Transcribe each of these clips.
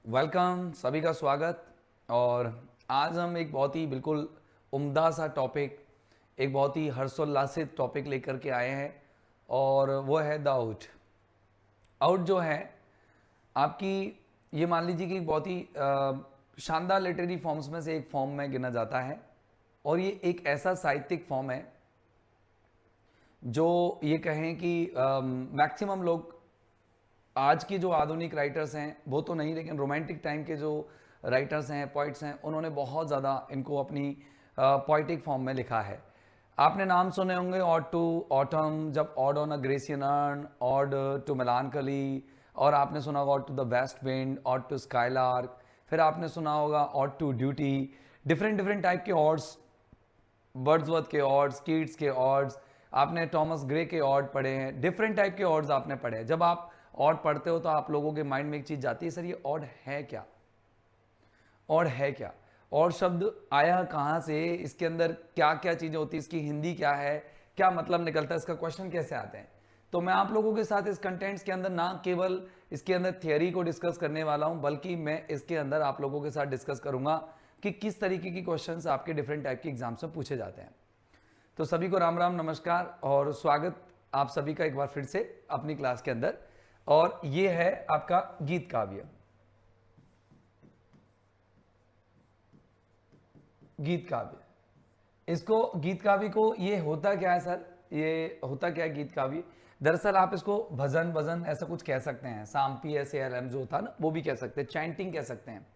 Welcome, सभी का स्वागत। और आज हम एक बहुत ही बिल्कुल उम्दा सा टॉपिक, एक बहुत ही हर्षोल्लासित टॉपिक लेकर के आए हैं और वो है द आउट। आउट जो है आपकी, ये मान लीजिए कि बहुत ही शानदार लिटरेरी फॉर्म्स में से एक फॉर्म में गिना जाता है और ये एक ऐसा साहित्यिक फॉर्म है जो ये कहें कि मैक्सिमम लोग आज की जो आधुनिक राइटर्स हैं वो तो नहीं, लेकिन रोमांटिक टाइम के जो राइटर्स हैं, पोइट्स हैं, उन्होंने बहुत ज़्यादा इनको अपनी पोइटिक फॉर्म में लिखा है। आपने नाम सुने होंगे ऑड टू ऑटम, जब ode on a Grecian urn, ode to melancholy, और आपने सुना होगा ode to the west wind, ode to skylark, फिर आपने सुना होगा ode to duty. Different different type के ऑड्स, बर्ड्सवर्थ के ऑड्स, कीट्स के ऑड्स, आपने थॉमस ग्रे के ऑड पढ़े हैं, डिफरेंट टाइप के ऑड्स आपने पढ़े हैं। जब आप ऑड पढ़ते हो तो आप लोगों के माइंड में एक चीज जाती है, सर ये ऑड है क्या, ऑड है क्या, ऑड शब्द आया कहाँ से, इसके अंदर क्या क्या चीजें होती है, इसकी हिंदी क्या है, क्या मतलब निकलता है, इसका क्वेश्चन कैसे आते हैं। तो मैं आप लोगों के साथ इस कंटेंट्स के अंदर ना केवल इसके अंदर थियरी को डिस्कस करने वाला हूं, बल्कि मैं इसके अंदर आप लोगों के साथ डिस्कस करूंगा कि किस तरीके की क्वेश्चंस आपके डिफरेंट टाइप के एग्जाम्स में पूछे जाते हैं। तो सभी को राम राम, नमस्कार और स्वागत आप सभी का एक बार फिर से अपनी क्लास के अंदर। और ये है आपका गीत काव्य। गीत काव्य, इसको गीत काव्य को, ये होता क्या है सर, ये होता क्या है गीत काव्य? दरअसल आप इसको भजन भजन ऐसा कुछ कह सकते हैं, साम्पी ऐसे एलएम जो होता है ना, वो भी कह सकते हैं, चैंटिंग कह सकते हैं।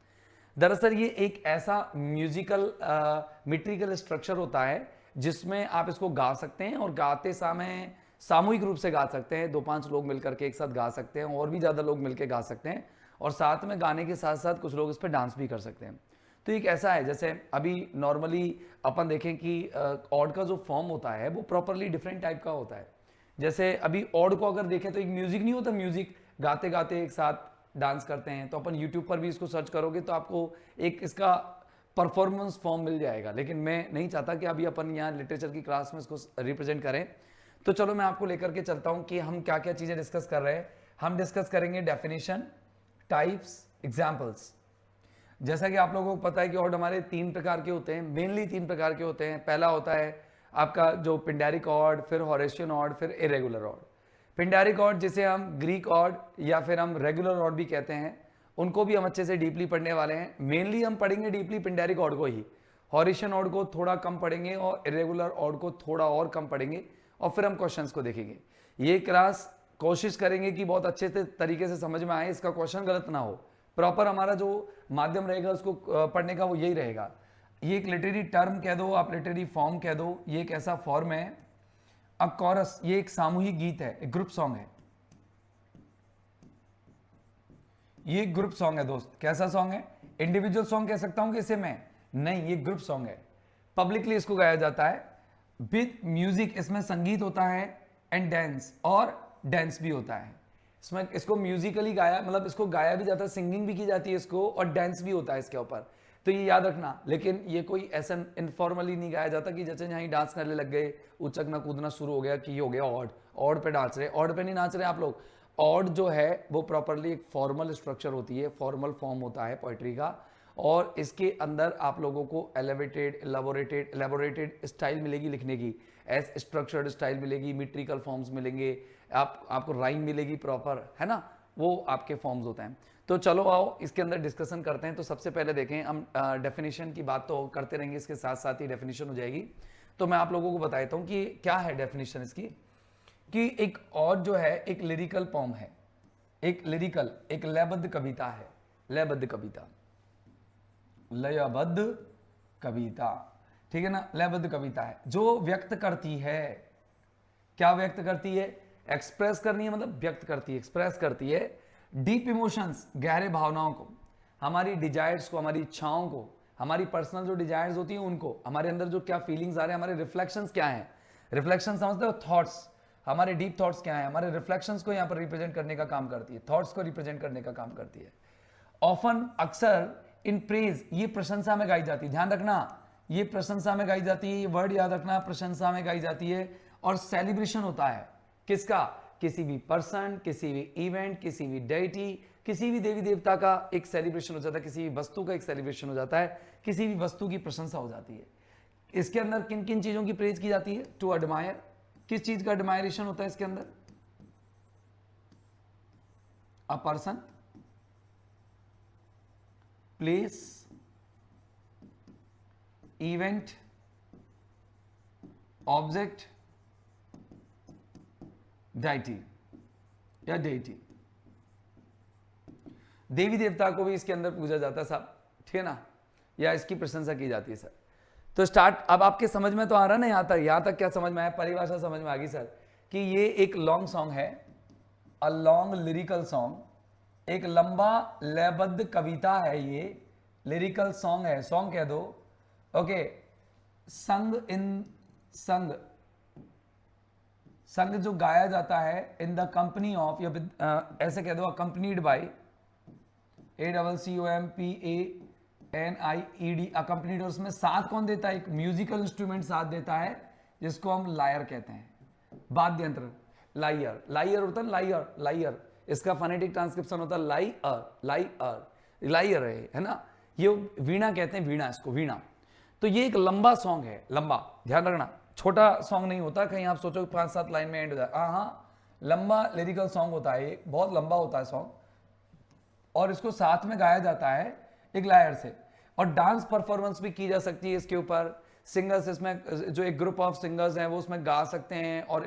दरअसल ये एक ऐसा म्यूजिकल मीट्रिकल स्ट्रक्चर होता है जिसमें आप इसको गा सकते हैं और गाते समय सामूहिक रूप से गा सकते हैं, 2-5 लोग मिलकर के एक साथ गा सकते हैं, और भी ज़्यादा लोग मिलकर गा सकते हैं, और साथ में गाने के साथ साथ कुछ लोग इस पर डांस भी कर सकते हैं। तो एक ऐसा है, जैसे अभी नॉर्मली अपन देखें कि ऑड का जो फॉर्म होता है वो प्रॉपरली डिफरेंट टाइप का होता है। जैसे अभी ऑड को अगर देखें तो एक म्यूजिक नहीं होता, म्यूजिक गाते गाते एक साथ डांस करते हैं, तो अपन यूट्यूब पर भी इसको सर्च करोगे तो आपको एक इसका परफॉर्मेंस फॉर्म मिल जाएगा। लेकिन मैं नहीं चाहता कि अभी अपन यहाँ लिटरेचर की क्लास में इसको रिप्रेजेंट करें, तो चलो मैं आपको लेकर के चलता हूं कि हम क्या क्या चीजें डिस्कस कर रहे हैं। हम डिस्कस करेंगे डेफिनेशन, टाइप्स, एग्जाम्पल्स। जैसा कि आप लोगों को पता है कि ऑड हमारे 3 प्रकार के होते हैं, मेनली 3 प्रकार के होते हैं। पहला होता है आपका जो पिंडारिक ऑड, फिर हॉरेशियन ऑड, फिर इरेगुलर ऑड। पिंडारिक ऑड जिसे हम ग्रीक ऑड या फिर हम रेगुलर ऑड भी कहते हैं, उनको भी हम अच्छे से डीपली पढ़ने वाले हैं। मेनली हम पढ़ेंगे डीपली पिंडारिक ऑड को ही, हॉरेशियन ऑड को थोड़ा कम पढ़ेंगे और इरेगुलर ऑड को थोड़ा और कम पढ़ेंगे, और फिर हम क्वेश्चंस को देखेंगे। ये क्लास कोशिश करेंगे कि बहुत अच्छे से तरीके से समझ में आए, इसका क्वेश्चन गलत ना हो। प्रॉपर हमारा जो माध्यम रहेगा उसको पढ़ने का वो यही रहेगा। ये एक लिटरेरी टर्म कह दो, आप लिटरेरी फॉर्म कह दो, ये एक ऐसा फॉर्म है। अ कोरस, ये एक सामूहिक गीत है, एक ग्रुप सॉन्ग है। ये ग्रुप सॉन्ग है दोस्त। कैसा सॉन्ग है? इंडिविजुअल सॉन्ग कह सकता हूं कि इसे मैं नहीं, ये ग्रुप सॉन्ग है। पब्लिकली इसको गाया जाता है विद म्यूजिक, इसमें संगीत होता है, एंड डांस, और डांस भी होता है इसमें। इसको म्यूजिकली गाया, मतलब इसको गाया भी जाता है, सिंगिंग भी की जाती है इसको, और डांस भी होता है इसके ऊपर। तो ये याद रखना। लेकिन ये कोई ऐसा इनफॉर्मली नहीं गाया जाता कि जैसे यहाँ डांस करने लग गए, उचकना कूदना शुरू हो गया कि ये हो गया ऑड, ऑड पे नाच रहे। ऑड पे नहीं नाच रहे आप लोग। ऑड जो है वो प्रॉपरली एक फॉर्मल स्ट्रक्चर होती है, फॉर्मल फॉर्म होता है पोइट्री का, और इसके अंदर आप लोगों को एलेबोरेटेड स्टाइल मिलेगी लिखने की, एस स्ट्रक्चर्ड स्टाइल मिलेगी, मीट्रिकल फॉर्म्स मिलेंगे, आपको राइम मिलेगी प्रॉपर, है ना, वो आपके फॉर्म्स होते हैं। तो चलो आओ इसके अंदर डिस्कशन करते हैं। तो सबसे पहले देखें, हम डेफिनेशन की बात तो करते रहेंगे, इसके साथ साथ ही डेफिनेशन हो जाएगी। तो मैं आप लोगों को बताता हूँ कि क्या है डेफिनेशन इसकी, कि एक और जो है एक लिरिकल पॉम है, एक लिरिकल, एक लयबद्ध कविता है, लयबद्ध कविता, लयबद्ध कविता, ठीक है ना, लयबद्ध कविता है जो व्यक्त करती है, क्या व्यक्त करती है? एक्सप्रेस करनी है, मतलब व्यक्त करती है, एक्सप्रेस करती है डीप इमोशंस, गहरे भावनाओं को, हमारी डिजायर्स को, हमारी इच्छाओं को, हमारी पर्सनल जो डिजायर्स होती हैं उनको, हमारे अंदर जो क्या फीलिंग्स आ रहे हैं, हमारे रिफ्लेक्शंस क्या हैं, रिफ्लेक्शन समझते हो, थॉट्स, हमारे डीप थॉट्स क्या हैं, हमारे रिफ्लेक्शंस को यहाँ पर रिप्रेजेंट करने का काम करती है, थॉट्स को रिप्रेजेंट करने का काम करती है। ऑफन, अक्सर, इन प्रेज, ये प्रशंसा में गाई जाती है, ध्यान रखना, ये प्रशंसा में गाई जाती है, ये वर्ड याद रखना, प्रशंसा में गाई जाती है। और सेलिब्रेशन होता है किसका? किसी भी पर्सन, किसी भी इवेंट, किसी भी डेटी, किसी भी देवी देवता का एक सेलिब्रेशन हो जाता है, किसी भी वस्तु का एक सेलिब्रेशन हो जाता है, किसी भी वस्तु की प्रशंसा हो जाती है। इसके अंदर किन किन चीजों की प्रेज की जाती है? टू एडमायर, किस चीज का एडमायरेशन होता है इसके अंदर? A person, place, event, object, deity या डेटी। देवी देवता को भी इसके अंदर पूजा जाता है साहब, ठीक है ना, या इसकी प्रशंसा की जाती है सर। तो स्टार्ट, अब आपके समझ में तो आ रहा है ना, यहां तक क्या समझ में आया? परिभाषा समझ में आ गई सर कि ये एक लॉन्ग सॉन्ग है, अ लॉन्ग लिरिकल सॉन्ग, एक लंबा लयबद्ध कविता है, ये लिरिकल सॉन्ग है, सॉन्ग कह दो, ओके। संग जो गाया जाता है इन द कंपनी ऑफ, या ऐसे कह दो अकम्पनीड बाई, ACCOMPANIED, अकम्पनीड। और उसमें साथ कौन देता है? एक म्यूजिकल इंस्ट्रूमेंट साथ देता है जिसको हम लायर कहते हैं, वाद्य यंत्र। लायर होता है लायर, इसका फोनेटिक ट्रांसक्रिप्शन होता है लायर है ना। ये वीणा कहते हैं, वीणा, इसको वीणा। तो ये एक लंबा सॉन्ग है, लंबा, ध्यान रखना, छोटा सॉन्ग नहीं होता, कहीं आप सोचो 5-7 लाइन में एंड हो जाए। हाँ, लंबा लिरिकल सॉन्ग होता है, ये बहुत लंबा होता है सॉन्ग, और इसको साथ में गाया जाता है एक लायर से, और डांस परफॉर्मेंस भी की जा सकती है इसके ऊपर। सिंगर्स इसमें, जो एक ग्रुप ऑफ सिंगर्स हैं वो उसमें गा सकते हैं, और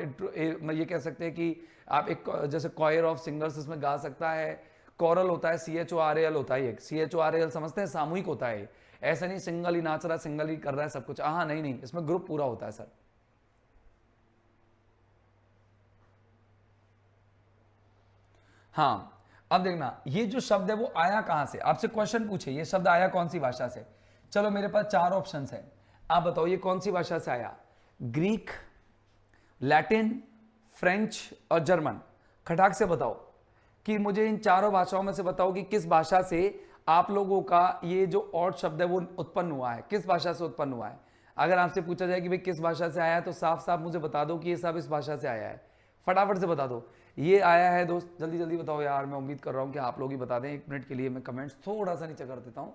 ये कह सकते हैं कि आप एक जैसे कॉयर ऑफ सिंगर्स इसमें गा सकता है। कोरल होता है, CHORAL होता है, CHORAL समझते हैं, सामूहिक होता है, ऐसा नहीं सिंगल ही नाच रहा है, सिंगल ही कर रहा है सब कुछ, हाँ नहीं, इसमें ग्रुप पूरा होता है सर। हाँ, अब देखना, ये जो शब्द है वो आया कहां से? आपसे क्वेश्चन पूछे, ये शब्द आया कौन सी भाषा से? चलो मेरे पास 4 ऑप्शंस हैं, आप बताओ ये कौन सी भाषा से आया? ग्रीक, लैटिन, फ्रेंच और जर्मन। खटाक से बताओ कि मुझे इन चारों भाषाओं में से बताओ कि किस भाषा से आप लोगों का ये जो ऑड शब्द है वो उत्पन्न हुआ है, किस भाषा से उत्पन्न हुआ है। अगर आपसे पूछा जाए कि भाई किस भाषा से आया है, तो साफ साफ मुझे बता दो कि ये सब इस भाषा से आया है, फटाफट से बता दो। ये आया है दोस्त, जल्दी जल्दी बताओ यार, मैं उम्मीद कर रहा हूं कि आप लोग ही बता दें। 1 मिनट के लिए मैं कमेंट्स थोड़ा सा नीचे कर देता हूं।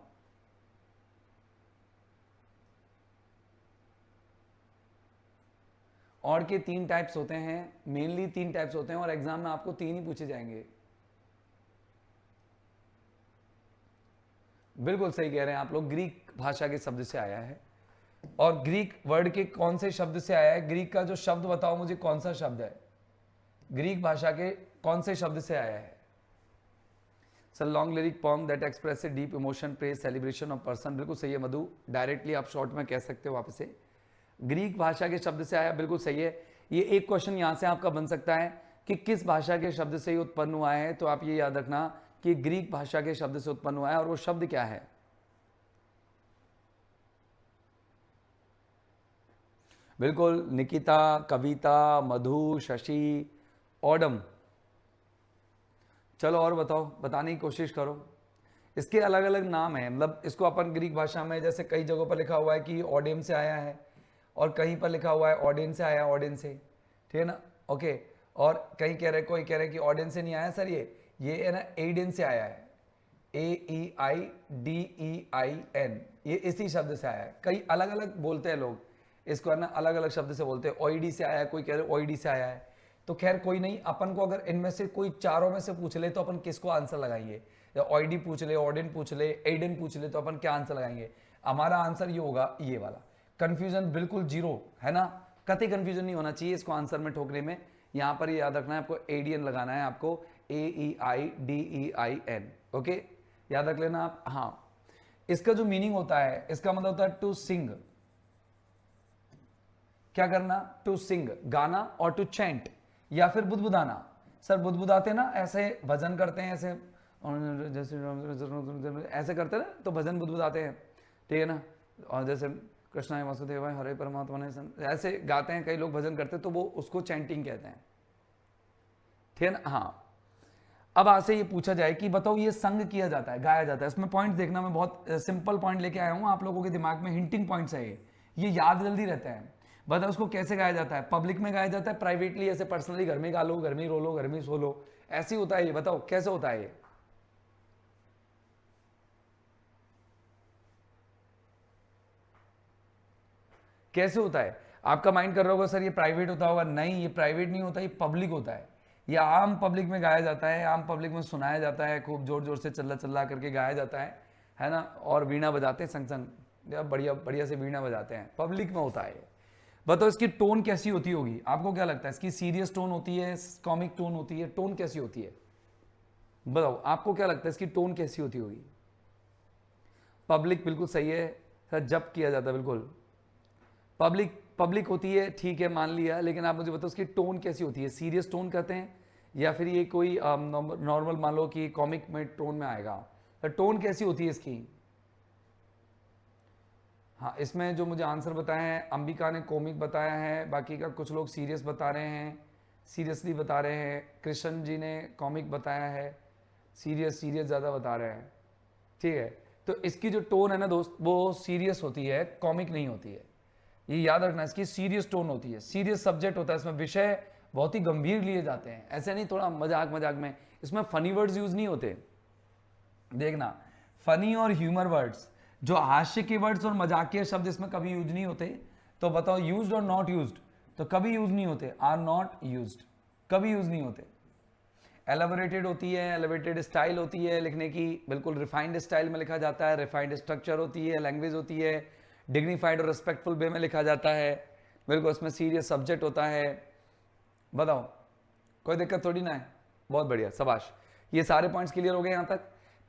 और के 3 टाइप्स होते हैं, मेनली 3 टाइप्स होते हैं, और एग्जाम में आपको 3 ही पूछे जाएंगे। बिल्कुल सही कह रहे हैं आप लोग, ग्रीक भाषा के शब्द से आया है। और ग्रीक वर्ड के कौन से शब्द से आया है? ग्रीक का जो शब्द बताओ मुझे, कौन सा शब्द है? ग्रीक भाषा के कौन से शब्द से आया है? Sir, long lyric poem that express a deep emotion, praise, celebration of person. बिल्कुल सही है मधु, डायरेक्टली आप शॉर्ट में कह सकते हो वापस से, ग्रीक भाषा के शब्द से आया, बिल्कुल सही है। ये एक क्वेश्चन यहां से आपका बन सकता है कि किस भाषा के शब्द से ही उत्पन्न हुआ है, तो आप ये याद रखना कि ग्रीक भाषा के शब्द से उत्पन्न हुआ है, और वो शब्द क्या है? बिल्कुल, निकिता, कविता, मधु, शशि, ओडम। चलो और बताओ, बताने की कोशिश करो। इसके अलग अलग नाम हैं, मतलब इसको अपन ग्रीक भाषा में जैसे कई जगहों पर लिखा हुआ है कि ओडियम से आया है, और कहीं पर लिखा हुआ है ऑडियंस से आया, ऑडियंस से, ठीक है ना, ओके। और कहीं कह रहे, कोई कह रहे कि ऑडियंस से नहीं आया सर, ये है ना एडेन से आया है, AEIDEIN, ये इसी शब्द से आया है। कई अलग अलग बोलते हैं लोग इसको, है ना, अलग अलग शब्द से बोलते हैं। OED से आया है, कोई कह रहे OED से आया है। तो खैर कोई नहीं, अपन को अगर इनमें से कोई चारों में से पूछ ले तो अपन किसको आंसर लगाएंगे? या OED पूछ ले, ऑडियन पूछ ले, एडेन पूछ ले, तो अपन क्या आंसर लगाएंगे? हमारा आंसर ये होगा, ये वाला। कंफ्यूजन बिल्कुल जीरो है ना, कतई कंफ्यूजन नहीं होना चाहिए इसको आंसर में ठोकने में। यहां पर ये याद रखना है आपको, एडियन लगाना है आपको, AEIDEIN, ओके, याद रख लेना आप। हाँ, इसका जो मीनिंग होता है, इसका मतलब होता है टू सिंग। क्या करना? टू सिंग, गाना, और टू चैंट, या फिर बुदबुदाना। सर बुदबुदाते ना, ऐसे भजन करते हैं, ऐसे जैसे ऐसे करते हैं ना, तो भजन बुदबुदाते हैं, ठीक है ना। और जैसे कृष्णाय वासुदेवाय हरे परमात्मा ने, ऐसे गाते हैं कई लोग भजन करते हैं, तो वो उसको चैंटिंग कहते हैं, ठीक है ना। हाँ, अब आपसे ये पूछा जाए कि बताओ ये संग किया जाता है, गाया जाता है, इसमें पॉइंट देखना, मैं बहुत सिंपल पॉइंट लेके आया हूं आप लोगों के दिमाग में, हिंटिंग पॉइंट्स है ये याद जल्दी रहता है। बताओ उसको कैसे गाया जाता है? पब्लिक में गाया जाता है, प्राइवेटली, ऐसे पर्सनली, घर में गा लो, घर में रो लो, घर में सो लो, ऐसे ही होता है ये? बताओ कैसे होता है ये? कैसे होता है? आपका माइंड कर रहा होगा सर ये प्राइवेट होता होगा, नहीं ये प्राइवेट नहीं होता, ये पब्लिक होता है। ये आम पब्लिक में गाया जाता है, आम पब्लिक में सुनाया जाता है, खूब जोर जोर से चल्ला चल्ला करके गाया जाता है ना। और वीणा बजाते हैं संग संग, बढ़िया बढ़िया से वीणा बजाते हैं, पब्लिक में होता है। बताओ इसकी टोन कैसी होती होगी, आपको क्या लगता है? इसकी सीरियस टोन होती है, कॉमिक टोन होती है, टोन कैसी होती है? बताओ आपको क्या लगता है इसकी टोन कैसी होती होगी? पब्लिक, बिल्कुल सही है सर, जब किया जाता है, बिल्कुल पब्लिक होती है, ठीक है मान लिया, लेकिन आप मुझे बताओ उसकी टोन कैसी होती है? सीरियस टोन कहते हैं या फिर ये कोई नॉर्मल मान लो कि कॉमिक में टोन में आएगा, तो टोन कैसी होती है इसकी? हाँ, इसमें जो मुझे आंसर बताया है, अंबिका ने कॉमिक बताया है, बाकी का कुछ लोग सीरियस बता रहे हैं, सीरियसली बता रहे हैं, कृष्ण जी ने कॉमिक बताया है, सीरियस ज़्यादा बता रहे हैं, ठीक है। तो इसकी जो टोन है ना दोस्त, वो सीरियस होती है, कॉमिक नहीं होती है, ये याद रखना। इसकी सीरियस टोन होती है, सीरियस सब्जेक्ट होता है, इसमें विषय बहुत ही गंभीर लिए जाते हैं, ऐसे नहीं थोड़ा मजाक मजाक में। इसमें फनी वर्ड्स यूज नहीं होते, देखना, फनी और ह्यूमर वर्ड्स, जो हास्य के वर्ड्स और मजाकिया शब्द इसमें कभी यूज नहीं होते। तो बताओ यूज्ड और नॉट यूज्ड, तो कभी यूज नहीं होते, आर नॉट यूज्ड, कभी यूज नहीं होते। एलेबोरेटेड होती है, एलिवेटेड स्टाइल होती है लिखने की, बिल्कुल रिफाइंड स्टाइल में लिखा जाता है, रिफाइंड स्ट्रक्चर होती है, लैंग्वेज होती है, डिग्निफाइड और रेस्पेक्टफुल वे में लिखा जाता है, बिल्कुल उसमें सीरियस सब्जेक्ट होता है। बताओ कोई दिक्कत थोड़ी ना है, बहुत बढ़िया, शाबाश। ये सारे पॉइंट्स क्लियर हो गए यहाँ तक।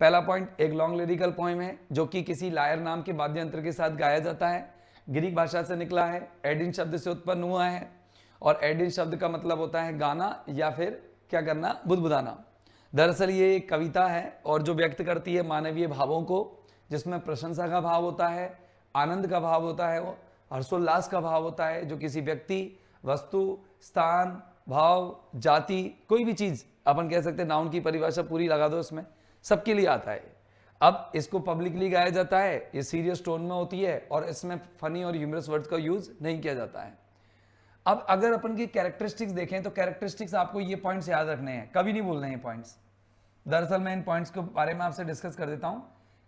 पहला पॉइंट, एक लॉन्ग लिरिकल पोएम है जो कि किसी लायर नाम के वाद्य यंत्र के साथ गाया जाता है, ग्रीक भाषा से निकला है, एडिन शब्द से उत्पन्न हुआ है, और एडिन शब्द का मतलब होता है गाना या फिर क्या करना, बुदबुदाना। दरअसल ये एक कविता है और जो व्यक्त करती है मानवीय भावों को, जिसमें प्रशंसा का भाव होता है, आनंद का भाव होता है, वो हर्षोल्लास का भाव होता है, जो किसी व्यक्ति, वस्तु, स्थान, भाव, जाति, कोई भी चीज अपन कह सकते हैं, नाउन की परिभाषा पूरी लगा दो इसमें, सबके लिए आता है। अब इसको पब्लिकली गाया जाता है, ये सीरियस टोन में होती है और इसमें फनी और ह्यूमरस वर्ड्स का यूज नहीं किया जाता है। अब अगर अपन की कैरेक्टरिस्टिक्स देखें तो कैरेक्टरिस्टिक्स आपको ये पॉइंट्स याद रखने हैं, कभी नहीं भूलने हैं पॉइंट्स। दरअसल मैं इन पॉइंट्स के बारे में आपसे डिस्कस कर देता हूं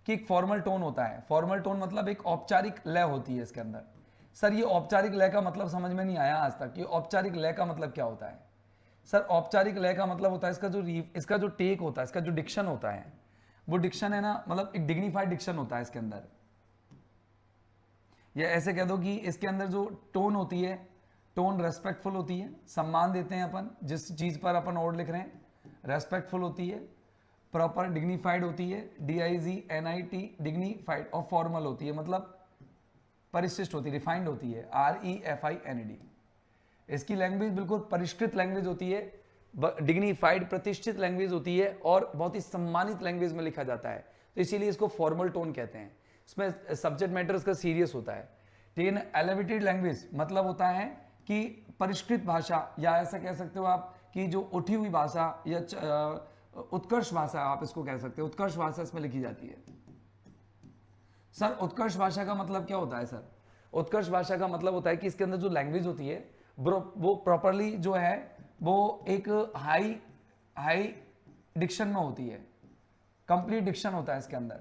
कि एक फॉर्मल टोन होता है, फॉर्मल टोन मतलब एक औपचारिक लय होती है इसके अंदर। सर ये औपचारिक लय का मतलब समझ में नहीं आया आज तक, कि औपचारिक लय का मतलब क्या होता है? सर औपचारिक लय का मतलब होता है इसका जो टेक होता है, इसका जो डिक्शन होता है, वो डिक्शन है ना, मतलब एक डिग्निफाइड डिक्शन होता है इसके अंदर। या ऐसे कह दो कि इसके अंदर जो टोन होती है, टोन रेस्पेक्टफुल होती है, सम्मान देते हैं अपन जिस चीज पर अपन और लिख रहे हैं, रेस्पेक्टफुल होती है, प्रॉपर डिग्निफाइड होती है, DIGNIT डिग्निफाइड, और फॉर्मल होती है, मतलब परिशिष्ट होती है, रिफाइंड होती है, REFINED। इसकी लैंग्वेज बिल्कुल परिष्कृत लैंग्वेज होती है, डिग्निफाइड प्रतिष्ठित लैंग्वेज होती है, और बहुत ही सम्मानित लैंग्वेज में लिखा जाता है, तो इसीलिए इसको फॉर्मल टोन कहते हैं। इसमें सब्जेक्ट मैटर इसका सीरियस होता है, ठीक है ना। एलिवेटेड लैंग्वेज मतलब होता है कि परिष्कृत भाषा, या ऐसा कह सकते हो आप कि जो उठी हुई भाषा या उत्कर्ष भाषा आप इसको कह सकते हो, उत्कर्ष भाषा इसमें लिखी जाती है। सर उत्कर्ष भाषा का मतलब क्या होता है? सर उत्कर्ष भाषा का मतलब होता है कि इसके अंदर जो लैंग्वेज होती है वो प्रॉपरली जो है वो एक हाई डिक्शन में होती है, कंप्लीट डिक्शन होता है इसके अंदर।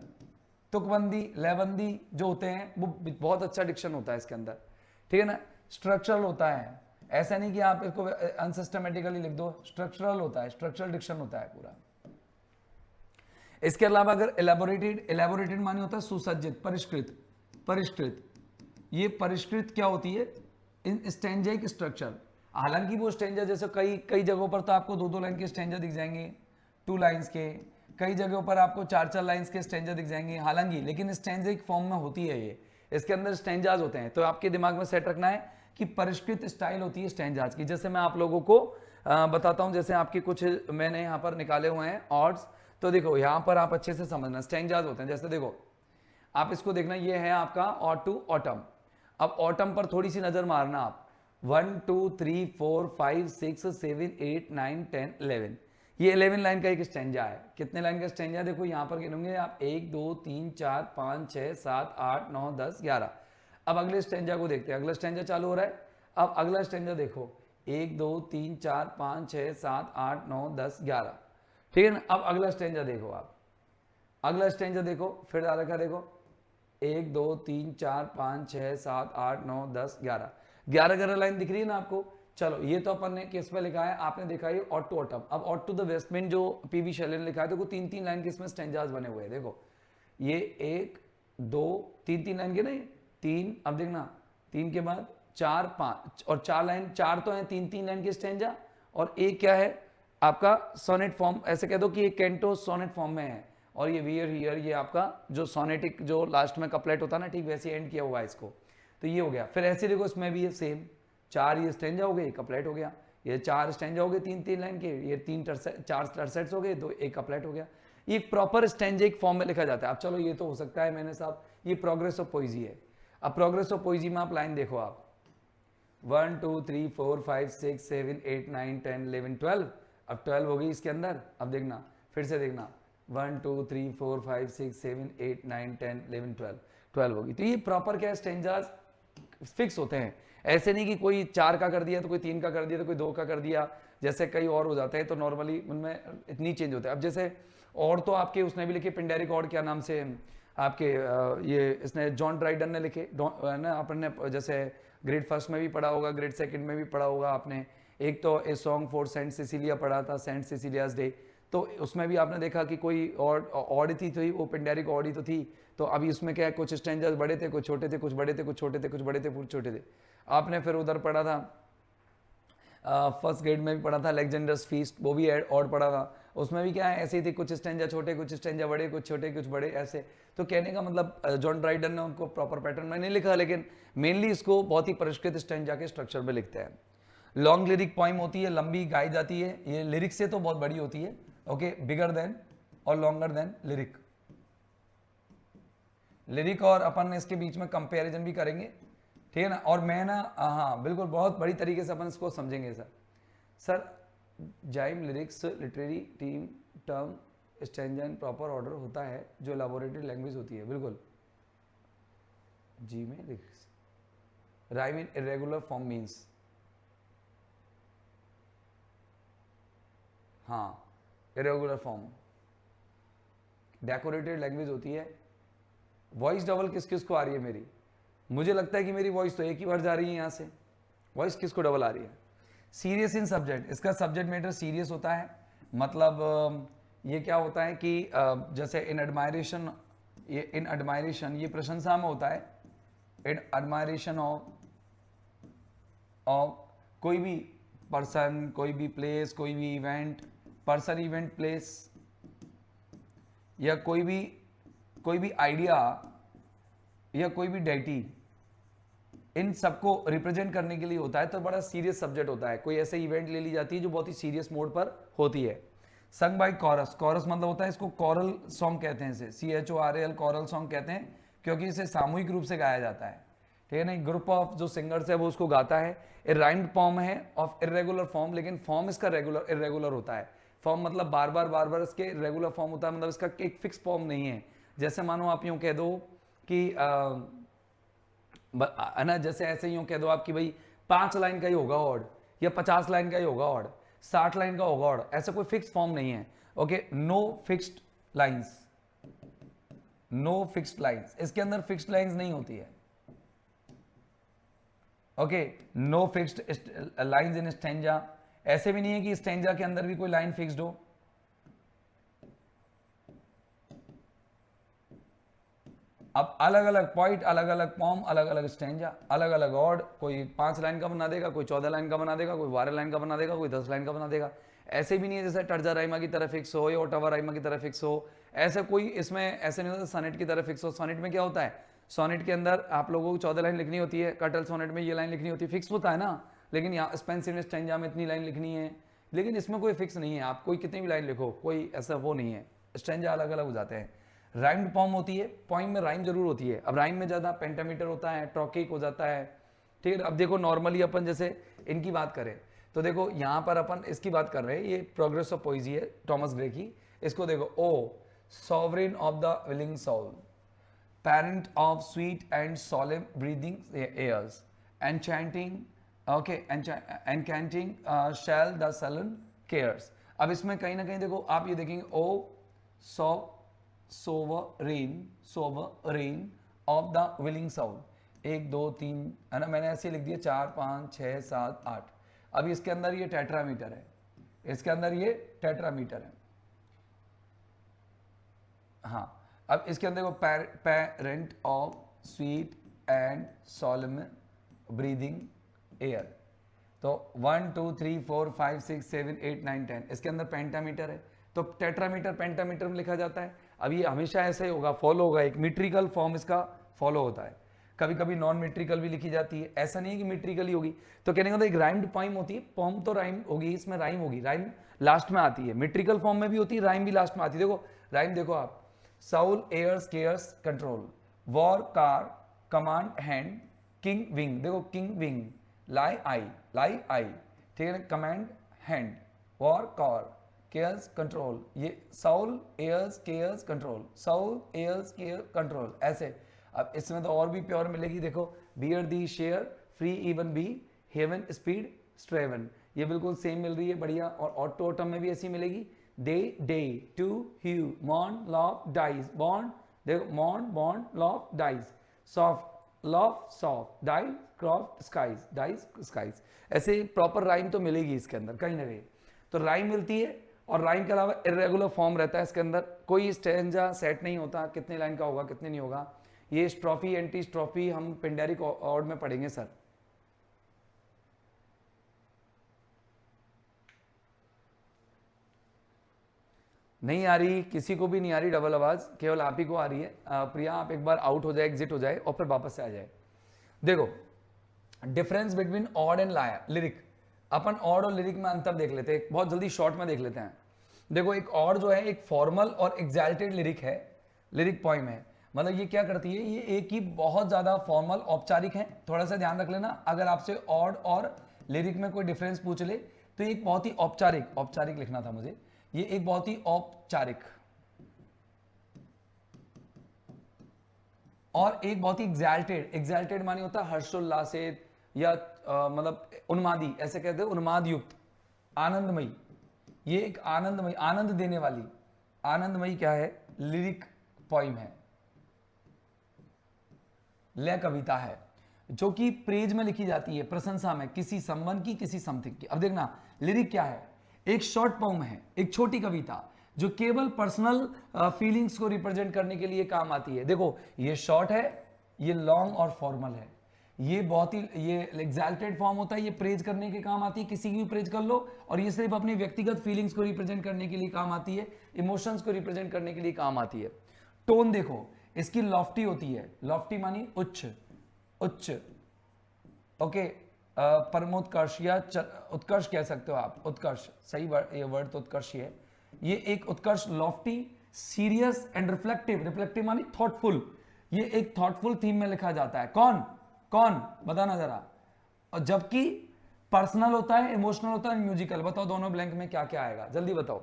तुकबंदी, लयबंदी जो होते हैं वो बहुत अच्छा डिक्शन होता है इसके अंदर, ठीक है ना। स्ट्रक्चरल होता है, ऐसा नहीं कि आप इसको अनसिस्टमेटिकली लिख दो, स्ट्रक्चरल होता है, स्ट्रक्चरल डिक्शन होता है पूरा। इसके अलावा अगर एलेबोरेटेड मानी होता है सुसज्जित, परिष्कृत। ये परिष्कृत क्या होती है? इन स्टेंजाइक स्ट्रक्चर। हालांकि वो स्टेंजा जैसे कई जगहों पर तो आपको 2-2 लाइन के स्टेंजा दिख जाएंगे, 2 लाइन्स के, कई जगहों पर आपको 4-4 लाइन्स के स्टेंजा दिख जाएंगे, हालांकि लेकिन स्टेंजाइक फॉर्म में होती है ये, इसके अंदर स्टेंजाज होते हैं। तो आपके दिमाग में सेट रखना है कि परिष्कृत स्टाइल होती है स्टेंजाज की। जैसे मैं आप लोगों को बताता हूं, जैसे आपके कुछ मैंने यहाँ पर निकाले हुए हैं ऑड्स, तो देखो यहाँ पर आप अच्छे से समझना, स्टेंजाज होते हैं। जैसे देखो आप इसको देखना, ये है आपका ऑड टू ऑटम। अब ऑटम पर थोड़ी सी नजर मारना आप, 1 2 3 4 5 6 7 8 9 10 11, ये 11 लाइन का एक स्टेंजा है। कितने लाइन का स्टेंजा? देखो यहाँ पर गिनोगे आप, 1 2 3 4 5 6 7 8 9 10 11। अब अगले स्टेंजा को देखते हैं, अगला स्टेंजा चालू हो रहा है। अब अगला स्टेंजा देखो, 1 2 3 4 5 6 7 8 9 10 11, ठीक है ना। अब अगला स्टेंजा देखो आप, अगला स्टेंजा देखो, फिर आ रखा देखो, 1 2 3 4 5 6 7 8 9 10 11 11 लाइन दिख रही है ना आपको। चलो ये तो अपन ने किस पे लिखा है, आपने देखा ये ऑट टू ऑटम। अब ode to the west wind जो पीवी शैले ने लिखा है, देखो 3-3 लाइन के इसमें स्टेंजास बने हुए हैं। देखो ये 1 2 3 लाइन के नहीं, 3, अब देखना 3 के बाद 4 5 और 4 लाइन, 4 तो है 3 लाइन के स्टेंजा, और एक क्या है आपका सोनेट फॉर्म, ऐसे कह दो कि ये कैंटो सोनेट फॉर्म में है, और ये वियर हियर ये आपका जो सोनेटिक जो लास्ट में कपलेट होता है ना, ठीक वैसे एंड किया हुआ है इसको। तो ये हो गया। फिर ऐसे देखो इसमें भी ये सेम 4 ये स्टेंजा हो गए, ये कपलेट हो गया, ये 4 स्टेंजा हो गए 3 लाइन के, ये 4 टर्सेट्स हो गए, तो एक कपलेट हो गया। ये प्रॉपर स्टेंजिक फॉर्म में लिखा जाता है। अब चलो ये तो हो सकता है मैंने साहब, ये प्रोग्रेस ऑफ पोइजी है। अब प्रोग्रेस ऑफ पोइजी में आप लाइन देखो, आप 1 2 3 4 5 6 7 8 9 10 11 12, अब 12 हो गई इसके अंदर। अब देखना फिर से देखना 1 2 3 4 5 6 7 8 9 10 11 12 होगी। तो ये प्रॉपर क्या है, स्टेंजास फिक्स होते हैं। ऐसे नहीं कि कोई 4 का कर दिया तो कोई 3 का कर दिया तो कोई 2 का कर दिया, जैसे कई और हो जाते हैं, तो नॉर्मली उनमें इतनी चेंज होते हैं। अब जैसे और तो आपके उसने भी लिखे पिंडेरिक और, क्या नाम से आपके ये इसने जॉन ड्राइडन ने लिखे ना, आपने जैसे ग्रेड फर्स्ट में भी पढ़ा होगा, ग्रेड सेकंड में भी पढ़ा होगा आपने। एक तो a song for Saint Cecilia पढ़ा था, सेंट सिसिलियाज डे, तो उसमें भी आपने देखा कि कोई ऑड थी वो पिंडेरिक ऑड ही तो थी। तो अभी उसमें क्या है, कुछ स्टेंजर्स बड़े थे, कुछ छोटे थे, कुछ बड़े थे, कुछ छोटे थे, कुछ बड़े थे, कुछ छोटे थे। आपने फिर उधर पढ़ा था फर्स्ट ग्रेड में भी पढ़ा था अलेक्जेंडर्स फीस्ट, वो भी ऑड पढ़ा था। उसमें भी क्या है, ऐसे ही थी, कुछ स्टेंजा छोटे, कुछ स्टेंजा बड़े, कुछ छोटे कुछ बड़े, ऐसे। तो कहने का मतलब जॉन ड्राइडन ने उनको प्रॉपर पैटर्न में नहीं लिखा, लेकिन मेनली इसको बहुत ही परिष्कृत स्टेंजा के स्ट्रक्चर में लिखते हैं। लॉन्ग लिरिक पॉइम होती है, लंबी गाई जाती है, ये लिरिक्स से तो बहुत बड़ी होती है। ओके, बिगर देन और लॉन्गर देन लिरिक। लिरिक और अपन इसके बीच में कंपैरिजन भी करेंगे, ठीक है ना। और मैं ना हाँ बिल्कुल बहुत बड़ी तरीके से अपन इसको समझेंगे सर जाइम lyrics literary team term stanza in proper order होता है जो एलाबोरेटेड लैंग्वेज होती है, बिल्कुल जी में लिरिक्स राइम इन इरेगुलर फॉर्म मीन्स, हाँ इरेगुलर फॉर्म डेकोरेटेड लैंग्वेज होती है। वॉइस डबल किस किस को आ रही है मेरी, मुझे लगता है कि मेरी वॉइस तो एक ही बार जा रही है यहाँ से, वॉइस किसको डबल आ रही है। सीरियस इन सब्जेक्ट, इसका सब्जेक्ट मैटर सीरियस होता है, मतलब ये क्या होता है कि जैसे इन एडमायरेशन, ये इन एडमायरेशन ये प्रशंसा में होता है, इन एडमायरेशन ऑफ कोई भी पर्सन, कोई भी प्लेस, कोई भी इवेंट, पर्सन इवेंट प्लेस, या कोई भी आइडिया या कोई भी डेटी, इन सबको रिप्रेजेंट करने के लिए होता है। तो बड़ा सीरियस सब्जेक्ट होता है। कोई ऐसे इवेंट ले ली जाती है जो बहुत ही सीरियस मोड पर होती है। संग बाय कॉरस, कॉरस मतलब होता है, इसको कॉरल सॉन्ग कहते हैं, इसे CHORAL कॉरल सॉन्ग कहते हैं, क्योंकि इसे सामूहिक रूप से गाया जाता है, ठीक है ना। ग्रुप ऑफ जो सिंगर्स है वो उसको गाता है। ए राइम्ड फॉर्म है ऑफ इरेगुलर फॉर्म, लेकिन फॉर्म इसका इरेगुलर होता है। फॉर्म मतलब बार बार इसके रेगुलर फॉर्म होता है, मतलब इसका एक फिक्स फॉर्म नहीं है। जैसे मानो आप यूं कह दो कि है ना, जैसे ऐसे यूं कह दो आप कि भाई 5 लाइन का ही होगा ऑड, या 50 लाइन का ही होगा ऑड, 60 लाइन का होगा ऑड, ऐसा कोई फिक्स फॉर्म नहीं है। Okay, no fixed lines, no fixed lines, इसके अंदर फिक्स्ड लाइंस नहीं होती है। Okay, no fixed lines in stanza, ऐसे भी नहीं है कि स्टेंजा के अंदर भी कोई लाइन फिक्स्ड हो। अब अलग अलग पॉइंट, अलग अलग फॉर्म, अलग अलग स्टेंजा, अलग अलग ऑड, कोई 5 लाइन का बना देगा, कोई 14 लाइन का बना देगा, कोई 12 लाइन का बना देगा, कोई 10 लाइन का बना देगा। ऐसे भी नहीं है जैसे टर्जा राइमा की तरह फिक्स हो या ओटावा राइमा की तरह फिक्स हो, ऐसे कोई इसमें ऐसे नहीं होता सोनेट की तरह फिक्स हो। सोनेट में क्या होता है, सोनेट के अंदर आप लोगों को 14 लाइन लिखनी होती है, कटल सोनेट में ये लाइन लिखनी होती है, फिक्स होता है ना। लेकिन यहाँ स्पेंसिव स्टेंजा में इतनी लाइन लिखनी है, लेकिन इसमें कोई फिक्स नहीं है, आप कोई कितनी भी लाइन लिखो, कोई ऐसा वो नहीं है। स्टेंजा अलग अलग हो जाते हैं। राइम्ड फॉर्म होती है, पॉइंट में राइम जरूर होती है। अब राइम में ज़्यादा पेंटामीटर होता है, ट्रॉकिक हो जाता है, ठीक है। अब देखो नॉर्मली अपन जैसे इनकी बात करें तो देखो यहाँ पर अपन इसकी बात कर रहे हैं, ये प्रोग्रेस ऑफ पोइजी है टॉमस ग्रे की। इसको देखो, O sovereign of the willing soul, parent of sweet and solemn breathing airs, enchanting, okay enchanting shell the sullen cares. अब इसमें कहीं ना कहीं देखो आप ये देखेंगे, O sovereign of the willing soul, 1 2 3 है ना, मैंने ऐसे लिख दिया 4 5 6 7 8। अब इसके अंदर ये टेट्रामीटर है, इसके अंदर ये टेट्रामीटर है। हाँ, अब इसके अंदर वो parent of sweet and solemn breathing air, तो 1 2 3 4 5 6 7 8 9 10, इसके अंदर पेंटामीटर है, तो टेट्रामीटर पेंटामीटर में लिखा जाता है। अब ये हमेशा ऐसे ही होगा, फॉलो होगा, एक मीट्रिकल फॉर्म इसका फॉलो होता है। कभी कभी नॉन मीट्रिकल भी लिखी जाती है, ऐसा नहीं है कि मीट्रिकल ही होगी। तो कहने का मतलब एक राइम्ड पोइम होती है, पोम तो राइम होगी, इसमें राइम होगी, राइम लास्ट में आती है, मीट्रिकल फॉर्म में भी होती है, राइम भी लास्ट में आती है। देखो राइम देखो आप, soul airs cares control, war car command hand, king wing, देखो किंग विंग, लाई आई, ठीक है ना, command hand, war car cares control, ये soul airs cares control, soul airs care control, ऐसे। अब इसमें तो और भी प्योर मिलेगी, देखो bear the share free even be heaven speed striven, ये बिल्कुल सेम मिल रही है, बढ़िया। और ऑटो ऑटम में भी ऐसी मिलेगी, day day to hue moan laugh dies bond, देखो moan bond laugh dies, soft laugh soft dies croft skies dies skies, ऐसे प्रॉपर राइम तो मिलेगी इसके अंदर कहीं ना कहीं। तो राइम मिलती है, और राइम के अलावा इरेगुलर फॉर्म रहता है इसके अंदर, कोई स्टेंजा सेट नहीं होता, कितने लाइन का होगा कितने नहीं होगा। ये स्ट्रोफी एंटी स्ट्रोफी हम पेंडेरिक ऑर्ड में पढ़ेंगे सर। नहीं आ रही, किसी को भी नहीं आ रही डबल आवाज, केवल आप ही को आ रही है। प्रिया आप एक बार आउट हो जाए, एग्जिट हो जाए और फिर वापस से आ जाए। देखो difference between odd and lyric, upon odd और लिरिक में अंतर देख लेते हैं, बहुत जल्दी शॉर्ट में देख लेते हैं। देखो एक ऑड जो है एक फॉर्मल और एग्जैल्टेड लिरिक है, लिरिक पॉइम है, मतलब ये क्या करती है, ये एक ही बहुत ज्यादा फॉर्मल औपचारिक है। थोड़ा सा ध्यान रख लेना, अगर आपसे ऑड और लिरिक में कोई डिफरेंस पूछ ले तो एक बहुत ही औपचारिक, औपचारिक लिखना था मुझे, ये एक बहुत ही औपचारिक और एक बहुत ही एग्जैल्टेड, एग्जैल्टेड मानी होता है हर्षोल्लासित या मतलब उन्मादी, ऐसे कहते हैं उन्माद युक्त, आनंदमयी, ये एक आनंदमयी, आनंद देने वाली, आनंदमयी क्या है, लिरिक पॉइम है, लय कविता है, जो कि प्रेज में लिखी जाती है, प्रशंसा में, किसी संबंध की, किसी समथिंग की। अब देखना लिरिक क्या है, एक शॉर्ट पॉइम है, एक छोटी कविता जो केवल पर्सनल फीलिंग्स को रिप्रेजेंट करने के लिए काम आती है। देखो ये शॉर्ट है, ये लॉन्ग और फॉर्मल है, ये बहुत ही, ये एग्जैल्टेड फॉर्म होता है, ये प्रेज करने के काम आती है, किसी की भी प्रेज कर लो, और ये सिर्फ अपनी व्यक्तिगत फीलिंग्स को रिप्रेजेंट करने के लिए काम आती है, इमोशंस को रिप्रेजेंट करने के लिए काम आती है। टोन देखो इसकी लॉफ्टी होती है, लॉफ्टी मानी उच्च, उच्च, ओके, परमोत्कर्ष या उत्कर्ष कह सकते हो आप, उत्कर्ष सही वर्ड, ये वर्ड तो उत्कर्ष ही है। ये एक उत्कर्ष, lofty, serious and reflective, reflective मानी थॉटफुल, ये एक थॉटफुल थीम में लिखा जाता है। कौन कौन बताना जरा। और जबकि पर्सनल होता है, इमोशनल होता है, म्यूजिकल। बताओ दोनों ब्लैंक में क्या क्या आएगा, जल्दी बताओ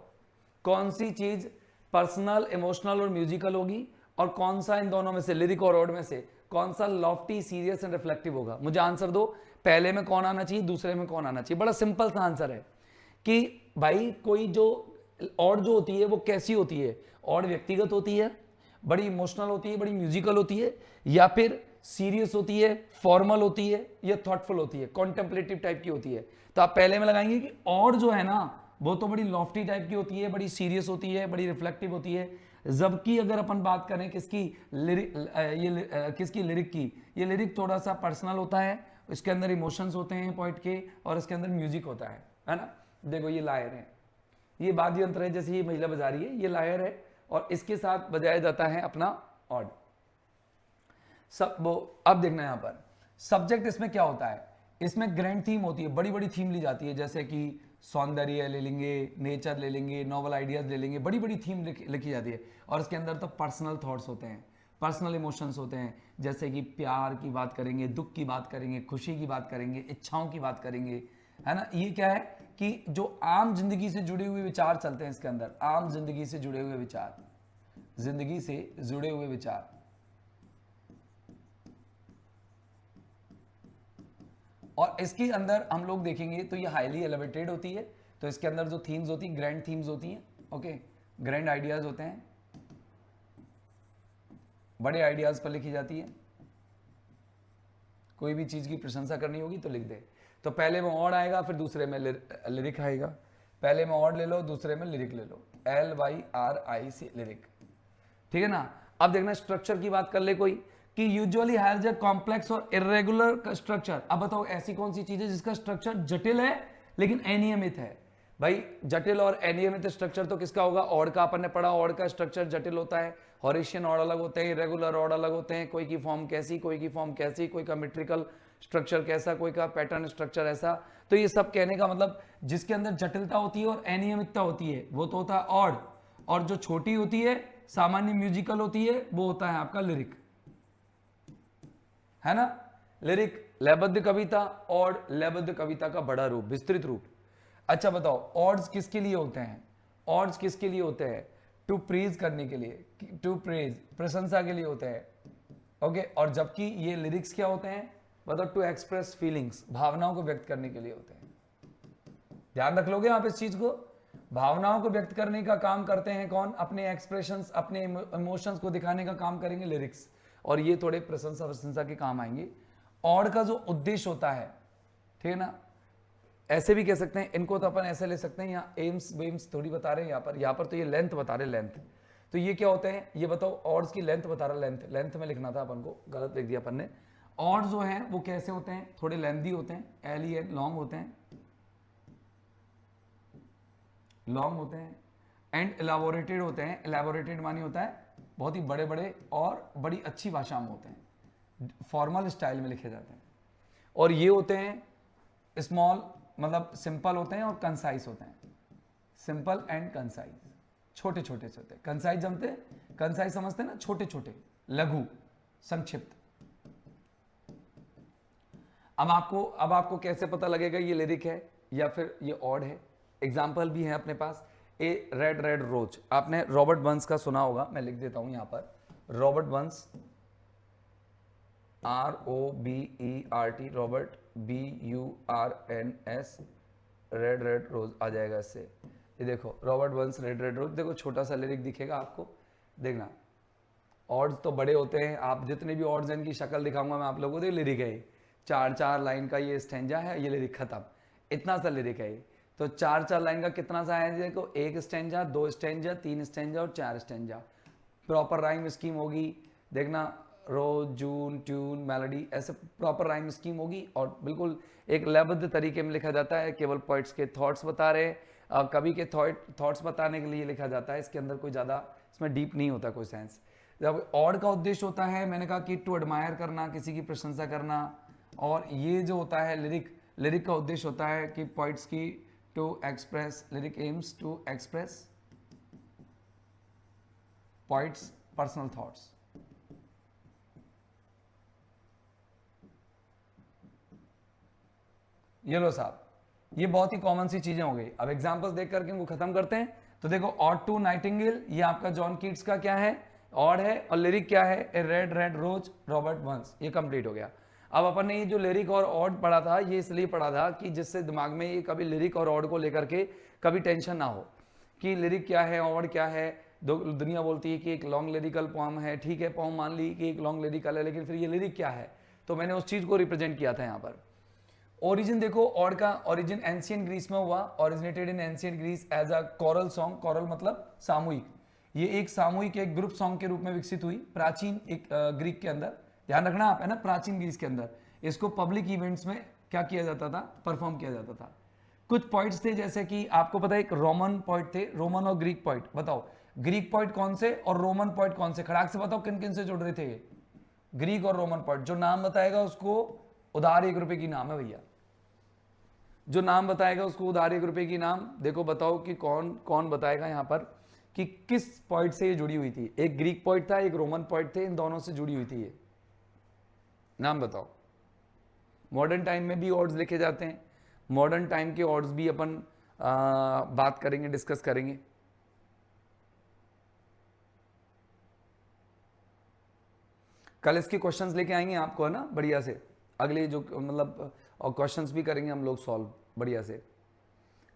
कौन सी चीज पर्सनल, इमोशनल और म्यूजिकल होगी, और कौन सा इन दोनों में से, लिरिक और ऑड में से कौन सा लॉफ्टी, सीरियस एंड रिफ्लेक्टिव होगा। मुझे आंसर दो, पहले में कौन आना चाहिए, दूसरे में कौन आना चाहिए। बड़ा सिंपल सा आंसर है कि भाई कोई जो ऑड जो होती है वो कैसी होती है, ऑड व्यक्तिगत होती है, बड़ी इमोशनल होती है, बड़ी म्यूजिकल होती है, या फिर सीरियस होती है, फॉर्मल होती है, या थॉटफुल होती है, कॉन्टेम्पलेटिव टाइप की होती है। तो आप पहले में लगाएंगे कि ऑड जो है ना वो तो बड़ी लॉफ्टी टाइप की होती है, बड़ी सीरियस होती है, बड़ी रिफ्लेक्टिव होती है। जबकि अगर अपन बात करें किसकी लिरिक, किसकी लिरिक की, ये लिरिक थोड़ा सा पर्सनल होता है, इसके अंदर इमोशंस होते हैं पोइट के, और इसके अंदर म्यूजिक होता है ना। देखो ये लायर है, ये वाद्य यंत्र है, जैसे ये महिला बजा रही है, ये लायर है, और इसके साथ बजाया जाता है अपना ऑड। सब वो अब देखना यहां पर सब्जेक्ट इसमें क्या होता है, इसमें ग्रैंड थीम होती है, बड़ी बड़ी थीम ली जाती है, जैसे कि सौंदर्य ले लेंगे, नेचर ले लेंगे, नॉवल आइडियाज ले लेंगे, बड़ी बड़ी थीम लिखी जाती है। और इसके अंदर तो पर्सनल थॉट्स होते हैं, पर्सनल इमोशंस होते हैं, जैसे कि प्यार की बात करेंगे, दुख की बात करेंगे, खुशी की बात करेंगे, इच्छाओं की बात करेंगे, है ना। ये क्या है कि जो आम जिंदगी से जुड़े हुए विचार चलते हैं इसके अंदर, आम जिंदगी से जुड़े हुए विचार, जिंदगी से जुड़े हुए विचार। और इसके अंदर हम लोग देखेंगे तो ये हाईली एलिवेटेड होती है, तो इसके अंदर जो थीम्स होती हैं, ग्रैंड थीम्स होती हैं, ओके, ग्रैंड आइडियाज होते हैं, ग्रैंड आइडियाज होते हैं, जैसे कि प्यार की बात करेंगे, दुख की बात करेंगे, इच्छाओं की बात करेंगे, है ना। ये क्या है कि जो आम जिंदगी से जुड़े हुए विचार, आम जिंदगी से जुड़े हुए विचार। और इसके अंदर हम लोग देखेंगे तो ये हाईली एलिवेटेड होती है, तो इसके अंदर जो थीम्स होती हैं, ग्रैंड थीम्स होती हैं, ओके, ग्रैंड आइडियाज होते हैं। बड़े आइडियाज पर लिखी जाती है। कोई भी चीज की प्रशंसा करनी होगी तो लिख दे। तो पहले में ऑड आएगा, फिर दूसरे में लिरिक आएगा। पहले में ऑड ले लो, दूसरे में लिरिक ले लो, LYRIC लिरिक, ठीक है ना। अब देखना स्ट्रक्चर की बात कर ले कोई कि यूजुअली हैज अ कॉम्प्लेक्स और इरेगुलर स्ट्रक्चर। अब बताओ ऐसी कौन सी चीज है जिसका स्ट्रक्चर जटिल है लेकिन अनियमित है। भाई जटिल और अनियमित स्ट्रक्चर तो किसका होगा, ऑड का। अपन ने पढ़ा ऑड का स्ट्रक्चर जटिल होता है, हॉरिशियन ऑड अलग होते हैं, इरेगुलर ऑड अलग होते हैं, कोई की फॉर्म कैसी, कोई की फॉर्म कैसी, कोई का मेट्रिकल स्ट्रक्चर कैसा, कोई का पैटर्न स्ट्रक्चर ऐसा। तो ये सब कहने का मतलब जिसके अंदर जटिलता होती है और अनियमितता होती है वो तो होता है ऑड, और जो छोटी होती है सामान्य म्यूजिकल होती है वो होता है आपका लिरिक, है ना। लिरिक लयबद्ध कविता, ऑड लयबद्ध कविता का बड़ा रूप, विस्तृत रूप। अच्छा बताओ ऑड्स किसके लिए होते हैं, ऑड्स किसके लिए होते हैं, टू प्रेज करने के लिए, टू प्रेज प्रशंसा के लिए होते हैं, ओके। और जबकि ये लिरिक्स क्या होते हैं, मतलब टू एक्सप्रेस फीलिंग्स, भावनाओं को व्यक्त करने के लिए होते हैं। ध्यान रख लोगे आप इस चीज को, भावनाओं को व्यक्त करने का काम करते हैं कौन, अपने एक्सप्रेशंस, अपने इमोशंस को दिखाने का काम करेंगे लिरिक्स, और ये थोड़े प्रशंसा के काम आएंगे। ऑड का जो उद्देश्य होता है, ठीक है ना, ऐसे भी कह सकते हैं इनको, तो अपन ऐसे ले सकते हैं, यहाँ एम्स वेम्स थोड़ी बता रहे हैं, यहाँ पर तो ये लेंथ बता रहे, लेंथ। तो ये क्या होते हैं, ये बताओ ऑड्स की लेंथ बता रहा, लेंथ, लेंथ में लिखना था अपन को, गलत लिख दिया अपन ने। ऑड जो है वो कैसे होते हैं, थोड़े लेंथी होते हैं, LEN लॉन्ग होते हैं, लॉन्ग होते हैं, एंड एलाबोरेटेड होते हैं। एलाबोरेटेड मानी होता है बहुत ही बड़े बड़े और बड़ी अच्छी भाषा में होते हैं, फॉर्मल स्टाइल में लिखे जाते हैं। और ये होते हैं स्मॉल, मतलब सिंपल होते हैं और कंसाइज होते हैं, सिंपल एंड कंसाइज, छोटे छोटे से होते हैं। कंसाइज जमते, कंसाइज समझते हैं ना, छोटे छोटे, लघु, संक्षिप्त। अब आपको कैसे पता लगेगा ये लिरिक है या फिर ये ऑड है। एग्जाम्पल भी है अपने पास, ए रेड रेड रोज, आपने रॉबर्ट बर्न्स का सुना होगा, मैं लिख देता हूं यहां पर, Robert Burns, ROBERT, Robert BURNS, red red rose आ जाएगा इससे। ये देखो Robert Burns red red rose, देखो छोटा सा लिरिक दिखेगा आपको, देखना। ऑड्स तो बड़े होते हैं, आप जितने भी ऑड्स हैं इनकी शक्ल दिखाऊंगा मैं आप लोगों को, तो लिरिक है, 4-4 लाइन का ये स्टेंजा है, ये लिरिक खत्म, इतना सा लिरिक है। तो 4-4 लाइन का कितना सा है, देखो 1 स्टेंजा, 2 स्टेंजा, 3 स्टेंजा और 4 स्टेंजा। प्रॉपर राइम स्कीम होगी, देखना, रोज, जून, ट्यून, मेलोडी, ऐसे प्रॉपर राइम स्कीम होगी, और बिल्कुल एक लयबद्ध तरीके में लिखा जाता है। केवल पोइट्स के थॉट्स बता रहे, कवि के थॉट्स बताने के लिए लिखा जाता है, इसके अंदर कोई ज़्यादा इसमें डीप नहीं होता कोई सेंस। जब ऑड का उद्देश्य होता है, मैंने कहा कि टू एडमायर करना, किसी की प्रशंसा करना, और ये जो होता है लिरिक का उद्देश्य होता है कि पोइट्स की to express, lyric aims to express poet's personal thoughts. ये लो साहब, ये बहुत ही कॉमन सी चीजें हो गई। अब एग्जांपल्स देख करके इनको खत्म करते हैं। तो देखो ऑड टू नाइटिंगेल, ये आपका जॉन कीट्स का क्या है, ऑड है, और लिरिक क्या है, a red red rose, Robert Burns, ये कंप्लीट हो गया। अब अपन ने ये जो लिरिक और ऑड पढ़ा था, ये इसलिए पढ़ा था कि जिससे दिमाग में ये कभी लिरिक और ऑड को लेकर के कभी टेंशन ना हो कि लिरिक क्या है, ऑड क्या है। दुनिया बोलती है कि एक लॉन्ग लिरिकल पोएम है, ठीक है, पोएम मान ली कि एक लॉन्ग लिरिकल है, लेकिन फिर ये लिरिक क्या है, तो मैंने उस चीज को रिप्रेजेंट किया था यहाँ पर। ओरिजिन देखो, ऑड का ओरिजिन एंशियंट ग्रीस में हुआ, originated in ancient Greece as a choral song, choral मतलब सामूहिक, ये एक सामूहिक एक ग्रुप सॉन्ग के रूप में विकसित हुई प्राचीन एक ग्रीक के अंदर। ध्यान रखना आप, है ना, प्राचीन ग्रीस के अंदर इसको पब्लिक इवेंट्स में क्या किया जाता था, परफॉर्म किया जाता था। कुछ पॉइंट्स थे, जैसे कि आपको पता है एक रोमन पॉइंट थे, रोमन और ग्रीक पॉइंट। बताओ ग्रीक पॉइंट कौन से और रोमन पॉइंट कौन से, खड़ाक से बताओ किन किन से जुड़ रहे थे ये, ग्रीक और रोमन पॉइंट। जो नाम बताएगा उसको उधार 1 रुपए की नाम है भैया, जो नाम बताएगा उसको उधार 1 रुपए की नाम। देखो बताओ कि कौन कौन बताएगा यहाँ पर कि किस पॉइंट से ये जुड़ी हुई थी। एक ग्रीक पॉइंट था, एक रोमन पॉइंट थे, इन दोनों से जुड़ी हुई थी ये, नाम बताओ। मॉडर्न टाइम में भी ऑड्स लिखे जाते हैं, मॉडर्न टाइम के ऑड्स भी अपन बात करेंगे, डिस्कस करेंगे। कल इसके क्वेश्चंस लेके आएंगे आपको, है ना, बढ़िया से, अगले जो मतलब और क्वेश्चंस भी करेंगे हम लोग सॉल्व बढ़िया से।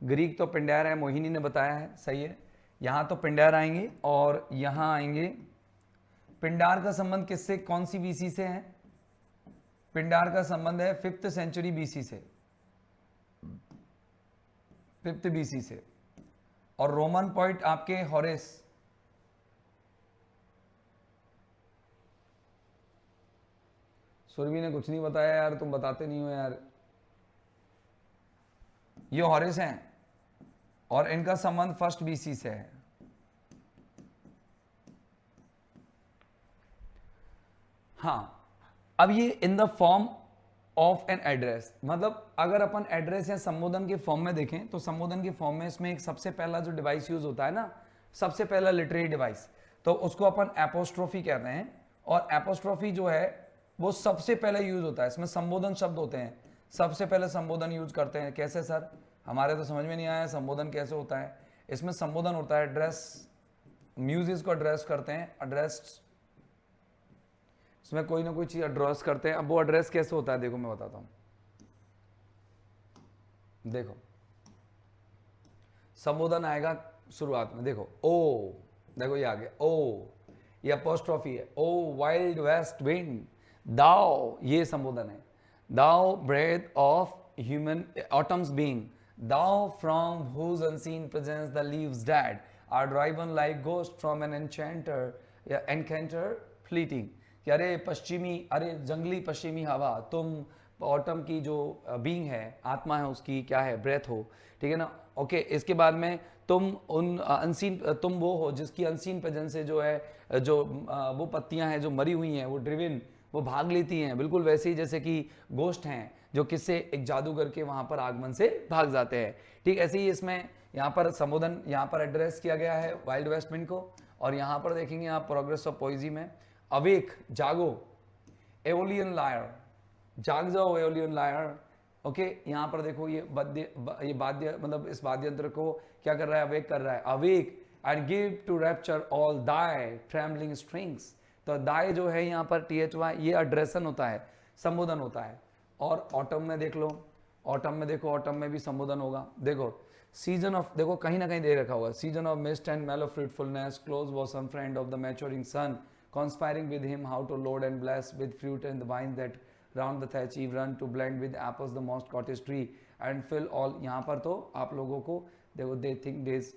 ग्रीक तो पिंडार है, मोहिनी ने बताया है, सही है। यहाँ तो पिंडार आएंगे और यहाँ आएंगे पिंडार का संबंध किससे, कौन सी बीसी से है? पिंडार का संबंध है 5th सेंचुरी बीसी से, 5th बीसी से। और रोमन पोइट आपके हॉरेस, सुरभि ने कुछ नहीं बताया यार, तुम बताते नहीं हो यार। ये हॉरेस हैं और इनका संबंध 1st बीसी से है। हाँ, अब ये in the form of an address, मतलब अगर अपन एड्रेस या संबोधन के फॉर्म में देखें तो संबोधन के फॉर्म में इसमें एक सबसे पहला जो डिवाइस यूज होता है ना, सबसे पहला लिटरेरी डिवाइस, तो उसको अपन एपोस्ट्रोफी कहते हैं। और एपोस्ट्रोफी जो है वो सबसे पहले यूज होता है, इसमें संबोधन शब्द होते हैं, सबसे पहले संबोधन यूज करते हैं। कैसे सर, हमारे तो समझ में नहीं आया संबोधन कैसे होता है। इसमें संबोधन होता है एड्रेस, म्यूजिक को एड्रेस करते हैं, एड्रेस्ड, इसमें कोई ना कोई चीज एड्रेस करते हैं। अब वो एड्रेस कैसे होता है देखो मैं बताता हूं। देखो संबोधन आएगा शुरुआत में, देखो ओ, देखो ये आ गया ओ, ये अपोस्ट्रोफी है। ओ वाइल्ड वेस्ट विंड दाओ, ये संबोधन है। Thou breath of human autumn's being, thou from whose unseen presence the leaves dead are driven like ghost from an enchanter या एनकाउंटर फ्लीटिंग। कि अरे पश्चिमी, अरे जंगली पश्चिमी हवा, तुम ऑटम की जो बीइंग है, आत्मा है उसकी, क्या है, ब्रेथ हो, ठीक है ना। ओके, इसके बाद में तुम उन अनसीन, तुम वो हो जिसकी अनसीन प्रेजेंस से जो है, जो वो पत्तियां हैं जो मरी हुई हैं, वो ड्रिवन, वो भाग लेती हैं, बिल्कुल वैसे ही जैसे कि गोस्ट हैं जो किससे, एक जादूगर के वहां पर आगमन से भाग जाते हैं। ठीक ऐसे ही इसमें यहाँ पर संबोधन, यहाँ पर एड्रेस किया गया है वाइल्ड वेस्ट विंड को। और यहाँ पर देखेंगे आप प्रोग्रेस ऑफ पोइजी में, अवेक, जागो, एओलियन लायर, जाग जाओ एओलियन लायर। ओके, यहाँ पर देखो ये वाद्य मतलब इस वाद्य यंत्र को क्या कर रहा है, अवेक कर रहा है। Awake and give to rapture all thy trembling strings. तो दाई जो है यहाँ पर THY, ये एड्रेसन होता है, संबोधन होता है। और ऑटम में देख लो, ऑटम में देखो, ऑटम में भी संबोधन होगा। देखो सीजन ऑफ, देखो कहीं ना कहीं दे रखा हुआ, season of mist and mellow fruitfulness, close bosom friend of the maturing sun, conspiring with him how to load and bless with fruit and the vines that round the thatch eve run to blend with apples the most cottage tree and fill all। यहाँ पर तो आप लोगों को देखो, they think days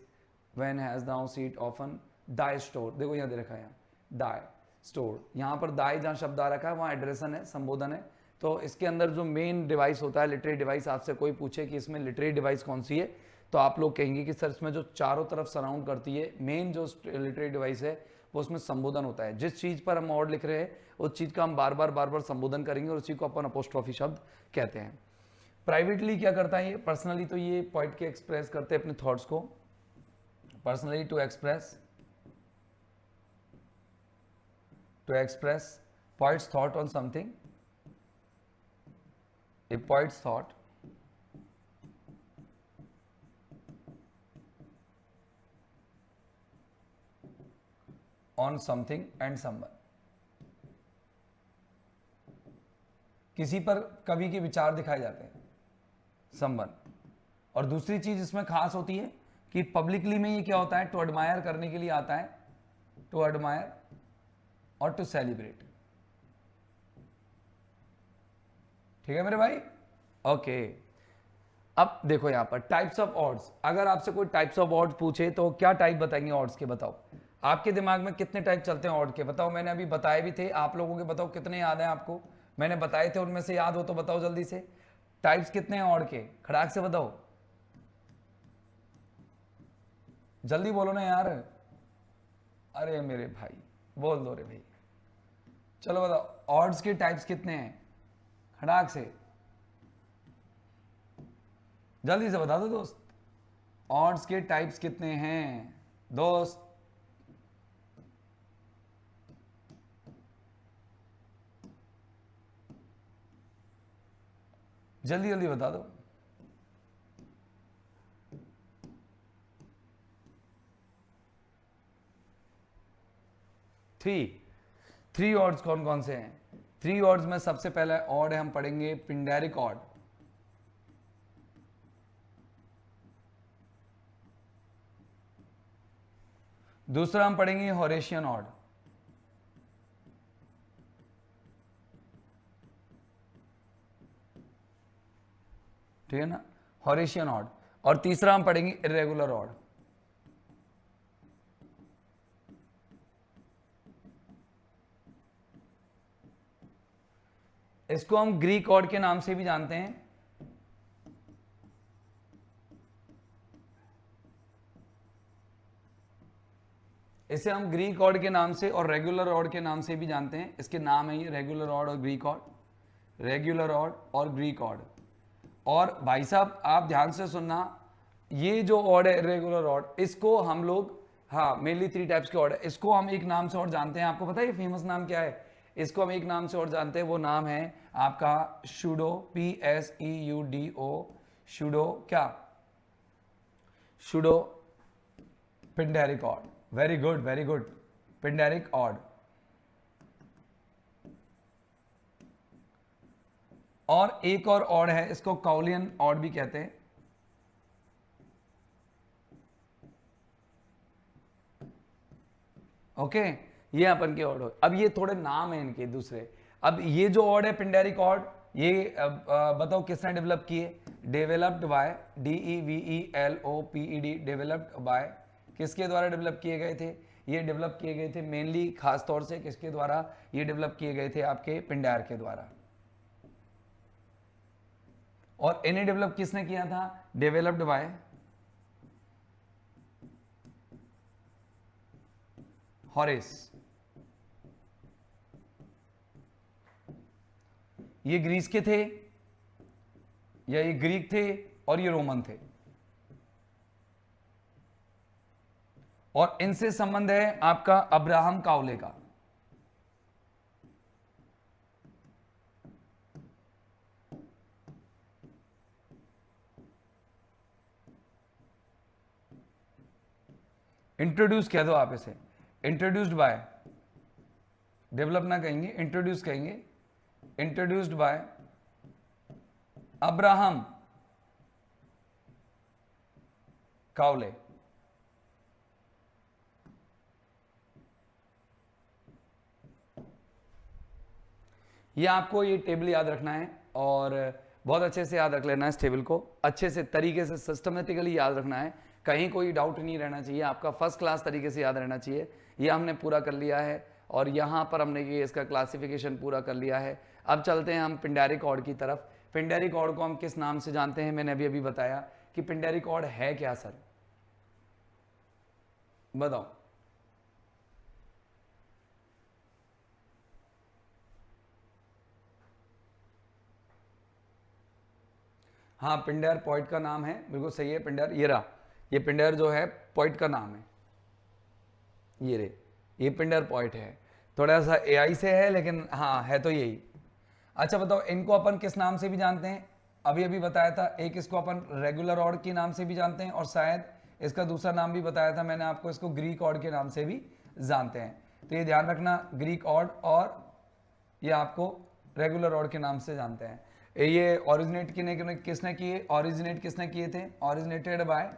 when has thou seat often thy store, देखो यहाँ दे रखा है, यहाँ thy store, यहाँ पर thy जहाँ शब्द आ रखा है वहाँ एड्रेसन है, संबोधन है। तो इसके अंदर जो मेन डिवाइस होता है लिटरेरी डिवाइस, आपसे कोई पूछे कि इसमें लिटरेरी डिवाइस कौन सी है, तो आप लोग कहेंगे कि सर इसमें जो चारों तरफ सराउंड करती है मेन जो लिटरेरी डिवाइस है वो उसमें संबोधन होता है। जिस चीज पर हम वर्ड लिख रहे हैं उस चीज का हम बार बार संबोधन करेंगे और उसी को अपन अपोस्ट्रोफी शब्द कहते हैं। प्राइवेटली क्या करता है ये, पर्सनली तो ये पॉइंट के एक्सप्रेस करते हैं अपने थॉट्स को, personally to express poet's thought on something, a poet's thought on something and someone, किसी पर कवि के विचार दिखाए जाते हैं, someone। और दूसरी चीज इसमें खास होती है कि पब्लिकली में ये क्या होता है, टू एडमायर करने के लिए आता है, टू एडमायर और टू सेलिब्रेट। ठीक है मेरे भाई, ओके। अब देखो यहां पर टाइप्स ऑफ ऑड्स, अगर आपसे कोई टाइप्स ऑफ ऑड्स पूछे तो क्या टाइप बताएंगे ऑड्स के, बताओ आपके दिमाग में कितने टाइप चलते हैं ऑड के, बताओ। मैंने अभी बताए भी थे, आप लोगों के बताओ कितने याद हैं आपको, मैंने बताए थे उनमें से याद हो तो बताओ जल्दी से, टाइप्स कितने हैं ऑड के, खड़ाक से बताओ, जल्दी बोलो ना यार, अरे मेरे भाई बोल दो रे भाई, चलो बताओ ऑड्स के टाइप्स कितने हैं, खड़ाक से जल्दी से बता दो दोस्त, ऑड्स के टाइप्स कितने हैं दोस्त, जल्दी जल्दी बता दो। 3 ऑड्स कौन कौन से हैं? 3 ऑड्स में सबसे पहला ऑड है, हम पढ़ेंगे पिंडेरिक ऑड, दूसरा हम पढ़ेंगे हॉरेशियन ऑड, ठीक है ना, हॉरेशियन ऑड। और तीसरा हम पढ़ेंगे इरेगुलर ऑड। इसको हम ग्रीक ऑड के नाम से भी जानते हैं। इसे हम ग्रीक ऑड के नाम से और रेगुलर ऑड के नाम से भी जानते हैं। इसके नाम है ये रेगुलर ऑड और ग्रीक ऑड, रेगुलर ऑड और ग्रीक ऑड। और भाई साहब आप ध्यान से सुनना, ये जो ऑड है इरेगुलर ऑड, इसको हम लोग, हाँ मेनली 3 टाइप्स के ऑड है, इसको हम एक नाम से और जानते हैं। आपको पता है ये फेमस नाम क्या है? इसको हम एक नाम से और जानते हैं, वो नाम है आपका शूडो, PSEUDO, शूडो क्या? Pseudo पिंडेरिक odd. Very good, very good, पिंडेरिक odd. और एक और ऑड है, इसको काउलियन ऑड भी कहते हैं। ओके, ये अपन के ऑड हो। अब ये थोड़े नाम है इनके दूसरे। अब ये जो ऑड है पिंडेरिक ऑड, ये बताओ किसने डेवलप किए? Developed by, DEVELOPED, developed by, किसके द्वारा डेवलप किए गए थे? ये डेवलप किए गए थे मेनली खास तौर से किसके द्वारा ये डेवलप किए गए थे? आपके पिंडार के द्वारा। और इन्हें डेवलप किसने किया था? Developed by Horace. ये ग्रीस के थे या ये ग्रीक थे और ये रोमन थे, और इनसे संबंध है आपका अब्राहम काउले का। इंट्रोड्यूस कह दो आप इसे, इंट्रोड्यूस्ड बाय, डेवलप ना कहेंगे, इंट्रोड्यूस कहेंगे, इंट्रोड्यूस्ड बाय अब्राहम काउले। ये आपको ये टेबल याद रखना है और बहुत अच्छे से याद रख लेना है। इस टेबल को अच्छे से तरीके से सिस्टमेटिकली याद रखना है, कहीं कोई डाउट नहीं रहना चाहिए, आपका फर्स्ट क्लास तरीके से याद रहना चाहिए। ये हमने पूरा कर लिया है और यहाँ पर हमने ये इसका क्लासिफिकेशन पूरा कर लिया है। अब चलते हैं हम पिंडेरिक ऑड की तरफ। पिंडेरिक ऑड को हम किस नाम से जानते हैं? मैंने अभी बताया कि पिंडेरिक ऑड है क्या सर, बताओ। हाँ, पिंडेर पॉइंट का नाम है, बिल्कुल सही है। पिंडेर ये रहा, ये पिंडेर जो है पॉइंट का नाम है, ये रे, ये पिंडेर पॉइंट है। थोड़ा सा AI से है लेकिन हाँ है तो यही। अच्छा बताओ, इनको अपन किस नाम से भी जानते हैं? अभी अभी बताया था, एक इसको अपन रेगुलर ऑड के नाम से भी जानते हैं और शायद इसका दूसरा नाम भी बताया था मैंने आपको, इसको ग्रीक ऑड के नाम से भी जानते हैं। तो ये ध्यान रखना, ग्रीक ऑड और ये आपको रेगुलर ऑड के नाम से जानते हैं। ये ओरिजिनेट किसने किए? ओरिजिनेट किसने किए थे? ओरिजिनेटेड बाय,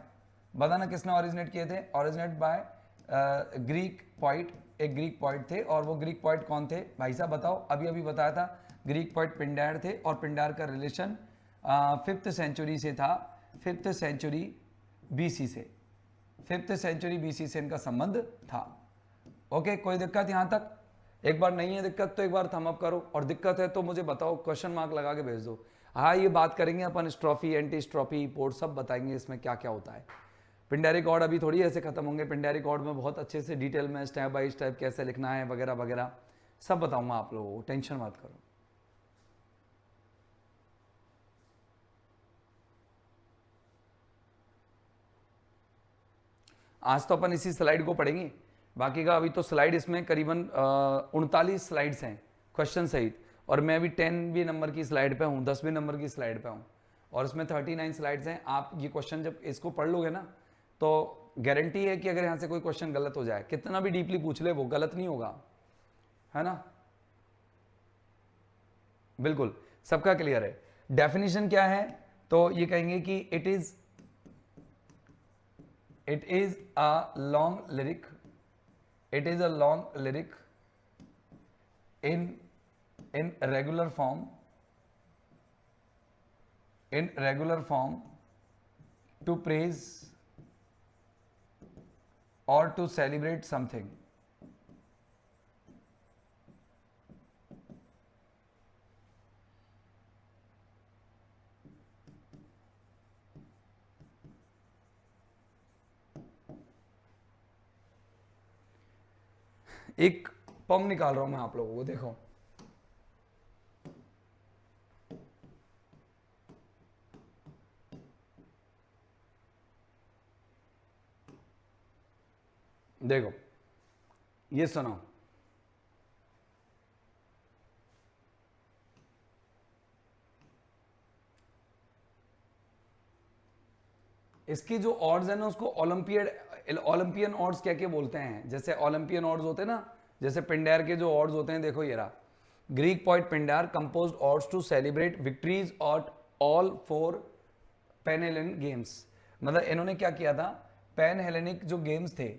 बताना किसने ओरिजिनेट किए थे? ओरिजिनेट बाय ग्रीक पॉइंट, एक ग्रीक पॉइंट थे। और वो ग्रीक पॉइंट कौन थे भाई साहब बताओ? अभी अभी बताया था, ग्रीक पॉइंट पिंडार थे और पिंडार का रिलेशन 5th सेंचुरी से था, 5th सेंचुरी BC से, 5th सेंचुरी BC से इनका संबंध था। ओके, कोई दिक्कत यहाँ तक? एक बार नहीं है दिक्कत तो एक बार थम अप करो, और दिक्कत है तो मुझे बताओ, क्वेश्चन मार्क लगा के भेज दो। हाँ, ये बात करेंगे अपन स्ट्रॉफी, एंटी स्ट्रॉफी, पोर्ट सब बताएंगे इसमें क्या क्या होता है। पिंडेरिक ऑड अभी थोड़ी ऐसे खत्म होंगे, पिंडेरिक ऑड में बहुत अच्छे से डिटेल में स्टेप बाय स्टेप कैसे लिखना है वगैरह वगैरह सब बताऊंगा आप लोगों को, टेंशन मत करो। आज तो अपन इसी स्लाइड को पढ़ेंगे, बाकी का अभी तो स्लाइड इसमें करीबन 39 स्लाइड्स हैं क्वेश्चन सहित, और मैं अभी 10वीं नंबर की स्लाइड पे हूँ, 10वीं नंबर की स्लाइड पे हूँ, और इसमें 39 स्लाइड्स हैं। आप ये क्वेश्चन जब इसको पढ़ लोगे ना तो गारंटी है कि अगर यहाँ से कोई क्वेश्चन गलत हो जाए, कितना भी डीपली पूछ ले, वो गलत नहीं होगा, है ना? बिल्कुल सबका क्लियर है। डेफिनेशन क्या है? तो ये कहेंगे कि it is a long lyric, it is a long lyric in regular form in regular form to praise or to celebrate something. एक पम निकाल रहा हूं मैं आप लोगों को, देखो देखो ये सुनो, इसकी जो ऑड्स है ना उसको ओलंपियन ऑड्स कह के बोलते हैं। जैसे ओलंपियन ऑड्स होते हैं ना, जैसे पिंडार के जो ऑड्स होते हैं, देखो ये रहा, Greek poet Pindar composed odes to celebrate victories at all 4 pan Hellenic games. मतलब इन्होंने क्या किया था, पैन हेलेनिक जो गेम्स थे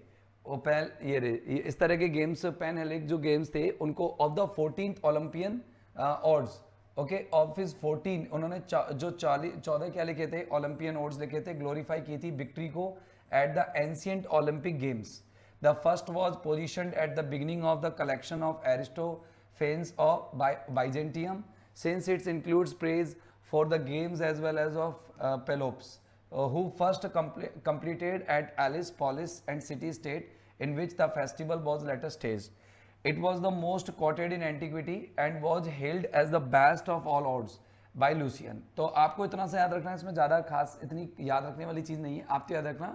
वो ये इस तरह के गेम्स, पैन हेलेनिक जो गेम्स थे उनको of the 14th Olympian odds, okay, of his 14 उन्होंने जो 14 क्या लिखे थे, ओलंपियन ऑड्स लिखे थे, ग्लोरीफाई की थी विक्ट्री को at the ancient Olympic games. The first was positioned at the beginning of the collection of Aristophanes of Byzantium, since its includes praise for the games as well as of Pelops, who first completed at Alice Polis and City State, in which the festival was later staged. It was the most quoted in antiquity and was hailed as the best of all odds by Lucian. तो आपको इतना सा याद रखना है, इसमें ज़्यादा खास इतनी याद रखने वाली चीज़ नहीं है। आपको याद रखना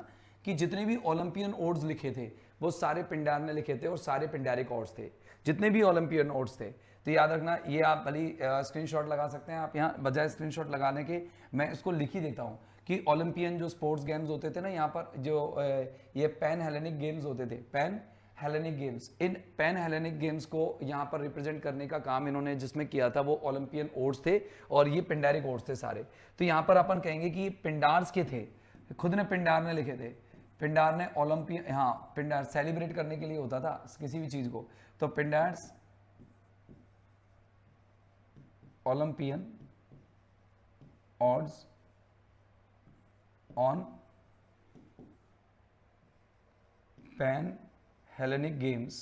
कि जितने भी ओलंपियन ओड्स लिखे थे वो सारे पिंडार ने लिखे थे और सारे पिंडारिक ओड्स थे, जितने भी ओलंपियन ओड्स थे। तो याद रखना, ये आप भली स्क्रीनशॉट लगा सकते हैं। आप यहाँ बजाय स्क्रीनशॉट लगाने के मैं इसको लिख ही देता हूँ कि ओलंपियन जो स्पोर्ट्स गेम्स होते थे ना, यहाँ पर जो ये पैन हेलेनिक गेम्स होते थे, पैन हेलेनिक गेम्स, इन पैन हेलेनिक गेम्स को यहाँ पर रिप्रेजेंट करने का काम इन्होंने जिसमें किया था वो ओलंपियन ओड्स थे और ये पिंडारिक ओड्स थे सारे। तो यहाँ पर अपन कहेंगे कि पिंडार्स के थे, खुद ने पिंडार ने लिखे थे, पिंडार ने ओलंपियन, हाँ पिंडार सेलिब्रेट करने के लिए होता था किसी भी चीज को, तो Pindar's Olympian odes on pan Hellenic games,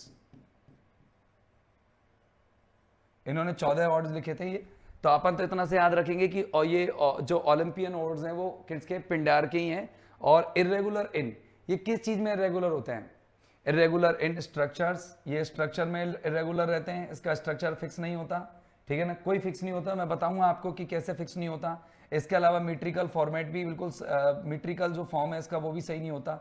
इन्होंने 14 ऑड्स लिखे थे ये। तो अपन तो इतना से याद रखेंगे कि और ये जो ओलंपियन ऑड्स हैं वो किसके, पिंडार के ही हैं। और इरेगुलर इन, ये किस चीज में इरेगुलर होते हैं, इरेगुलर इन स्ट्रक्चर्स, ये स्ट्रक्चर में इरेगुलर रहते हैं, इसका स्ट्रक्चर फिक्स नहीं होता, ठीक है ना, कोई फिक्स नहीं होता। मैं बताऊंगा आपको कि कैसे फिक्स नहीं होता। इसके अलावा मीट्रिकल फॉर्मेट भी बिल्कुल मीट्रिकल जो फॉर्म है इसका वो भी सही नहीं होता,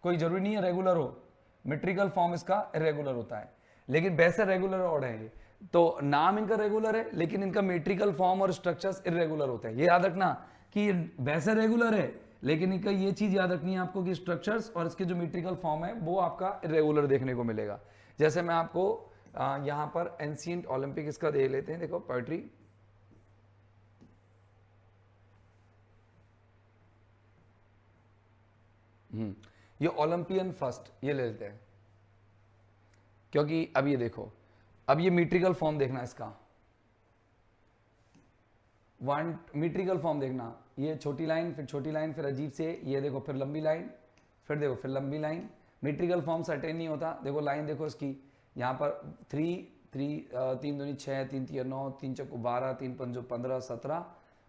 कोई जरूरी नहीं है रेगुलर हो, मीट्रिकल फॉर्म इसका इरेगुलर होता है, लेकिन वैसे रेगुलर ऑड है ये। तो नाम इनका रेगुलर है लेकिन इनका मीट्रिकल फॉर्म और स्ट्रक्चर्स इरेगुलर होते हैं। ये याद रखना कि वैसे रेगुलर है लेकिन इनका ये चीज याद रखनी है आपको कि स्ट्रक्चर्स और इसके जो मीट्रिकल फॉर्म है वो आपका इरेगुलर देखने को मिलेगा। जैसे मैं आपको यहाँ पर एंशिएंट ओलंपिक इसका दे लेते हैं, देखो पोएट्री, ये ओलंपियन फर्स्ट ये ले लेते हैं, क्योंकि अब ये देखो, अब ये मीट्रिकल फॉर्म देखना इसका, वन मीट्रिकल फॉर्म देखना, ये छोटी लाइन फिर छोटी लाइन फिर अजीब से, ये देखो फिर लंबी लाइन, फिर देखो फिर लंबी लाइन, मीट्रिकल फॉर्म सर्टेन नहीं होता। देखो लाइन देखो इसकी, यहाँ पर 3 3 दूनी 6 3 3 9 3 चौको 12 3 5 15 17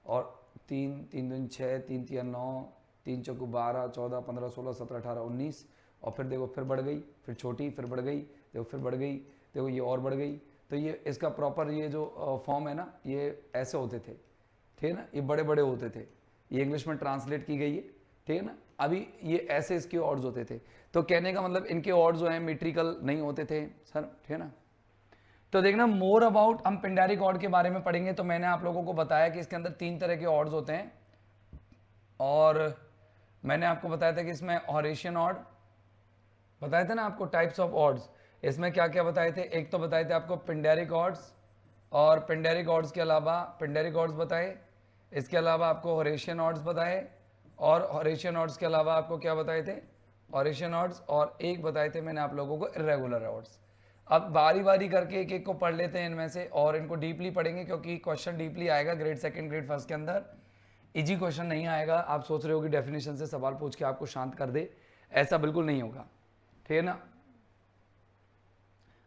और 3 3 दूनी 6 3 3 9 3 चौको 12 14 15 16 17 18 19 और फिर देखो फिर बढ़ गई, फिर छोटी फिर बढ़ गई, देखो फिर बढ़ गई, देखो ये और बढ़ गई। तो ये इसका प्रॉपर ये जो फॉर्म है ना ये ऐसे होते थे, ठीक है ना, ये बड़े बड़े होते थे, ये इंग्लिश में ट्रांसलेट की गई है, ठीक है ना। अभी ये ऐसे इसके ऑड्स होते थे, तो कहने का मतलब इनके ऑड्स जो हैं मीट्रिकल नहीं होते थे सर, ठीक है ना। तो देखना मोर अबाउट, हम पिंडारिक ऑड के बारे में पढ़ेंगे। तो मैंने आप लोगों को बताया कि इसके अंदर 3 तरह के ऑड्स होते हैं और मैंने आपको बताया था कि इसमें हॉरेशियन ऑड बताए थे ना आपको, टाइप्स ऑफ ऑड्स। इसमें क्या क्या बताए थे, एक तो बताए थे आपको पिंडारिक ऑड्स, और पिंडारिक ऑड्स के अलावा पिंडारिक ऑड्स बताए, इसके अलावा आपको हॉरेशियन ऑड्स बताए, और हॉरेशियन ऑड्स के अलावा आपको क्या बताए थे, हॉरेशियन ऑड्स, और एक बताए थे मैंने आप लोगों को इरेगुलर ऑड्स। अब बारी बारी करके एक एक को पढ़ लेते हैं इनमें से, और इनको डीपली पढ़ेंगे क्योंकि क्वेश्चन डीपली आएगा ग्रेड 2 ग्रेड 1 के अंदर। इजी क्वेश्चन नहीं आएगा। आप सोच रहे हो कि डेफिनेशन से सवाल पूछ के आपको शांत कर दे, ऐसा बिल्कुल नहीं होगा, ठीक है ना।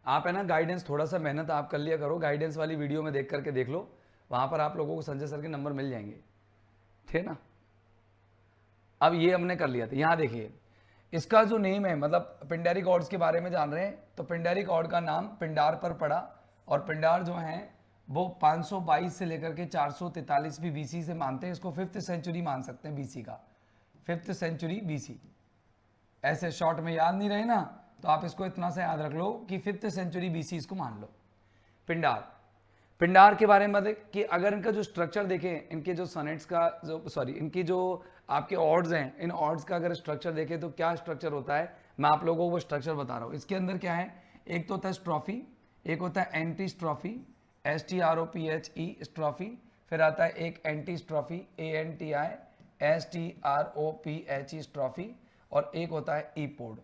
आप है ना गाइडेंस थोड़ा सा मेहनत आप कर लिया करो, गाइडेंस वाली वीडियो में देख करके देख लो, वहां पर आप लोगों को संजय सर के नंबर मिल जाएंगे, ठीक है ना। अब ये हमने कर लिया था। यहां देखिए इसका जो नेम है, मतलब पिंडारी कॉर्ड्स के बारे में जान रहे हैं, तो पिंडारी कॉर्ड का नाम पिंडार पर पड़ा, और पिंडार जो है वो 522 से लेकर के 443 भी बीसी से मानते हैं, इसको 5th सेंचुरी मान सकते हैं बीसी का, 5th सेंचुरी बीसी। ऐसे शॉर्ट में याद नहीं रहे ना, तो आप इसको इतना सा याद रख लो कि 5th सेंचुरी बीसी इसको मान लो। पिंडार, पिंडार के बारे में कि अगर इनका जो स्ट्रक्चर देखें, इनके जो सनेट्स का जो सॉरी इनकी जो आपके ऑर्ड्स हैं, इन ऑर्ड्स का अगर स्ट्रक्चर देखें तो क्या स्ट्रक्चर होता है, मैं आप लोगों को वो स्ट्रक्चर बता रहा हूँ। इसके अंदर क्या है, एक तो होता है स्ट्रॉफी, एक होता है एंटी स्ट्रॉफी, STROPHE स्ट्रॉफी, फिर आता है एक एंटी स्ट्रॉफी ANTI STROPHE स्ट्रॉफी, और एक होता है ईपोड।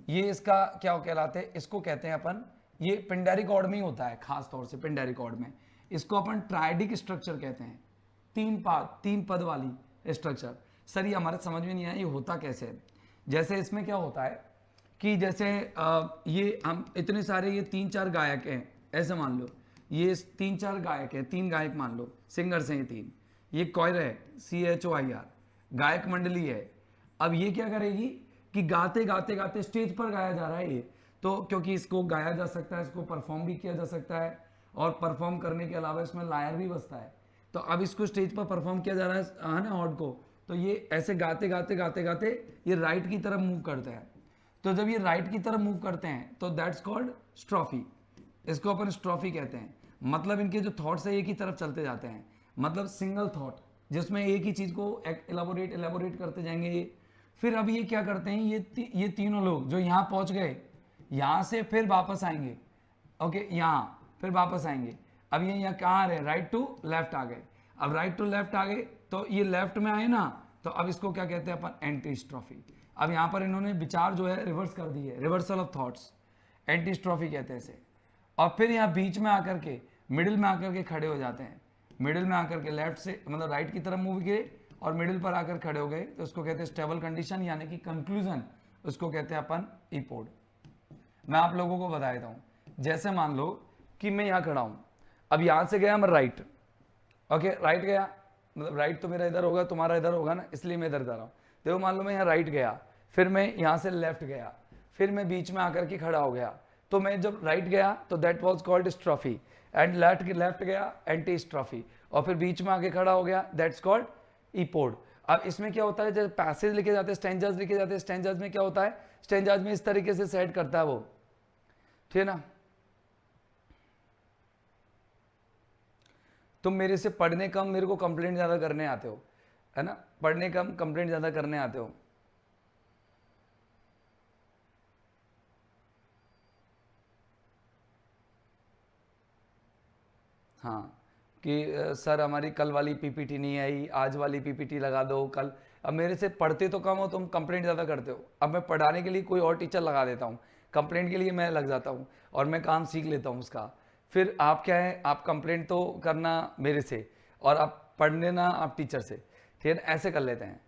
ये इसका क्या कहलाते हैं, इसको कहते हैं अपन, ये पिंडारी कॉर्ड में ही होता है, खास तौर से पिंडारी कॉर्ड में इसको अपन ट्राइडिक स्ट्रक्चर कहते हैं, तीन पद वाली स्ट्रक्चर। सर ये हमारे समझ में नहीं आया ये होता कैसे है। जैसे इसमें क्या होता है कि जैसे ये हम इतने सारे ये 3-4 गायक हैं, ऐसे मान लो ये 3-4 गायक है, 3 गायक मान लो, सिंगर्स हैं ये 3, ये कॉयर है CHOIR, गायक मंडली है। अब ये क्या करेगी कि गाते गाते गाते स्टेज पर गाया जा रहा है ये, तो क्योंकि इसको गाया जा सकता है, इसको परफॉर्म भी किया जा सकता है, और परफॉर्म करने के अलावा इसमें लायर भी बजता है, तो अब इसको स्टेज पर परफॉर्म किया जा रहा है ना हॉर्ड को, तो ये ऐसे गाते गाते गाते गाते ये राइट की तरफ मूव करते हैं। तो जब ये राइट की तरफ मूव करते हैं तो दैट्स कॉल्ड स्ट्रॉफी, इसको अपन स्ट्रॉफी कहते हैं। मतलब इनके जो थॉट्स है एक ही तरफ चलते जाते हैं, मतलब सिंगल थॉट, जिसमें एक ही चीज को एलाबोरेट करते जाएंगे ये। फिर अब ये क्या करते हैं, ये तीनों लोग जो यहाँ पहुंच गए, यहाँ से फिर वापस आएंगे, ओके यहाँ फिर वापस आएंगे। अब ये यहाँ कहाँ आ रहे, राइट टू लेफ्ट आ गए। अब राइट टू लेफ्ट आ गए तो ये लेफ्ट में आए ना, तो अब इसको क्या कहते हैं अपन, एंटी स्ट्रॉफी। अब यहाँ पर इन्होंने विचार जो है रिवर्स कर दी है, रिवर्सल ऑफ थॉट्स, एंटी स्ट्रॉफी कहते हैं इसे। और फिर यहाँ बीच में आकर के, मिडिल में आकर के खड़े हो जाते हैं, मिडिल में आकर के लेफ्ट से मतलब राइट की तरफ मूव किए और मिडिल पर आकर खड़े हो गए, तो उसको कहते हैं स्टेबल कंडीशन, यानी कि कंक्लूजन, उसको कहते हैं अपन ईपोड। मैं आप लोगों को बता देता हूँ, जैसे मान लो कि मैं यहाँ खड़ा हूँ, अब यहाँ से गया मैं राइट, ओके राइट गया, मतलब राइट तो मेरा इधर होगा, तुम्हारा इधर होगा ना, इसलिए मैं इधर जा रहा हूँ। तो मान लो मैं यहाँ राइट गया, फिर मैं यहाँ से लेफ्ट गया, फिर मैं बीच में आकर के खड़ा हो गया, तो मैं जब राइट गया तो that was called strophe, and left गया एंटी स्ट्रॉफी, और फिर बीच में आके खड़ा हो गया, दैट्स कॉल्ड ईपोड। अब इसमें क्या होता है, जब पैसेज लिखे जाते हैं, स्टैंजाज लिखे जाते हैं, स्टैंजाज में क्या होता है, स्टैंजाज में इस तरीके से सेट करता है वो, ठीक है ना। तुम मेरे से पढ़ने कम, मेरे को कंप्लेंट ज्यादा करने आते हो, है ना, पढ़ने कम कंप्लेंट ज्यादा करने आते हो। हाँ कि सर हमारी कल वाली पीपीटी नहीं आई, आज वाली पीपीटी लगा दो कल। अब मेरे से पढ़ते तो कम हो, तुम कंप्लेंट ज़्यादा करते हो। अब मैं पढ़ाने के लिए कोई और टीचर लगा देता हूँ, कंप्लेंट के लिए मैं लग जाता हूँ और मैं काम सीख लेता हूँ उसका। फिर आप क्या है, आप कंप्लेंट तो करना मेरे से और आप पढ़ने ना आप टीचर से, ठीक है, ऐसे कर लेते हैं।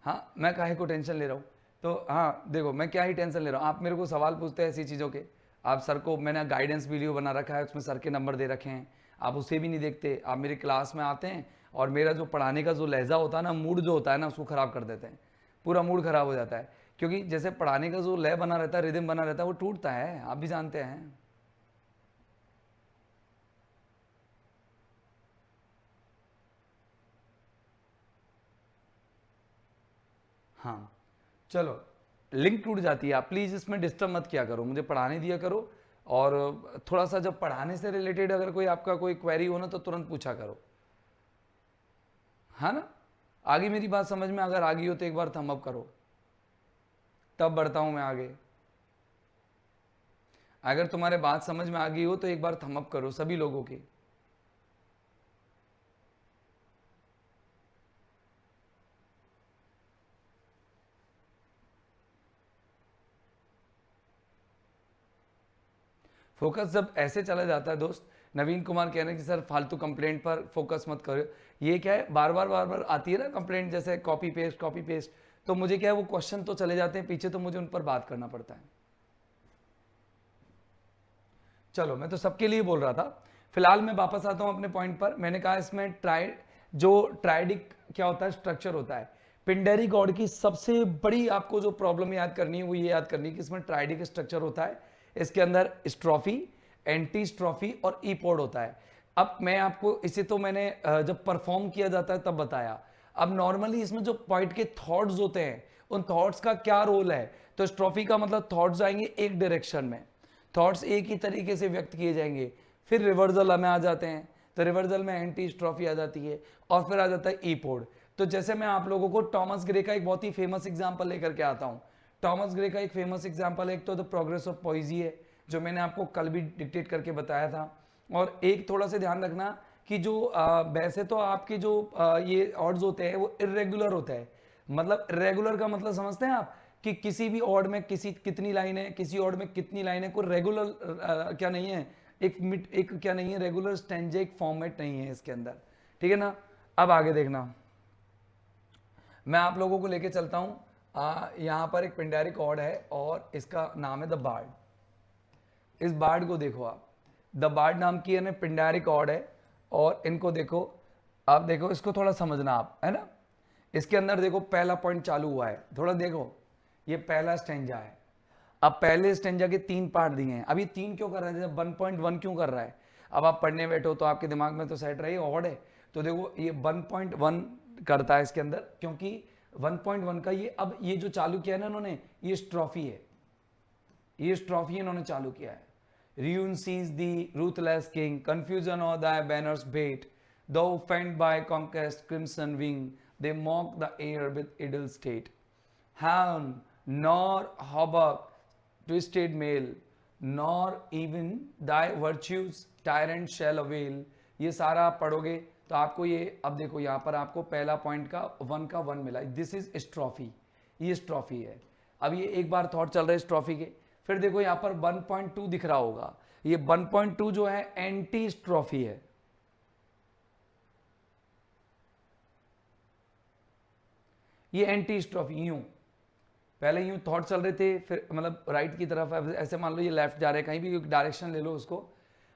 हाँ मैं काहे को टेंशन ले रहा हूँ, तो हाँ देखो मैं क्या ही टेंशन ले रहा हूँ, आप मेरे को सवाल पूछते हैं ऐसी चीज़ों के, आप सर को, मैंने गाइडेंस वीडियो बना रखा है, उसमें सर के नंबर दे रखे हैं, आप उसे भी नहीं देखते, आप मेरी क्लास में आते हैं और मेरा जो पढ़ाने का जो लहजा होता है ना, मूड जो होता है ना, उसको ख़राब कर देते हैं, पूरा मूड ख़राब हो जाता है। क्योंकि जैसे पढ़ाने का जो लय बना रहता है, रिदम बना रहता है, वो टूटता है, आप भी जानते हैं। हाँ चलो, लिंक टूट जाती है, आप प्लीज़ इसमें डिस्टर्ब मत किया करो, मुझे पढ़ाने दिया करो। और थोड़ा सा जब पढ़ाने से रिलेटेड अगर कोई आपका कोई क्वेरी हो ना, तो तुरंत पूछा करो, है ना। आगे मेरी बात समझ में अगर आ गई हो तो एक बार थम अप करो, तब बढ़ता हूं मैं आगे। अगर तुम्हारे बात समझ में आ गई हो तो एक बार थम अप करो सभी लोगों की। फोकस जब ऐसे चला जाता है दोस्त, नवीन कुमार कह रहे हैं कि सर फालतू कंप्लेंट पर फोकस मत करो। ये क्या है, बार बार आती है ना कंप्लेंट, जैसे कॉपी पेस्ट, तो मुझे क्या है वो क्वेश्चन तो चले जाते हैं पीछे, तो मुझे उन पर बात करना पड़ता है। चलो मैं तो सबके लिए बोल रहा था। फिलहाल मैं वापस आता हूं अपने पॉइंट पर। मैंने कहा इसमें ट्राइडिक क्या होता है, स्ट्रक्चर होता है। पिंडेरी गॉड की सबसे बड़ी आपको जो प्रॉब्लम याद करनी है वो ये याद करनी है कि इसमें ट्राइडिक स्ट्रक्चर होता है। इसके अंदर स्ट्रॉफी, एंटी स्ट्रॉफी और ईपोड होता है। अब मैं आपको इसे तो मैंने जब परफॉर्म किया जाता है तब बताया। अब नॉर्मली इसमें जो पॉइंट के थॉट्स होते हैं उन थॉट्स का क्या रोल है, तो स्ट्रॉफी का मतलब थॉट्स जाएंगे एक डायरेक्शन में, थॉट्स एक ही तरीके से व्यक्त किए जाएंगे। फिर रिवर्सल में आ जाते हैं, तो रिवर्सल में एंटी स्ट्रॉफी आ जाती है, और फिर आ जाता है ईपोड। तो जैसे मैं आप लोगों को टॉमस ग्रे का एक बहुत ही फेमस एग्जांपल लेकर के आता हूं। टॉमस ग्रे का एक फेमस एग्जांपल एक तो द प्रोग्रेस ऑफ पोइजी है, जो मैंने आपको कल भी डिक्टेट करके बताया था। और एक थोड़ा सा ध्यान रखना कि जो वैसे तो आपके जो ये ऑड्स होते हैं वो इरेगुलर होते हैं। मतलब रेगुलर का मतलब समझते हैं आप, कि किसी भी ऑड में कितनी लाइन है, किसी ऑड में कितनी लाइन है, कोई रेगुलर क्या नहीं है, एक क्या नहीं है, रेगुलर स्टैंजेक फॉर्मेट नहीं है इसके अंदर, ठीक है ना। अब आगे देखना, मैं आप लोगों को लेके चलता हूं। यहां पर एक पिंडारिक ऑड है और इसका नाम है द बार्ड। इस बार्ड को देखो आप, द बार्ड नाम की है पिंडारिक ऑड है, और इनको देखो आप, देखो इसको थोड़ा समझना आप, है ना। इसके अंदर देखो पहला पॉइंट चालू हुआ है, थोड़ा देखो, ये पहला स्टेंजा है। अब पहले स्टेंजा के 3 पार्ट दिए हैं, अभी 3 क्यों कर रहा है, 1.1 क्यों कर रहा है। अब आप पढ़ने बैठो तो आपके दिमाग में तो सेट रही ऑड है, तो देखो ये 1.1 करता है इसके अंदर, क्योंकि 1.1 का ये, अब ये जो चालू किया है ना इन्होंने, ये स्ट्रॉफी है, ये स्ट्रॉफी इन्होंने चालू किया है। Ruin sees the ruthless king, confusion of thy banners bait, thou fend by conquest crimson wing, they mock the air with idle state. Hound, nor hauberk, twisted mail, nor even thy virtues tyrant shall avail. ये सारा आप पढ़ोगे तो आपको ये, अब देखो यहाँ पर आपको पहला पॉइंट का 1 मिला, दिस इज स्ट्रॉफी, ये स्ट्रॉफी है। अब ये एक बार थॉट चल रहे हैं स्ट्रॉफी के, फिर देखो यहाँ पर 1.2 दिख रहा होगा, ये 1.2 जो है एंटी स्ट्रॉफी है। ये एंटी स्ट्रॉफी, यूं पहले यूं थॉट चल रहे थे, फिर मतलब राइट की तरफ, ऐसे मान लो ये लेफ्ट जा रहे हैं, कहीं भी डायरेक्शन ले लो उसको,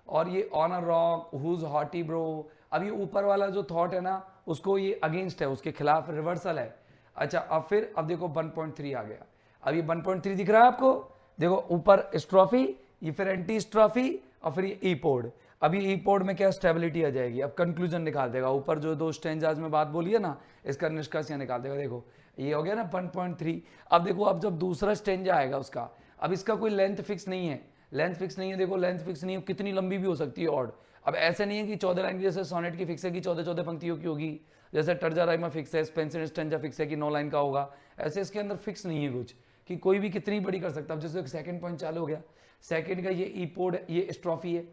और ये on a rock whose haughty brow. अब ये ऊपर वाला जो थॉट है ना, उसको ये अगेंस्ट है, उसके खिलाफ रिवर्सल है। अच्छा अब फिर, अब देखो 1.3 आ गया, अब ये 1.3 दिख रहा है आपको, देखो ऊपर स्ट्रॉफी, ये फिर एंटी स्ट्रॉफी, और फिर ये ईपोड। अब ये ईपोड में क्या स्टेबिलिटी आ जाएगी, अब कंक्लूजन निकाल देगा, ऊपर जो 2 स्टेंजाज में बात बोली है ना, इसका निष्कर्ष यहाँ निकाल देगा। देखो ये हो गया ना 1.3। अब देखो, अब जब दूसरा स्टेंजा आएगा उसका, अब इसका कोई लेंथ फिक्स नहीं है, लेंथ फिक्स नहीं है, देखो लेंथ फिक्स नहीं है, कितनी लंबी भी हो सकती है ऑड। अब ऐसे नहीं है कि 14 लाइन की, जैसे सोनेट की फिक्स है कि 14 पंक्तियों की होगी, जैसे टर्जा राइमा फिक्स है, स्पेंसर स्टेंजा फिक्स है कि 9 लाइन का होगा, ऐसे इसके अंदर फिक्स नहीं है कुछ कि कोई भी कितनी बड़ी कर सकता है। अब जैसे सेकंड पॉइंट चालू हो गया, सेकंड का ये ईपोड, ये स्ट्रॉफी है,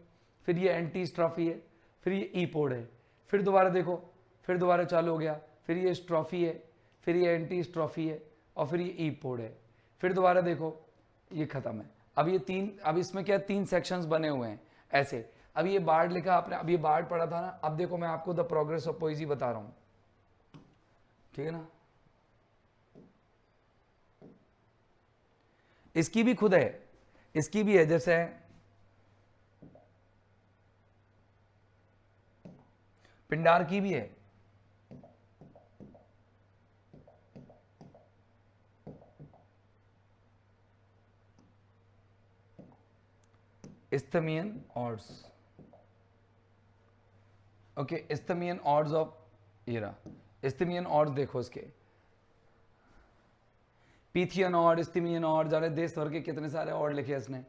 फिर ये एंटी स्ट्रॉफी है, फिर ये ईपोड है, फिर दोबारा देखो, फिर दोबारा चालू हो गया, फिर ये स्ट्रॉफी है, फिर ये एंटी स्ट्रॉफी है, और फिर ये ईपोड है, फिर दोबारा देखो, ये खत्म है। अब ये 3, अब इसमें क्या 3 सेक्शंस बने हुए हैं ऐसे। अब ये बार्ड लिखा आपने, अब ये बार्ड पढ़ा था ना, अब देखो मैं आपको द प्रोग्रेस ऑफ पोइजी बता रहा हूं, ठीक है ना। इसकी भी खुद है, इसकी भी है, जैसे पिंडार की भी है, Isthmian odds, okay, Isthmian odds of Hera, Isthmian odds देखो इसके, पीथियन ऑड, इस्थिमियन ऑड, जाने देश भर के कितने सारे ऑड लिखे इसने,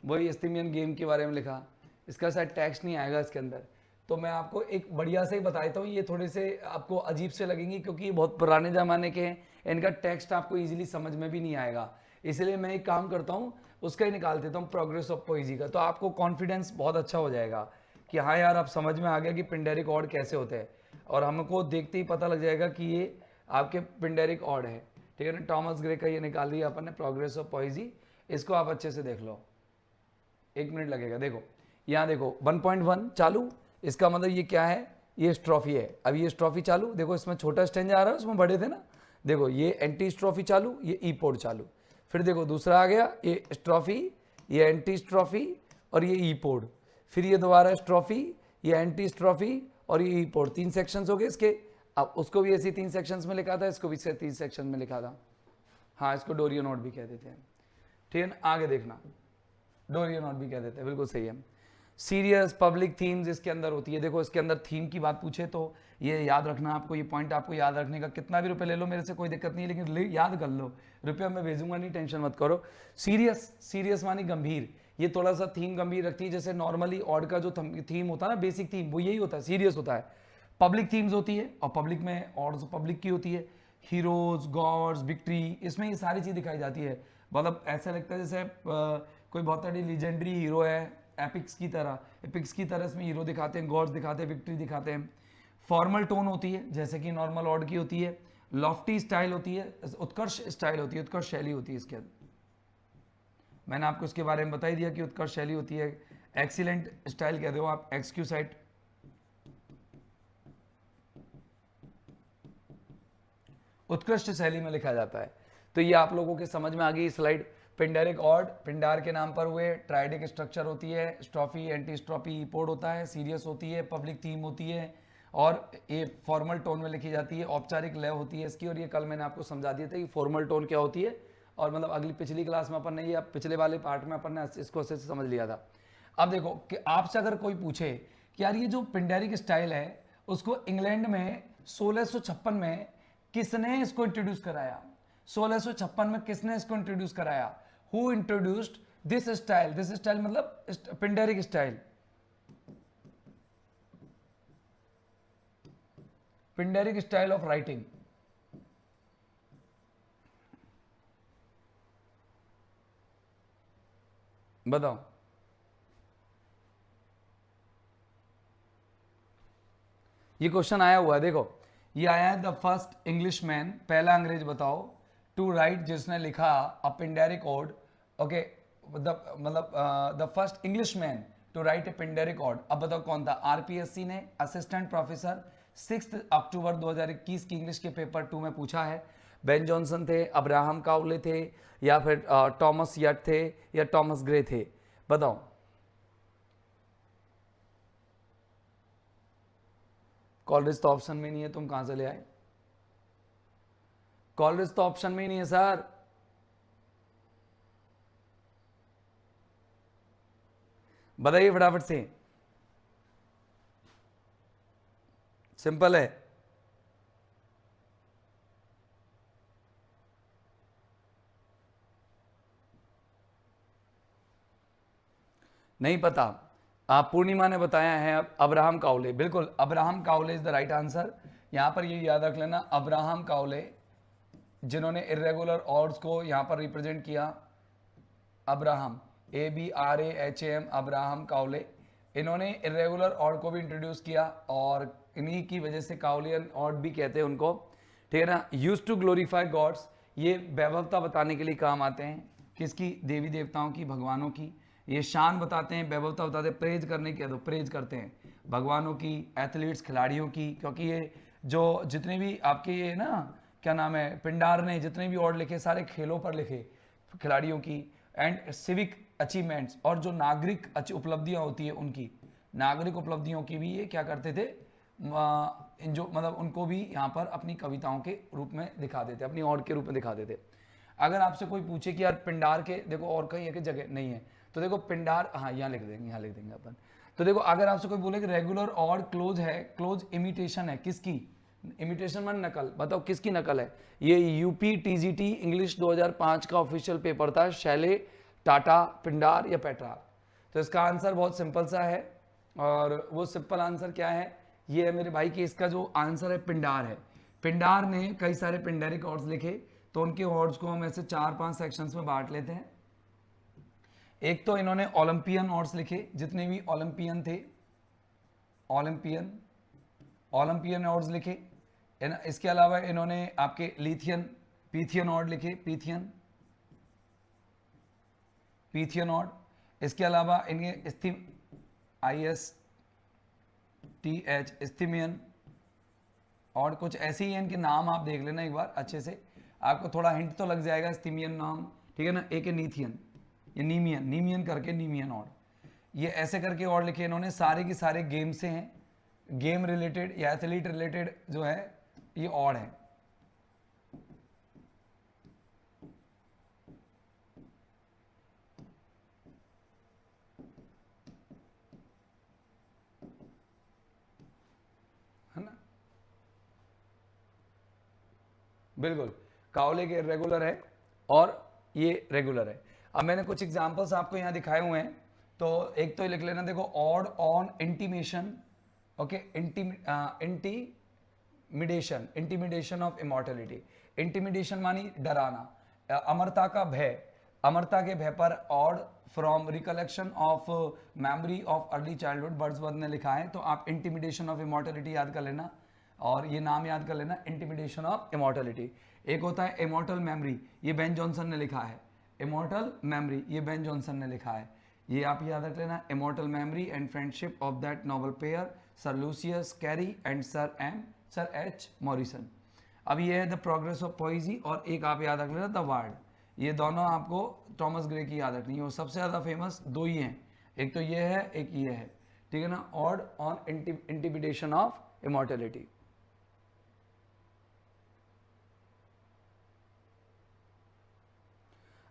वही इस्थिमियन गेम के बारे में लिखा। इसका शायद टैक्स नहीं आएगा इसके अंदर, तो मैं आपको एक बढ़िया से ही बता देता हूँ। ये थोड़े से आपको अजीब से लगेंगे क्योंकि ये बहुत पुराने ज़माने के हैं, इनका टेक्स्ट आपको इजीली समझ में भी नहीं आएगा, इसलिए मैं एक काम करता हूँ, उसका ही निकाल देता हूँ प्रोग्रेस ऑफ पोइजी का, तो आपको कॉन्फिडेंस बहुत अच्छा हो जाएगा कि हाँ यार आप समझ में आ गया कि पिंडेरिक ऑड कैसे होते हैं, और हमको देखते ही पता लग जाएगा कि ये आपके पिंडेरिक ऑड है, ठीक है ना। टॉमस ग्रे का ये निकाल दिया अपन ने, प्रोग्रेस ऑफ पोइजी, इसको आप अच्छे से देख लो, 1 मिनट लगेगा। देखो यहाँ देखो 1.1 चालू, इसका मतलब ये क्या है, ये स्ट्रॉफी है। अब ये स्ट्रॉफी चालू, देखो इसमें छोटा स्टेंज आ रहा है, उसमें बड़े थे ना, देखो ये एंटी स्ट्रॉफी चालू, ये ई पोर्ट चालू। फिर देखो दूसरा आ गया, ये स्ट्रॉफी, ये एंटी स्ट्रॉफी और ये ई पोर्ट। फिर ये दोबारा स्ट्रॉफी, ये एंटी स्ट्रॉफी और ये ई पोर्ट। 3 सेक्शंस हो गए इसके। अब उसको भी ऐसे 3 सेक्शंस में लिखा था, इसको भी 3 सेक्शन में लिखा था। हाँ, इसको डोरियो नोट भी कह देते हैं, ठीक है ना। आगे देखना, डोरियो नोट भी कह देते हैं, बिल्कुल सही है। सीरियस पब्लिक थीम्स इसके अंदर होती है। देखो इसके अंदर थीम की बात पूछे तो ये याद रखना आपको, ये पॉइंट आपको याद रखने का। कितना भी रुपए ले लो मेरे से कोई दिक्कत नहीं है, लेकिन याद कर लो, रुपया मैं भेजूंगा नहीं, टेंशन मत करो। सीरियस, सीरियस मानी गंभीर, ये थोड़ा सा थीम गंभीर रखती है। जैसे नॉर्मली ऑड का जो थीम होता है ना, बेसिक थीम, वो यही होता है, सीरियस होता है। पब्लिक थीम्स होती है, और पब्लिक में ऑड पब्लिक की होती है, हीरोज, गॉड्स, विक्ट्री, इसमें ये सारी चीज दिखाई जाती है। मतलब ऐसा लगता है जैसे कोई बहुत बड़ी लीजेंडरी हीरो है, एपिक्स की तरह इसमें हीरो दिखाते हैं, गॉड्स दिखाते हैं, विक्ट्री दिखाते हैं। फॉर्मल टोन होती है, जैसे कि नॉर्मल ऑड की होती है। लॉफ्टी स्टाइल होती है, उत्कर्ष स्टाइल होती है, उत्कर्ष शैली होती है इसके अंदर। मैंने आपको इसके बारे में बता ही दिया कि उत्कर्ष शैली होती है। एक्सीलेंट स्टाइल कहते हो आप, एक्सक्यूसाइट। उत्कृष्ट शैली में लिखा जाता है। तो ये आप लोगों के समझ में आ गई स्लाइड। पिंडारिक ऑड, पिंडार के नाम पर हुए, ट्राइडिक स्ट्रक्चर होती है, स्ट्रॉफी, एंटी स्ट्रॉफी, पोर्ड होता है, सीरियस होती है, पब्लिक थीम होती है, और ये फॉर्मल टोन में लिखी जाती है, औपचारिक लय होती है इसकी। और ये कल मैंने आपको समझा दिया था कि फॉर्मल टोन क्या होती है, और मतलब पिछली क्लास में अपन ने ये, पिछले वाले पार्ट में अपन ने इसको अच्छे से समझ लिया था। अब देखो कि आपसे अगर कोई पूछे कि यार ये जो पिंडारिक स्टाइल है, उसको इंग्लैंड में 1656 में किसने इसको इंट्रोड्यूस कराया, 1656 में किसने इसको इंट्रोड्यूस कराया, who introduced this style. This style मतलब Pindaric style, Pindaric style of writing. बताओ, ये क्वेश्चन आया हुआ है, देखो ये आया है, द फर्स्ट इंग्लिश मैन, पहला अंग्रेज बताओ, टू राइट, जिसने लिखा अ पिंडारिक ऑड। ओके, मतलब the first Englishman to write a Pindaric ode. अब बताओ कौन था। आरपीएससी ने असिस्टेंट प्रोफेसर 6 अक्टूबर 2021 की इंग्लिश के पेपर 2 में पूछा है। बेन जॉनसन थे, अब्राहम काउले थे, या फिर टॉमस यट थे, या टॉमस ग्रे थे। बताओ। कॉलरिज तो ऑप्शन में नहीं है, तुम कहां से ले आए। कॉलरिज तो ऑप्शन में ही नहीं है सर। बताइए फटाफट से, सिंपल है। नहीं पता, आप पूर्णिमा ने बताया है। अब अब्राहम काउले, बिल्कुल Abraham Cowley is the right answer. यहां पर ये याद रख लेना, अब्राहम काउले, जिन्होंने इरेगुलर ऑड्स को यहां पर रिप्रेजेंट किया। अब्राहम, ABRAHAM, अब्राहम काउले, इन्होंने इरेगुलर ऑड को भी इंट्रोड्यूस किया, और इन्हीं की वजह से काउलियन ऑड भी कहते हैं उनको, ठीक है ना। यूज टू ग्लोरीफाई गॉड्स, ये वैभवता बताने के लिए काम आते हैं। किसकी, देवी देवताओं की, भगवानों की। ये शान बताते हैं, वैभवता बताते हैं, प्रेज करने की, तो प्रेज करते हैं भगवानों की, एथलीट्स, खिलाड़ियों की। क्योंकि ये जो जितने भी आपके ये ना, क्या नाम है, पिंडार ने जितने भी ऑड लिखे, सारे खेलों पर लिखे, खिलाड़ियों की। एंड सिविक अचीवमेंट्स, और जो नागरिक उपलब्धियां होती है उनकी, नागरिक उपलब्धियों की भी ये क्या करते थे, जो मतलब उनको भी यहाँ पर अपनी कविताओं के रूप में दिखा देते, अपनी ऑड के रूप में दिखा देते। अगर आपसे कोई पूछे कि यार पिंडार के, देखो और कहीं एक जगह नहीं है, तो देखो पिंडार, हाँ यहाँ लिख देंगे, यहाँ लिख देंगे अपन। तो देखो अगर आपसे कोई बोले कि रेगुलर ऑड क्लोज है, क्लोज इमिटेशन है, किसकी, इमिटेशन मान नकल, बताओ किसकी नकल है। ये यूपी टीजीटी इंग्लिश 2005 का ऑफिशियल पेपर था, शैले, टाटा, पिंडार या पेट्रार। तो इसका आंसर बहुत सिंपल सा है, और वो सिंपल आंसर क्या है, ये है मेरे भाई कि इसका जो आंसर है पिंडार है। पिंडार ने कई सारे पिंडारिक ऑड्स लिखे, तो उनके ऑड्स को हम ऐसे 4-5 सेक्शंस में बांट लेते हैं। एक तो इन्होंने ओलंपियन ऑड्स लिखे, जितने भी ओलंपियन थे, ओलंपियन ऑड्स लिखे। इसके अलावा इन्होंने आपके लिथियन, पीथियन ऑड लिखे, पीथियन ऑड। इसके अलावा इनके ISTH स्थिमियन, और कुछ ऐसे ही हैं इनके नाम आप देख लेना एक बार अच्छे से, आपको थोड़ा हिंट तो लग जाएगा। स्थिमियन नाम, ठीक है ना। एक है नीथियन, ये नीमियन, नीमियन करके नीमियन और, ये ऐसे करके और लिखे इन्होंने, सारे के सारे गेम से हैं, गेम रिलेटेड या एथलीट रिलेटेड जो है ये और है। है ना, बिल्कुल। काउले के रेगुलर है और ये रेगुलर है। अब मैंने कुछ एग्जांपल्स आपको यहाँ दिखाए हुए हैं, तो एक तो लिख लेना, देखो odd on intimation, okay, intimidation, intimidation of immortality. Intimidation मानी डराना, अमरता का भय, अमरता के भय पर odd from recollection of memory of early childhood, Wordsworth ने लिखा है, तो आप इंटीमिडेशन ऑफ इमॉर्टलिटी याद कर लेना और ये नाम याद कर लेना, इंटीमिडेशन ऑफ इमॉर्टलिटी। एक होता है इमॉर्टल मेमोरी, ये बेन जॉनसन ने लिखा है, इमॉर्टल मेमोरी ये बेन जॉनसन ने लिखा है, ये आप याद रख लेना, immortal memory and friendship of that noble pair Sir Lucius Cary and Sir H Morison. अब ये है द प्रोग्रेस ऑफ पोइजी, और एक आप याद रख लेना द वार्ड, ये दोनों आपको टॉमस ग्रे की याद रखनी है, वो सबसे ज़्यादा फेमस दो ही हैं, एक तो ये है एक ये है, ठीक है ना, odd on intimidation of immortality.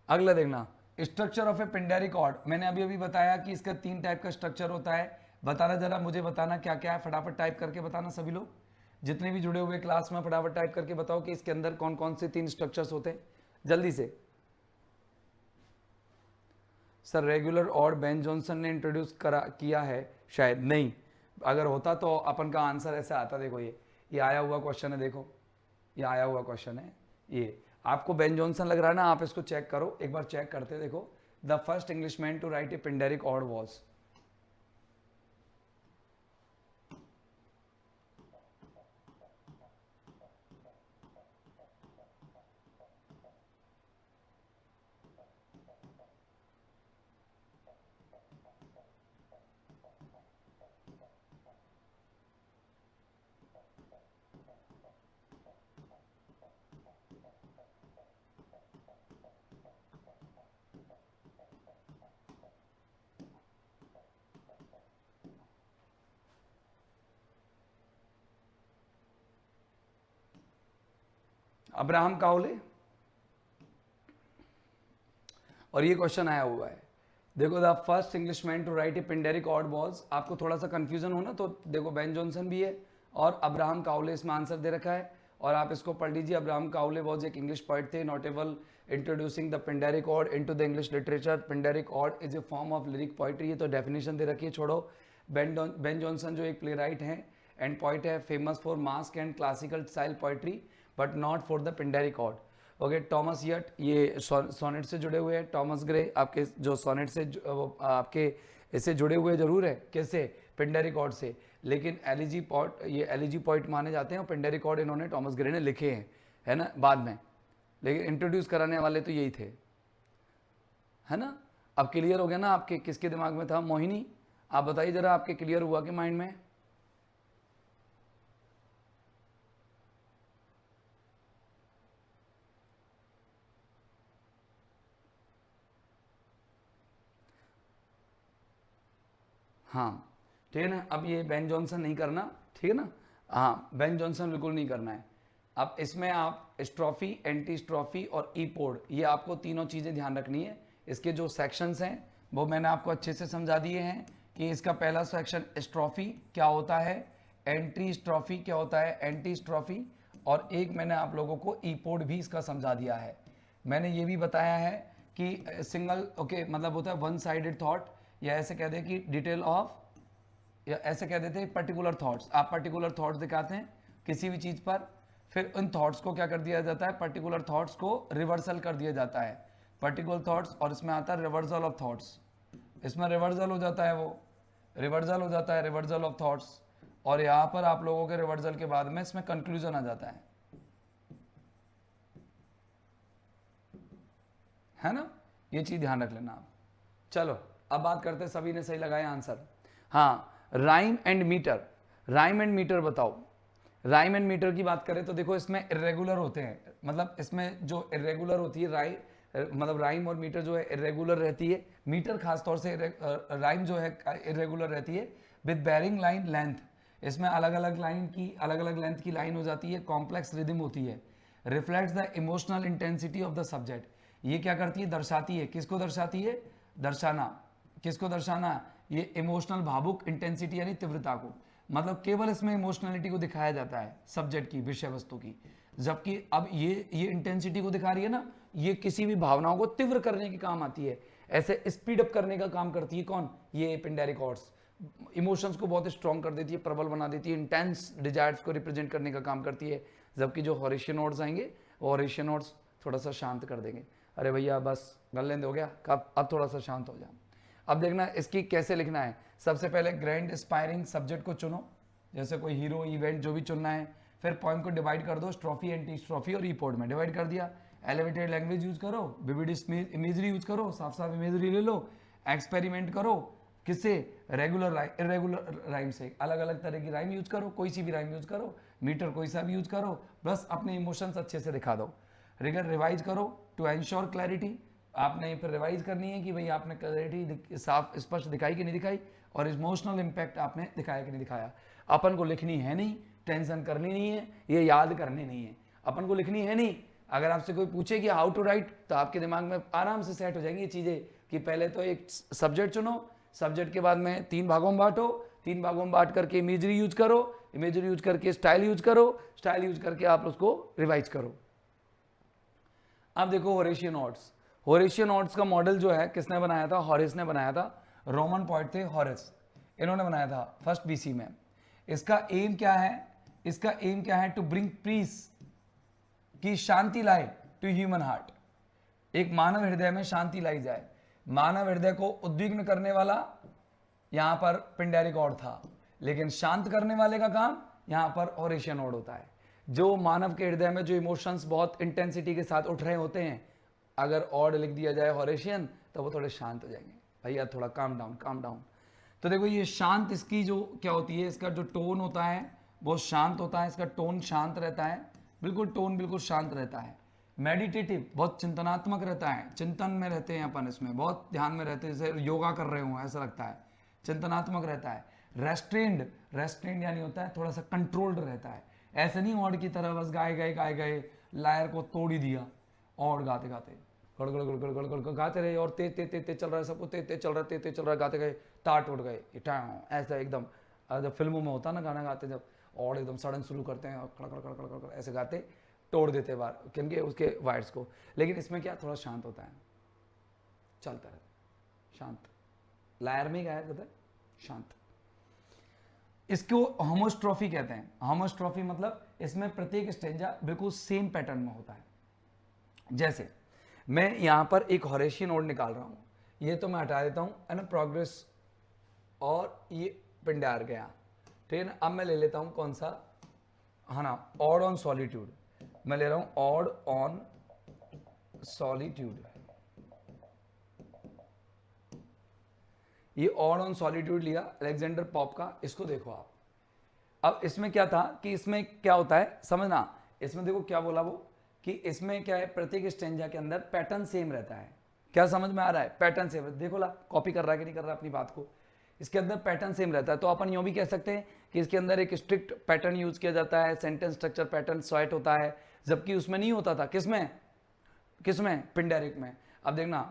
अगला देखना, स्ट्रक्चर ऑफ ए पिंडेरिक ऑर्ड, मैंने अभी अभी बताया कि इसका 3 टाइप का स्ट्रक्चर होता है, बताना जरा, मुझे बताना क्या क्या है, फटाफट टाइप करके बताना सभी लोग, जितने भी जुड़े हुए क्लास में फटाफट टाइप करके बताओ कि इसके अंदर कौन कौन से 3 स्ट्रक्चर्स होते हैं, जल्दी से। सर रेगुलर ऑर्ड बेन जॉनसन ने इंट्रोड्यूस किया है, शायद नहीं, अगर होता तो अपन का आंसर ऐसे आता, देखो ये आया हुआ क्वेश्चन है, देखो ये आया हुआ क्वेश्चन है, ये आपको बेन जॉनसन लग रहा है ना, आप इसको चेक करो एक बार, चेक करते देखो, the first Englishman to write a Pindaric ode was, Abraham Cowley, और ये क्वेश्चन आया हुआ है, देखो the first Englishman to write a Pindaric ode was, आपको थोड़ा सा कंफ्यूजन हो ना, तो देखो बेन जॉनसन भी है और अब्राहम काउले इसमें आंसर दे रखा है, और आप इसको पढ़ लीजिए, अब्राहम काउले वॉज एक इंग्लिश पोइट थे, notable introducing the Pindaric ode into the English literature, Pindaric ode is a form of lyric poetry, ये तो डेफिनेशन दे रखी है, छोड़ो। बेन जॉनसन जो एक प्ले राइट हैं एंड पोइट है, famous for masque and classical style poetry but not for the Pindaric ode, okay. Thomas Wyatt ये सोनेट से जुड़े हुए हैं, टॉमस ग्रे आपके जो सोनेट से आपके इससे जुड़े हुए जरूर है, कैसे, पिंडेरिक ऑर्ड से, लेकिन एलिजी पॉट, ये एलिजी पॉइंट माने जाते हैं, और पिंडेरिक ऑर्ड इन्होंने टॉमस ग्रे ने लिखे हैं, है ना, बाद में, लेकिन इंट्रोड्यूस कराने वाले तो यही थे, है ना। अब क्लियर हो गया ना आपके, किसके दिमाग में था, मोहिनी आप बताइए जरा, आपके क्लियर हुआ कि माइंड में? हाँ ठीक है ना, अब ये बेन जॉनसन नहीं करना, ठीक है ना, हाँ बेन जॉनसन बिल्कुल नहीं करना है। अब इसमें आप स्ट्रॉफी, एंटी स्ट्रॉफी और ईपोड, ये आपको तीनों चीज़ें ध्यान रखनी है, इसके जो सेक्शंस हैं वो मैंने आपको अच्छे से समझा दिए हैं, कि इसका पहला सेक्शन स्ट्रॉफी क्या होता है, एंटी स्ट्रॉफी क्या होता है, एंटी स्ट्रॉफी, और एक मैंने आप लोगों को ईपोड भी इसका समझा दिया है। मैंने ये भी बताया है कि सिंगल ओके मतलब होता है वन साइडेड थॉट, या ऐसे कह दे कि डिटेल ऑफ, या ऐसे कह देते हैं पर्टिकुलर थॉट्स, आप पर्टिकुलर थॉट्स दिखाते हैं किसी भी चीज़ पर, फिर उन थॉट्स को क्या कर दिया जाता है, पर्टिकुलर थॉट्स को रिवर्सल कर दिया जाता है, पर्टिकुलर थॉट्स, और इसमें आता है रिवर्सल ऑफ थॉट्स, इसमें रिवर्सल हो जाता है, वो रिवर्सल हो जाता है, रिवर्सल ऑफ थॉट्स, और यहाँ पर आप लोगों के रिवर्सल के बाद में इसमें कंक्लूजन आ जाता है ना, ये चीज़ ध्यान रख लेना आप। चलो अब बात करते हैं, सभी ने सही लगाया आंसर, हाँ, rhyme and meter, rhyme and meter बताओ। राइम एंड मीटर की बात करें तो देखो इसमें इरेगुलर होते हैं, मतलब इसमें जो इरेगुलर होती है मतलब राइम और मीटर जो है इरेगुलर रहती है। मीटर खासतौर से राइम जो है इरेगुलर रहती है विद बेरिंग लाइन लेंथ, इसमें अलग अलग लेंथ की लाइन हो जाती है, कॉम्प्लेक्स रिदम होती है। Reflects the emotional intensity of the subject, ये क्या करती है, दर्शाती है, किसको दर्शाती है, दर्शाना, किसको दर्शाना, ये इमोशनल भावुक इंटेंसिटी यानी तीव्रता को, मतलब केवल इसमें इमोशनलिटी को दिखाया जाता है सब्जेक्ट की, विषय वस्तु की। जबकि अब ये इंटेंसिटी को दिखा रही है ना, ये किसी भी भावनाओं को तीव्र करने के काम आती है, ऐसे स्पीड अप करने का काम करती है। कौन, ये पिंडारी कॉर्ड्स, इमोशंस को बहुत स्ट्रॉन्ग कर देती है, प्रबल बना देती है, इंटेंस डिजायर्स को रिप्रेजेंट करने का काम करती है। जबकि जो हॉरेशियन नोड्स आएंगे, वो हॉरेशियन नोड्स थोड़ा सा शांत कर देंगे। अरे भैया बस गलत हो गया, अब थोड़ा सा शांत हो जाए। अब देखना इसकी कैसे लिखना है। सबसे पहले ग्रैंड एस्पायरिंग सब्जेक्ट को चुनो, जैसे कोई हीरो, इवेंट जो भी चुनना है। फिर पॉइंट को डिवाइड कर दो, स्ट्रॉफी, एंटी स्ट्रॉफी और रिपोर्ट में डिवाइड कर दिया। एलिवेटेड लैंग्वेज यूज करो, विविड इमेजरी यूज करो, साफ साफ इमेजरी ले लो, एक्सपेरिमेंट करो, किससे, रेगुलर इरेगुलर राइम से, अलग अलग तरह की राइम यूज करो, कोई सी भी राइम यूज करो, मीटर कोई सा भी यूज करो, बस अपने इमोशंस अच्छे से दिखा दो। रिवाइज करो टू एंश्योर क्लैरिटी, आपने फिर रिवाइज करनी है कि भाई आपने क्लैरिटी साफ स्पष्ट दिखाई कि नहीं दिखाई, और इमोशनल इंपैक्ट आपने दिखाया कि नहीं दिखाया। अपन को लिखनी है नहीं, टेंशन करनी नहीं है, ये याद करनी नहीं है, अपन को लिखनी है नहीं। अगर आपसे कोई पूछे कि हाउ टू राइट, तो आपके दिमाग में आराम से सेट हो जाएंगी ये चीज़ें कि पहले तो एक सब्जेक्ट चुनो, सब्जेक्ट के बाद में 3 भागों में बांटो, 3 भागों में बांट करके इमेजरी यूज करो, इमेजरी यूज करके स्टाइल यूज करो, स्टाइल यूज करके आप उसको रिवाइज करो। अब देखो होरेशियन ऑड्स, होरेशियन ऑड्स का मॉडल जो है किसने बनाया था, हॉरेस ने बनाया था, रोमन पोएट थे हॉरेस, इन्होंने बनाया था फर्स्ट बीसी में। इसका एम क्या है, इसका एम क्या है, टू ब्रिंग पीस, की शांति लाए टू ह्यूमन हार्ट, एक मानव हृदय में शांति लाई जाए। मानव हृदय को उद्विग्न करने वाला यहां पर पिंडारी कॉर्ड था, लेकिन शांत करने वाले का काम यहां पर होरेशियन ऑड होता है। जो मानव के हृदय में जो इमोशंस बहुत इंटेंसिटी के साथ उठ रहे होते हैं, अगर ऑड लिख दिया जाए होरेशियन, तो वो थोड़े शांत हो जाएंगे, भैया थोड़ा काम डाउन काम डाउन। तो देखो ये शांत, इसकी जो क्या होती है, इसका जो टोन होता है वो शांत होता है, इसका टोन शांत रहता है, बिल्कुल टोन बिल्कुल शांत रहता है। मेडिटेटिव, बहुत चिंतनात्मक रहता है, चिंतन में रहते हैं अपन, इसमें बहुत ध्यान में रहते हैं, जैसे योगा कर रहे हो ऐसा लगता है, चिंतनात्मक रहता है। रेस्ट्रेंड, रेस्ट्रेंड यानी होता है थोड़ा सा कंट्रोल्ड रहता है, ऐसे नहीं ऑड की तरह बस गाए गए लायर को तोड़ ही दिया, और गाते गाते गड़गड़ गड़गड़ गड़गड़ गाते रहे, और तेज तेज तेज तेज चल रहा है, सबको तेज तेज चल रहा है, तेज तेज चल रहा है, गाते गए, तार टूट गए, ऐसा एकदम जब फिल्मों में होता है ना गाना गाते जब, और एकदम सडन शुरू करते हैं और कड़ कड़ कड़ कड़ कड़ ऐसे गाते तोड़ देते हैं बार क्योंकि उसके वायर्स को। लेकिन इसमें क्या थोड़ा शांत होता है, चलता रहता शांत, लायर में गाया जाता है शांत। इसको होमोस्ट्रॉफी कहते हैं। होमोस्ट्रॉफी मतलब इसमें प्रत्येक स्टेंजा बिल्कुल सेम पैटर्न में होता है। जैसे मैं यहां पर एक होरेशियन ऑड निकाल रहा हूं, ये तो मैं हटा देता हूं, है ना, प्रोग्रेस, और ये पिंडार गया, ठीक है ना। अब मैं ले लेता हूं कौन सा, है ना, ऑड ऑन सॉलिट्यूड, मैं ले रहा हूं ऑड ऑन सॉलिट्यूड। ये ऑड ऑन सॉलिट्यूड लिया अलेक्जेंडर पॉप का, इसको देखो आप। अब इसमें क्या था कि इसमें क्या होता है समझना, इसमें देखो क्या बोला वो कि इसमें क्या है, प्रत्येक स्टेंजा के अंदर पैटर्न सेम रहता है। क्या समझ में आ रहा है, पैटर्न सेम, देखो ला कॉपी कर रहा है कि नहीं कर रहा अपनी बात को, इसके अंदर पैटर्न सेम रहता है। तो अपन यूं भी कह सकते हैं कि इसके अंदर एक स्ट्रिक्ट पैटर्न यूज किया जाता है, सेंटेंस स्ट्रक्चर पैटर्न सॉर्ट होता है, जबकि उसमें नहीं होता था। किसमें पिंडारिक में। अब देखना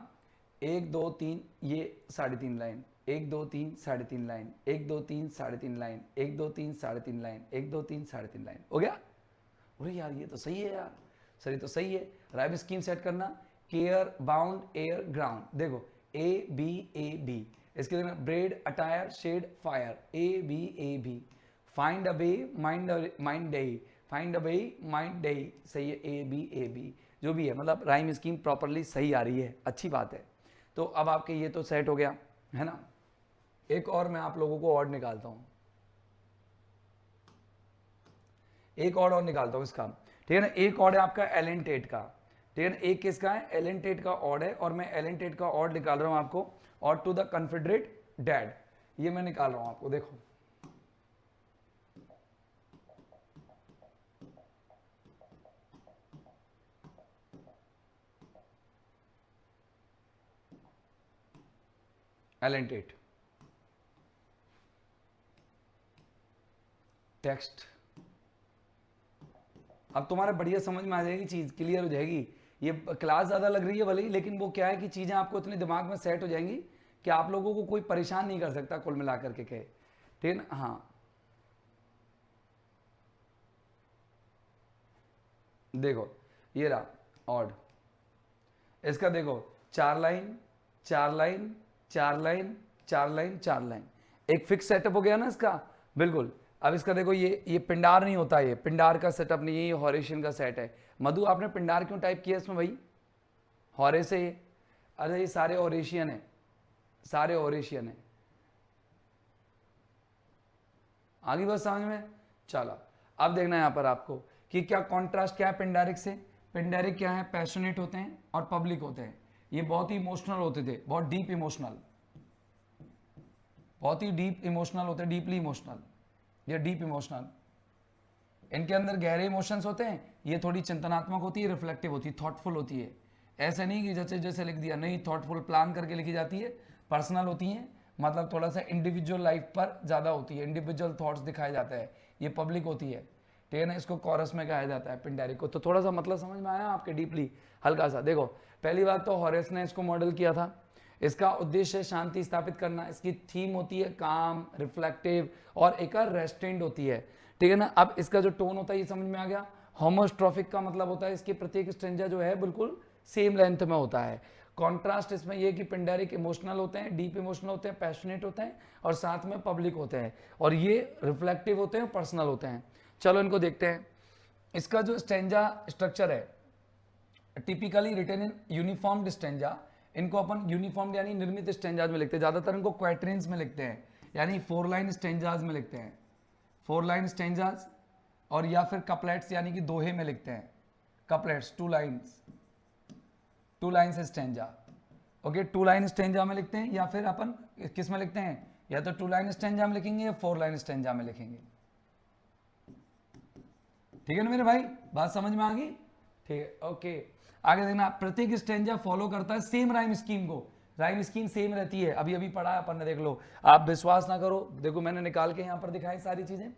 1 2 3 ये 3.5 line, 1 2 3 3.5 line, 1 2 3 3.5 line, 1 2 3 3.5 line, 1 2 3 3.5 line, हो गया। अरे यार ये तो सही है यार, सर ये तो सही है। राइम स्कीम सेट करना, केयर बाउंड एयर ग्राउंड, देखो A B, इसके लिए bread attire shade fire, A B, find a way mind day, find a way mind day, सही है, A B जो भी है, मतलब राइम स्कीम प्रॉपरली सही आ रही है, अच्छी बात है। तो अब आपके ये तो सेट हो गया है ना। एक और मैं आप लोगों को और निकालता हूं, एक और निकालता हूं इसका, ठीक है ना। एक और है आपका एलन टेट का, ठीक है ना। एक किसका है, एलन टेट का ऑड है, और मैं एलन टेट का ऑड निकाल रहा हूं आपको, और टू द कॉन्फेडरेट डैड, ये मैं निकाल रहा हूं आपको, देखो एलेंटेट टेक्स्ट। अब तुम्हारे बढ़िया समझ में आ जाएगी, चीज क्लियर हो जाएगी। ये क्लास ज्यादा लग रही है भले ही, लेकिन वो क्या है कि चीजें आपको इतने दिमाग में सेट हो जाएंगी कि आप लोगों को कोई परेशान नहीं कर सकता कुल मिलाकर के कहे, ठीक है ना। हाँ देखो ये रहा ऑड, इसका देखो 4 line 4 line 4 line 4 line 4 line, एक फिक्स सेटअप हो गया ना इसका, बिल्कुल। अब इसका देखो ये पिंडार नहीं होता, ये पिंडार का सेटअप नहीं है, ये हॉरेशियन का सेट है। मधु आपने पिंडार क्यों टाइप किया इसमें भाई, हॉरे से ये, अरे ये सारे हॉरेशियन है, सारे हॉरेशियन है। आगे बस समझ में, चलो अब देखना है यहां पर आपको कि क्या कॉन्ट्रास्ट क्या है पिंडारिक से। पिंडारिक क्या है, पैशनेट होते हैं और पब्लिक होते हैं। ये बहुत ही इमोशनल होते थे, बहुत डीप इमोशनल, बहुत ही डीप इमोशनल होते हैं, डीपली इमोशनल, ये डीप इमोशनल। इनके अंदर गहरे इमोशंस होते हैं, ये थोड़ी चिंतनात्मक होती है, रिफ्लेक्टिव होती है, थॉटफुल होती है। ऐसे नहीं कि जैसे जैसे लिख दिया, नहीं, थॉटफुल प्लान करके लिखी जाती है, पर्सनल होती हैं, मतलब थोड़ा सा इंडिविजुअल लाइफ पर ज़्यादा होती है, इंडिविजुअल थॉट्स दिखाए जाते हैं। ये पब्लिक होती है, ठीक है ना, इसको कॉरस में कहा जाता है पिंडारिक को। तो थोड़ा सा मतलब समझ में आया आपके, डीपली हल्का सा। देखो पहली बात तो हॉरेस ने इसको मॉडल किया था, इसका उद्देश्य शांति स्थापित करना, इसकी थीम होती है काम, रिफ्लेक्टिव और एक रेस्टेंड होती है, ठीक है ना। अब इसका जो टोन होता है ये समझ में आ गया। होमोस्ट्रॉफिक का मतलब होता है इसके प्रत्येक स्ट्रेंजा जो है बिल्कुल सेम लेंथ में होता है। कॉन्ट्रास्ट इसमें यह कि पिंडारिक इमोशनल होते हैं, डीप इमोशनल होते हैं, पैशनेट होते हैं और साथ में पब्लिक होते हैं, और ये रिफ्लेक्टिव होते हैं, पर्सनल होते हैं। चलो इनको देखते हैं। इसका जो स्टेंजा स्ट्रक्चर है, typically written in uniformed stanza, इनको अपन यूनिफॉर्म्ड यानी निर्मित स्टेंजाज में लिखते हैं, ज्यादातर इनको क्वाट्रेंस में लिखते हैं, यानी 4 लाइन स्टेंजाज में लिखते हैं, 4 लाइन स्टेंजाज, और या फिर कपलेट्स यानी कि दोहे में लिखते हैं, couplets 2 lines, 2 lines stanza, okay 2 line stanza में लिखते हैं, या फिर अपन किस में लिखते हैं, या तो 2 लाइन स्टेंजा में लिखेंगे या 4 लाइन स्टेंजा में लिखेंगे, ठीक है ना मेरे भाई, बात समझ में आ गई, ठीक है ओके। आगे देखना, प्रत्येक स्टेंजा फॉलो करता है सेम राइम स्कीम को, राइम स्कीम सेम रहती है, अभी अभी पढ़ा है अपन ने, देख लो, आप विश्वास ना करो, देखो मैंने निकाल के यहाँ पर दिखाई सारी चीजें,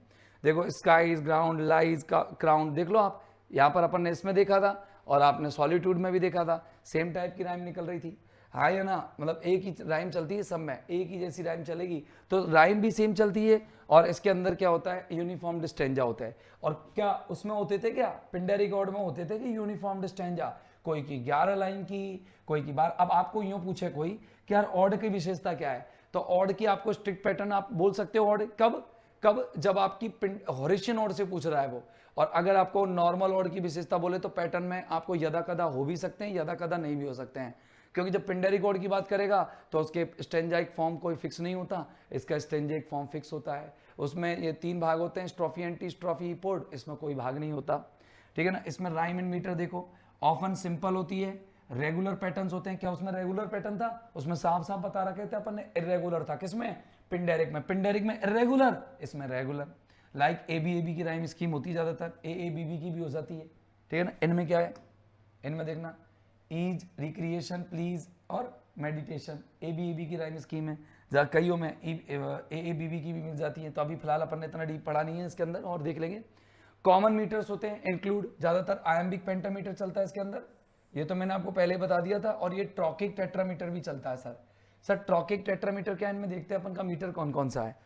देखो स्काईज ग्राउंड लाइज का क्राउंड, देख लो आप, यहाँ पर अपन ने इसमें देखा था और आपने सॉलिट्यूड में भी देखा था, सेम टाइप की राइम निकल रही थी, हाँ या ना, मतलब एक ही राइम चलती है सब में, एक ही जैसी राइम चलेगी, तो राइम भी सेम चलती है, और इसके अंदर क्या होता है, यूनिफॉर्म स्टेंजा होता है। और क्या उसमें होते थे, क्या पिंडारिक ऑड में होते थे कि यूनिफॉर्म स्टेंजा, कोई की 11 लाइन की, कोई की 12। अब आपको यूं पूछे कोई कि यार ऑड की विशेषता क्या है, तो ऑड की आपको स्ट्रिक्ट पैटर्न आप बोल सकते हो, ऑड कब कब, जब आपकी हॉरेशियन ऑड से पूछ रहा है वो, और अगर आपको नॉर्मल ऑड की विशेषता बोले तो पैटर्न में आपको यदा कदा हो भी सकते हैं, यदा कदा नहीं भी हो सकते हैं, क्योंकि जब पिंडारिक ऑड की बात करेगा तो उसके स्टेंजाइक फॉर्म कोई फिक्स नहीं होता, इसका स्टेंजाइक फॉर्म फिक्स होता है, उसमें ये 3 भाग होते हैं, स्ट्रोफी, एंटी स्ट्रोफी, पोर्ड, इसमें कोई भाग नहीं होता, ठीक है ना। इसमें राइम इन मीटर देखो, ऑफन सिंपल होती है, रेगुलर पैटर्न्स होते हैं, क्या उसमें रेगुलर पैटर्न था, उसमें साफ साफ बता रखे थे अपन ने, इरेगुलर था, किसमें, पिंडारिक में, पिंडारिक में इरेगुलर, इसमें रेगुलर। लाइक एबी की राइम स्कीम होती है ज्यादातर, एबीबी की भी हो जाती है, ठीक है ना। इनमें क्या है, इनमें देखना ईज, रिक्रिएशन, प्लीज और मेडिटेशन, एबी की राइम स्कीम है, जहाँ कईयों में एबीबी की भी मिल जाती है, तो अभी फिलहाल अपन ने इतना डीप पढ़ा नहीं है इसके अंदर, और देख लेंगे। कॉमन मीटर्स होते हैं, इंक्लूड ज्यादातर आयम्बिक पेंटामीटर चलता है इसके अंदर, ये तो मैंने आपको पहले बता दिया था, और ये ट्रॉकिक टेट्रामीटर भी चलता है सर ट्रॉकिक टेट्रामीटर क्या है, इनमें देखते हैं अपन का मीटर कौन कौन सा है।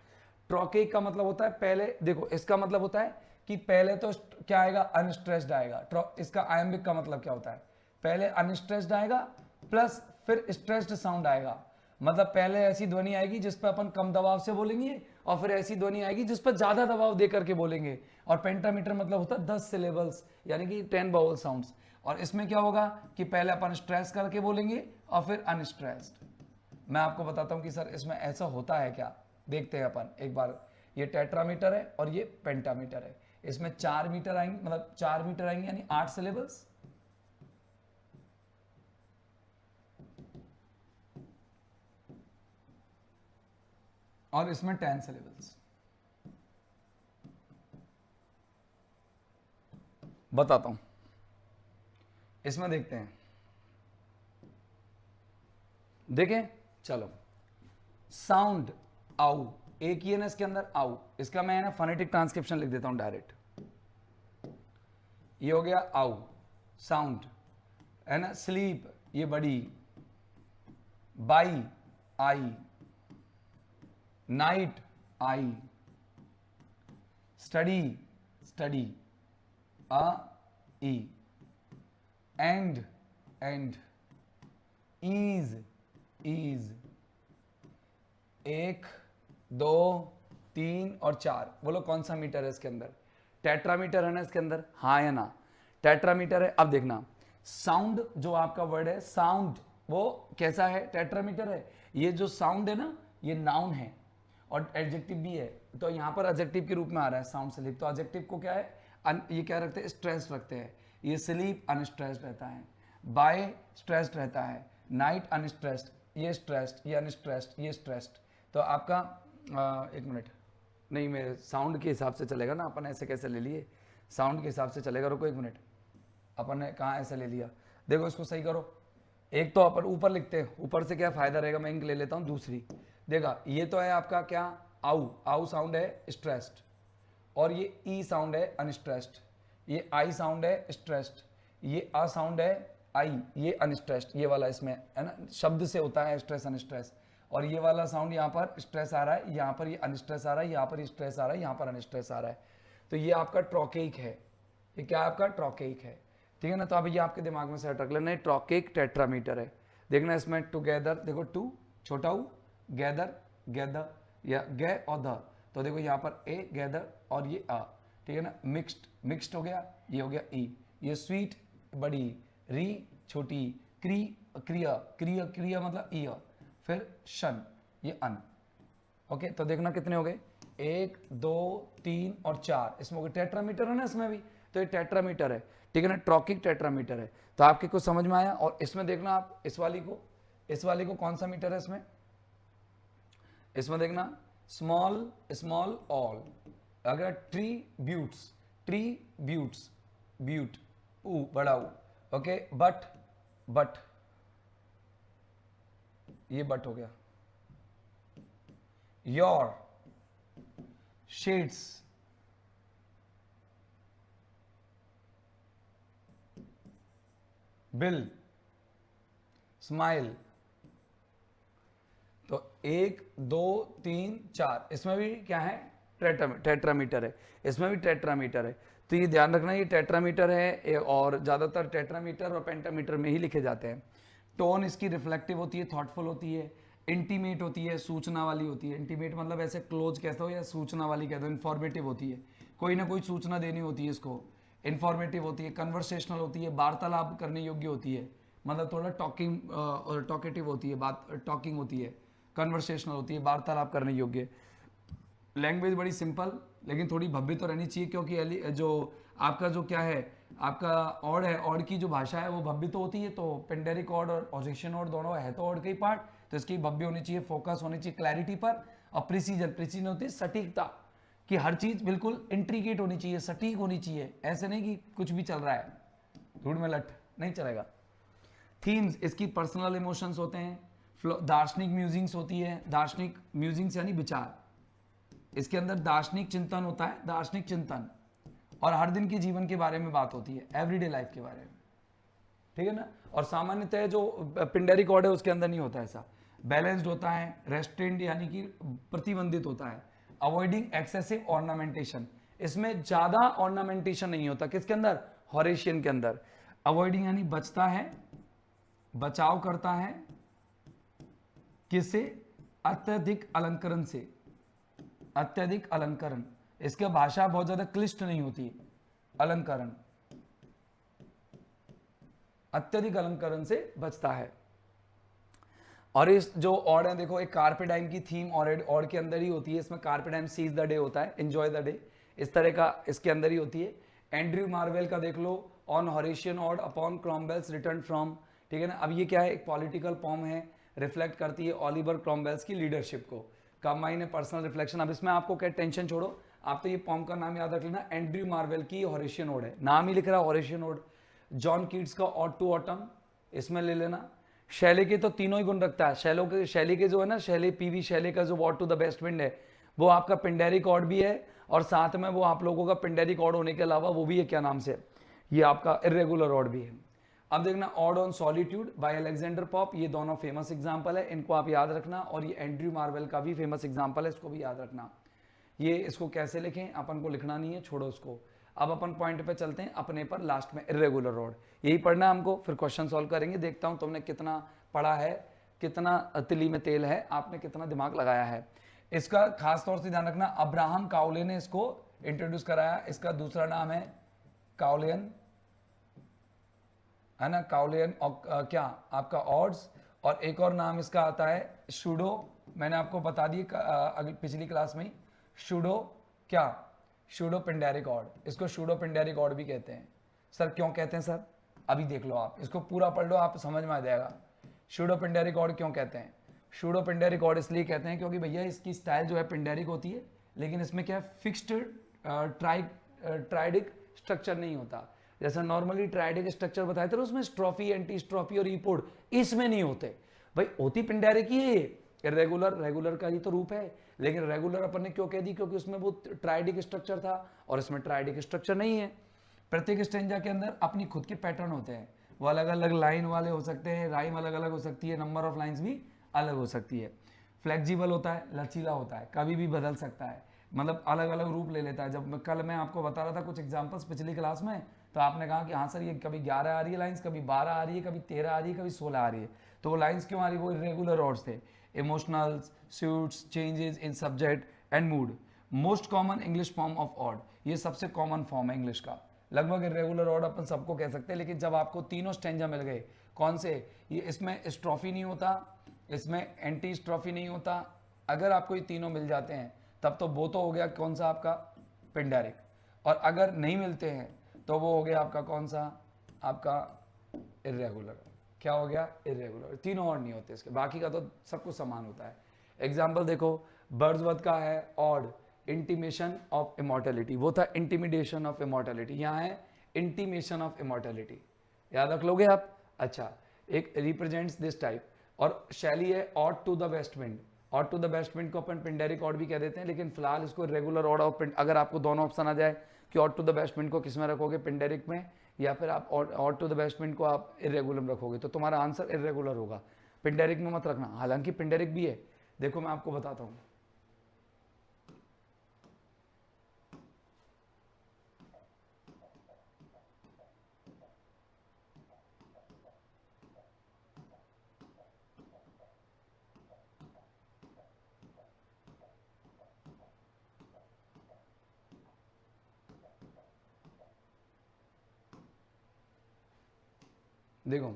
ट्रॉकिक का मतलब होता है, पहले देखो इसका मतलब होता है कि पहले तो क्या आएगा, अनस्ट्रेस्ड आएगा, इसका आयम्बिक का मतलब क्या होता है, पहले अनस्ट्रेस्ड आएगा प्लस फिर स्ट्रेस्ड साउंड आएगा, मतलब पहले ऐसी ध्वनि आएगी जिस पर अपन कम दबाव से बोलेंगे, और फिर ऐसी ध्वनि आएगी जिस पर ज्यादा दबाव दे करके बोलेंगे। और पेंटामीटर मतलब होता है 10 सिलेबल्स, यानी कि 10 बाउल साउंड्स। और इसमें क्या होगा कि पहले अपन स्ट्रेस करके बोलेंगे और फिर अनस्ट्रेस्ड। मैं आपको बताता हूं कि सर इसमें ऐसा होता है क्या, देखते हैं अपन एक बार। ये टेट्रामीटर है और ये पेंटामीटर है, इसमें 4 मीटर आएंगे, मतलब 4 मीटर आएंगे यानी 8 सिलेबल्स, और इसमें 10 सिलेबल्स। बताता हूं, इसमें देखते हैं, देखें चलो। साउंड आउ, एक ही है ना इसके अंदर आउ, इसका मैं ना फोनेटिक ट्रांसक्रिप्शन लिख देता हूं डायरेक्ट। ये हो गया आउ साउंड, है ना। स्लीप ये बड़ी, by I, night I, study study a e, and and, is is, 1 2 3 और 4। बोलो कौन सा मीटर है इसके अंदर? टेट्रामीटर है ना इसके अंदर, हाँ या ना? टेट्रामीटर है। अब देखना, साउंड जो आपका वर्ड है साउंड, वो कैसा है? टेट्रामीटर है। ये जो साउंड है ना, ये नाउन है और एडजेक्टिव भी है, तो यहां पर एडजेक्टिव के रूप में आ रहा है साउंड स्लीप। तो एडजेक्टिव को क्या है? ये क्या रखते हैं? स्ट्रेस रखते हैं। ये स्लीप अनस्ट्रेस्ड रहता है, बाय स्ट्रेस्ड रहता है, नाइट अनस्ट्रेस्ड, ये स्ट्रेस्ड, ये अनस्ट्रेस्ड, ये स्ट्रेस्ड। तो आपका एक मिनट, नहीं मेरे साउंड के हिसाब से चलेगा ना, अपन ऐसे कैसे ले लिए? साउंड के हिसाब से चलेगा, रुको एक मिनट, अपन ने कहाँ ऐसे ले लिया? देखो इसको सही करो। एक तो अपन ऊपर लिखते हैं, ऊपर से क्या फायदा रहेगा, मैं इंक ले लेता हूँ दूसरी। देखा, ये तो है आपका क्या? आउ, आउ साउंड है स्ट्रेस्ड, और ये ई साउंड है अनस्ट्रेस्ड, ये आई साउंड है स्ट्रेस्ड, ये आ साउंड है आई, ये अनस्ट्रेस्ड, ये वाला इसमें है ना, शब्द से होता है स्ट्रेस अनस्ट्रेस। और ये वाला साउंड यहाँ पर स्ट्रेस आ रहा है, यहाँ पर ये अनस्ट्रेस आ रहा है, यहाँ पर स्ट्रेस आ रहा है, यहाँ पर अनस्ट्रेस आ रहा है। तो ये आपका ट्रोकेइक है। ये क्या आपका? ट्रोकेइक है, ठीक है ना। तो अब ये आपके दिमाग में सेट रख लेना, ट्रोकेइक टेट्रामीटर है। देखना इसमें टुगेदर, देखो टू छोटा ऊ, गैदर गैदर, या गे और द, तो देखो यहाँ पर ए गैदर और ये आ, ठीक है ना। मिक्स्ड, मिक्स्ड हो गया, ये हो गया ई। ये स्वीट बड़ी, री छोटी, क्री क्रिया, क्रिया क्रिया मतलब ईयर, फिर शन ये अन। ओके, तो देखना कितने हो गए? 1 2 3 और 4, इसमें हो गए। टेट्रामीटर है ना इसमें भी, तो ये टेट्रामीटर है, ठीक है ना, ट्रोकिक टेट्रामीटर है। तो आपके कुछ समझ में आया? और इसमें देखना आप इस वाली को कौन सा मीटर है इसमें? इसमें देखना स्मॉल स्मॉल ऑल, अगर ट्रीब्यूट्स, ट्रीब्यूट्स, ब्यूट ऊ बड़ा ऊ, ओके। बट, बट ये बट हो गया। Your, shades, bill, smile. तो 1 2 3 4, इसमें भी क्या है? टेट्रामीटर है, इसमें भी टेट्रामीटर है। तो ये ध्यान रखना, ये टेट्रामीटर है, और ज़्यादातर टेट्रामीटर और पेंटामीटर में ही लिखे जाते हैं। टोन इसकी रिफ्लेक्टिव होती है, थॉटफुल होती है, इंटीमेट होती है, सूचना वाली होती है। इंटीमेट मतलब ऐसे क्लोज कहते हो, या सूचना वाली कहते हो। इन्फॉर्मेटिव होती है, कोई ना कोई सूचना देनी होती है इसको। इन्फॉर्मेटिव होती है, कन्वर्सेशनल होती है, वार्तालाप करने योग्य होती है, मतलब थोड़ा टॉकिंग और टॉकेटिव होती है, बात टॉकिंग होती है, कन्वर्सेशनल होती है, वार्तालाप करने योग्य। लैंग्वेज बड़ी सिंपल, लेकिन थोड़ी भव्य तो रहनी चाहिए, क्योंकि जो आपका जो क्या है, आपका ऑड है, ऑड की जो भाषा है वो भव्य तो होती है। तो पेंडेरिक ऑड और ऑजेक्शन ऑड दोनों है तो ऑड का ही पार्ट, तो इसकी भव्य होनी चाहिए, फोकस होनी चाहिए क्लैरिटी पर। और प्रिसीजन, प्रिसीजन होती है सटीकता, कि हर चीज बिल्कुल इंट्रीगेट होनी चाहिए, सटीक होनी चाहिए, ऐसे नहीं कि कुछ भी चल रहा है धूड़ में लट, नहीं चलेगा। थीम्स इसकी पर्सनल इमोशंस होते हैं। दार्शनिक म्यूजिंग्स होती है, दार्शनिक म्यूजिंग्स यानी विचार, इसके अंदर दार्शनिक चिंतन होता है, दार्शनिक चिंतन। और हर दिन के जीवन के बारे में बात होती है, एवरीडे लाइफ के बारे में, ठीक है ना। और सामान्यतः जो पिंडेरिक ऑर्ड है उसके अंदर नहीं होता ऐसा। बैलेंस्ड होता है, रेस्ट्रेंड यानी कि प्रतिबंधित होता है, अवॉइडिंग एक्सेसिव ऑर्नामेंटेशन, इसमें ज्यादा ऑर्नामेंटेशन नहीं होता। किसके अंदर? हॉरेशियन के अंदर। अवॉइडिंग यानी बचता है, बचाव करता है, किससे? अत्यधिक अलंकरण से, अत्यधिक अलंकरण। इसकी भाषा बहुत ज्यादा क्लिष्ट नहीं होती, अलंकरण, अत्यधिक अलंकरण से बचता है। और इस जो ऑड है, देखो एक कार्पे डाइम की थीम ऑड के अंदर ही होती है। इसमें carpe diem seize the day होता है, एंजॉय द डे, इस तरह का इसके अंदर ही होती है। एंड्रयू मार्वेल का देख लो, on Horatian ode upon Cromwell's return from, ठीक है ना। अब ये क्या है? एक पॉलिटिकल पॉम है, रिफ्लेक्ट करती है ओलिवर क्रॉम्वेल्स की लीडरशिप को। कंबाइन है पर्सनल रिफ्लेक्शन। अब इसमें आपको क्या टेंशन छोड़ो, आप तो ये पॉम का नाम याद रख लेना, एंड्रयू मार्वेल की हॉरेशियन ओड है, नाम ही लिख रहा है हॉरेशियन ओड। जॉन कीट्स का ऑड टू ऑटम, इसमें ले लेना। शैली के तो तीनों ही गुण रखता है, शैली के जो है ना, शैली पीवी शैली का जो ode to the west wind है, वो आपका पिंडेरिक ऑड भी है, और साथ में वो आप लोगों का पिंडेरिक ऑड होने के अलावा वो भी है, क्या नाम से, ये आपका इरेगुलर ऑड भी है। अब देखना odd on solitude by Alexander Pope, ये दोनों फेमस एग्जांपल है, इनको आप याद रखना। और ये एंड्रयू मार्वेल का भी फेमस एग्जांपल है, इसको भी याद रखना। ये इसको कैसे लिखें, अपन को लिखना नहीं है, छोड़ो उसको। अब अपन पॉइंट पे चलते हैं अपने पर, लास्ट में इरेगुलर रॉड, यही पढ़ना हमको, फिर क्वेश्चन सॉल्व करेंगे। देखता हूं तुमने कितना पढ़ा है, कितना तिली में तेल है, आपने कितना दिमाग लगाया है। इसका खास तौर से ध्यान रखना, अब्राहम काउले ने इसको इंट्रोड्यूस कराया। इसका दूसरा नाम है काउलियन, है ना, काउलियन। और क्या आपका ऑड्स, और एक और नाम इसका आता है शूडो, मैंने आपको बता दी पिछली क्लास में, शूडो क्या, शूडो पिंडेरिक ऑड, इसको शूडो पिंडेरिक ऑड भी कहते हैं। सर क्यों कहते हैं सर, अभी देख लो, आप इसको पूरा पढ़ लो, आप समझ में आ जाएगा। शूडो पिंडेरिक ऑड क्यों कहते हैं, शूडो पिंडेरिक ऑड इसलिए कहते हैं क्योंकि भैया इसकी स्टाइल जो है पिंडेरिक होती है, लेकिन इसमें क्या है, फिक्स्ड ट्राइडिक स्ट्रक्चर नहीं होता। जैसा नॉर्मली ट्राइडिक स्ट्रक्चर बताया था उसमें स्ट्रोफी, एंटी स्ट्रोफी और ईपोड, इसमें नहीं होते भाई, होती पिंडेरिक ही है। इरेगुलर रेगुलर का ही तो रूप है, लेकिन रेगुलर अपन ने क्यों कह दी, क्योंकि उसमें वो ट्राइडिक स्ट्रक्चर था और इसमें ट्राइडिक स्ट्रक्चर नहीं है। प्रत्येक स्टेंजा के अंदर अपनी खुद के पैटर्न होते हैं, वो अलग अलग लाइन वाले हो सकते हैं, राइम अलग अलग हो सकती है, नंबर ऑफ लाइंस भी अलग हो सकती है। फ्लेक्सिबल होता है, लचीला होता है, कभी भी बदल सकता है, मतलब अलग अलग रूप ले लेता है। जब कल मैं आपको बता रहा था कुछ एग्जांपल्स पिछली क्लास में, तो आपने कहा कि हाँ सर ये कभी 11 आ रही है लाइंस, कभी 12 आ रही है, कभी 13 आ रही है, कभी 16 आ रही है। तो वो लाइंस क्यों आ रही है, वो इरेगुलर ऑड्स थे। Emotionals, suits, changes in subject and mood, most common English form of odd, ये सबसे कॉमन फॉर्म है इंग्लिश का। लगभग इरेगुलर ऑड अपन सबको कह सकते हैं, लेकिन जब आपको तीनों स्टेंजा मिल गए, कौन से, ये इसमें स्ट्रॉफी नहीं होता, इसमें एंटी स्ट्रॉफी नहीं होता, अगर आपको ये तीनों मिल जाते हैं तब तो वो तो हो गया कौन सा आपका पिंडेरिक, और अगर नहीं मिलते हैं तो वो हो गया आपका कौन सा, आपका इरेगुलर। क्या हो गया, इरेगुलर। तीनों और नहीं होते इसके, बाकी का तो सब कुछ समान होता है। एग्जाम्पल देखो, बर्ड्सवर्थ का है ऑड, इंटीमेशन ऑफ इमॉर्टेलिटी, वो था इंटीमिडेशन ऑफ इमॉर्टेलिटी, यहाँ है इंटीमेशन ऑफ इमॉर्टेलिटी, याद रख लोगे आप। अच्छा, एक रिप्रेजेंट्स दिस टाइप, और शैली है ode to the west wind, ode to the west wind को अपन पिंडेरिक ऑड भी कह देते हैं, लेकिन फिलहाल इसको रेगुलर ऑड ऑफ, अगर आपको दोनों ऑप्शन आ जाए कि ode to the west wind को किस में रखोगे, पिंडेरिक में, या फिर आप ode to the west wind को आप इरेगुलर रखोगे, तो तुम्हारा आंसर इरेगुलर होगा, पिंडेरिक में मत रखना। हालांकि पिंडेरिक भी है, देखो मैं आपको बताता हूं। देखो,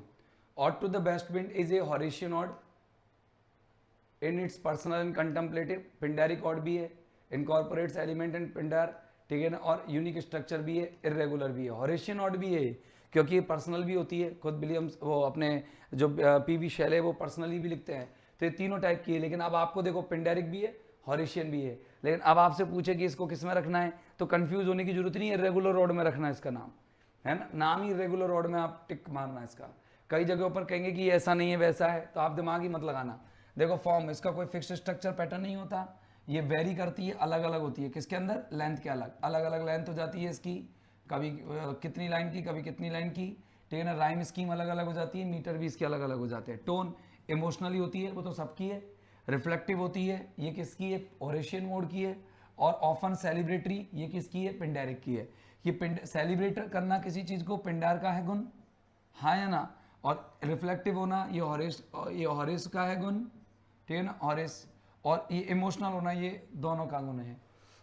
ode to the west wind is a Horatian ode in its personal and contemplative, Pindaric ode भी है, इनकॉर्पोरेट्स एलिमेंट एंड पिंडर, ठीक है ना, और यूनिक स्ट्रक्चर भी है, इरेगुलर भी है। हॉरेशियन ऑड भी है क्योंकि ये पर्सनल भी होती है, खुद विलियम्स वो अपने जो पीवी शैल है वो पर्सनली भी लिखते हैं, तो ये तीनों टाइप की है। लेकिन अब आपको देखो पिंडेरिक भी है, हॉरेशियन भी है, लेकिन अब आपसे पूछे कि इसको किस में रखना है, तो कंफ्यूज होने की जरूरत नहीं है, रेगुलर ऑड में रखना है इसका नाम, है ना, नाम ही रेगुलर ऑड में आप टिक मारना इसका। कई जगहों पर कहेंगे कि ऐसा नहीं है वैसा है, तो आप दिमाग ही मत लगाना। देखो फॉर्म, इसका कोई फिक्स्ड स्ट्रक्चर पैटर्न नहीं होता, ये वेरी करती है, अलग अलग होती है, किसके अंदर, लेंथ के अलग अलग अलग लेंथ हो जाती है इसकी, कभी कितनी लाइन की, कभी कितनी लाइन की, ठीक है ना, राइम स्कीम अलग अलग हो जाती है, मीटर भी इसके अलग अलग हो जाते हैं। टोन इमोशनली होती है, वो तो सबकी है, रिफ्लेक्टिव होती है, ये किसकी है, हॉरेशियन मोड की है, और ऑफन सेलिब्रेटरी, ये किसकी है, पिंडेरिक की है। ये सेलिब्रेट करना किसी चीज को पिंडार का है गुण, हाँ या ना, और रिफ्लेक्टिव होना ये हॉरेस का है गुण, ठीक है ना, हॉरेस, और ये इमोशनल होना ये दोनों का गुण है।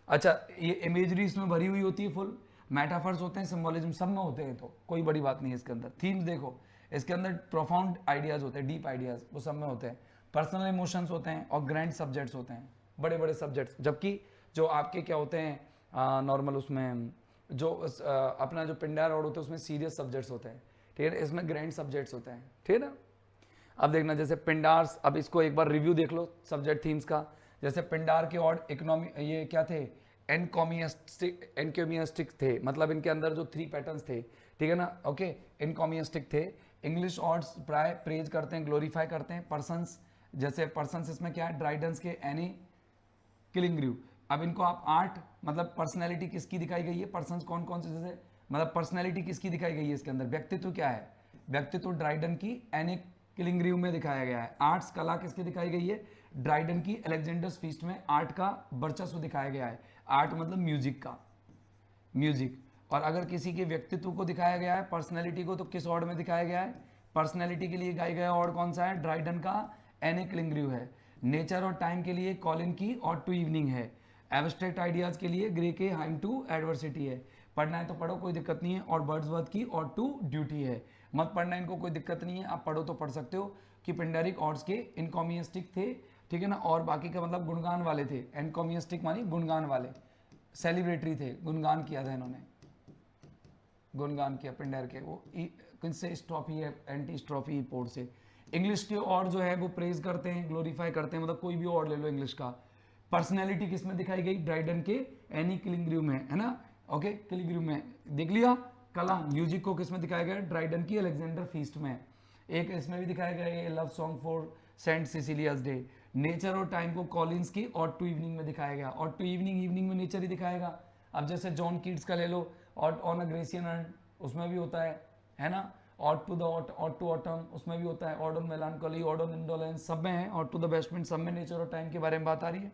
अच्छा, ये इमेजरी इसमें भरी हुई होती है फुल, मेटाफर्स होते हैं, सिंबोलिज्म सब में होते हैं, तो कोई बड़ी बात नहीं है इसके अंदर। थीम्स देखो, इसके अंदर प्रोफाउंड आइडियाज होते हैं, डीप आइडियाज, वो सब में होते हैं। पर्सनल इमोशंस होते हैं और ग्रैंड सब्जेक्ट्स होते हैं, बड़े बड़े सब्जेक्ट्स, जबकि जो आपके क्या होते हैं नॉर्मल उसमें जो अपना जो पिंडार ऑड होते हैं उसमें सीरियस सब्जेक्ट्स होते हैं, ठीक है, इसमें ग्रैंड सब्जेक्ट्स होते हैं, ठीक है ना। अब देखना जैसे पिंडार्स, अब इसको एक बार रिव्यू देख लो सब्जेक्ट थीम्स का, जैसे पिंडार के ऑड इकोनॉमी ये क्या थे, एनकोमियस्टिक थे, मतलब इनके अंदर जो 3 पैटर्न्स थे, ठीक है ना, ओके, इनकोमियस्टिक थे। इंग्लिश ऑड्स प्राय प्रेज करते हैं, ग्लोरीफाई करते हैं। पर्सन्स, जैसे पर्सन्स इसमें क्या है, ड्राइडेंस के एनी किलिंग्रिव। अब इनको आप आर्ट, मतलब पर्सनैलिटी किसकी दिखाई गई है, पर्सन्स कौन कौन से, जैसे मतलब पर्सनैलिटी किसकी दिखाई गई है इसके अंदर, व्यक्तित्व क्या है, व्यक्तित्व ड्राइडन की एनी किलिंग्रिव में दिखाया गया है। आर्ट्स, कला किसकी दिखाई गई है, ड्राइडन की अलेक्जेंडर्स फीस्ट में आर्ट का वर्चस्व दिखाया गया है। आर्ट मतलब म्यूजिक का, म्यूजिक। और अगर किसी के व्यक्तित्व को दिखाया गया है, पर्सनैलिटी को, तो किस ऑर्ड में दिखाया गया है, पर्सनैलिटी के लिए गाया गया ऑर्ड कौन सा है, ड्राइडन का एनी किलिंग्रिव है। नेचर और टाइम के लिए कॉलिन की ऑड टू इवनिंग है। एब्स्ट्रैक्ट आइडियाज के लिए ग्रे के हाइम टू एडवर्सिटी है। पढ़ना है तो पढ़ो, कोई दिक्कत नहीं है। और वर्ड्सवर्थ की ऑड टू ड्यूटी है। मत पढ़ना इनको, कोई दिक्कत नहीं है, आप पढ़ो तो पढ़ सकते हो कि पिंडारिक ऑड्स के इनकॉमियस्टिक थे, ठीक है ना, और बाकी का मतलब गुणगान वाले थे। एनकॉमियस्टिक मानी गुणगान वाले, सेलिब्रेटरी थे, गुणगान किया था इन्होंने, गुणगान किया पिंडर के। वो किनसे, स्ट्रॉफी है, एंटी स्ट्रॉफी पोर्ट से। इंग्लिश के और जो है वो प्रेज करते हैं, ग्लोरीफाई करते हैं, मतलब कोई भी और ले लो इंग्लिश का। पर्सनैलिटी किस में दिखाई गई, ड्राइडन के एनी किलिंग्रिव में, है ना, ओके, किलिंग्रिव में देख लिया। कला, म्यूजिक को किस में दिखाया गया, ड्राइडन की अलेक्जेंडर फीस्ट में। एक इसमें भी दिखाया गया है, love song for Saint Cecilia's day. Nature और टाइम को कॉलिंस की ऑड टू इवनिंग में दिखाया गया। ऑड टू इवनिंग, इवनिंग में नेचर ही दिखाएगा। अब जैसे जॉन कीट्स का ले लो, ऑन अ ग्रेसियन अर्न, उसमें भी होता है ना, ऑड टू ऑटम, उसमें भी होता है, odd on मेलानकोली, odd on indolence, सब में है। ऑड टू द बेस्टमेंट, सब में नेचर और टाइम के बारे में बात आ रही है।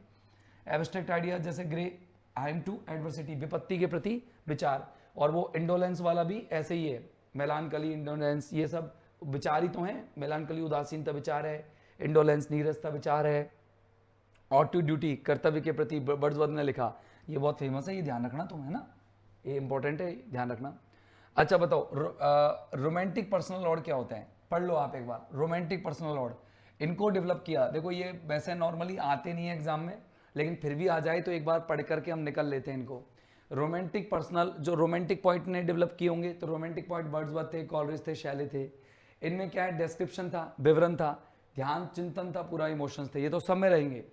एब्स्ट्रैक्ट आइडिया जैसे ग्रे हाइम टू एडवर्सिटी, विपत्ति के प्रति विचार। और वो इंडोलेंस वाला भी ऐसे ही है, मेलानकली, इंडोलेंस, ये सब विचार ही तो हैं। मेलानकली उदासीनता विचार है, इंडोलेंस नीरसता विचार है। ऑड टू ड्यूटी, कर्तव्य के प्रति, वर्ड्सवर्थ ने लिखा, ये बहुत फेमस है, ये ध्यान रखना तुम, है ना, ये इंपॉर्टेंट है, ध्यान रखना। अच्छा बताओ, रोमांटिक पर्सनल ऑड क्या होता है, पढ़ लो आप एक बार। रोमांटिक पर्सनल ऑड इनको डेवलप किया, देखो ये वैसे नॉर्मली आते नहीं है एग्जाम में, लेकिन फिर भी आ जाए तो एक बार पढ़ करके हम निकल लेते हैं इनको। रोमांटिक पर्सनल, जो रोमांटिक पॉइंट ने डेवलप किए होंगे, तो रोमांटिक पॉइंट वर्ड्सवर्थ थे, कॉलरिज थे, शैले थे। इनमें क्या है, डिस्क्रिप्शन था, विवरण था, ध्यान चिंतन था, पूरा इमोशंस थे, ये तो सब में रहेंगे।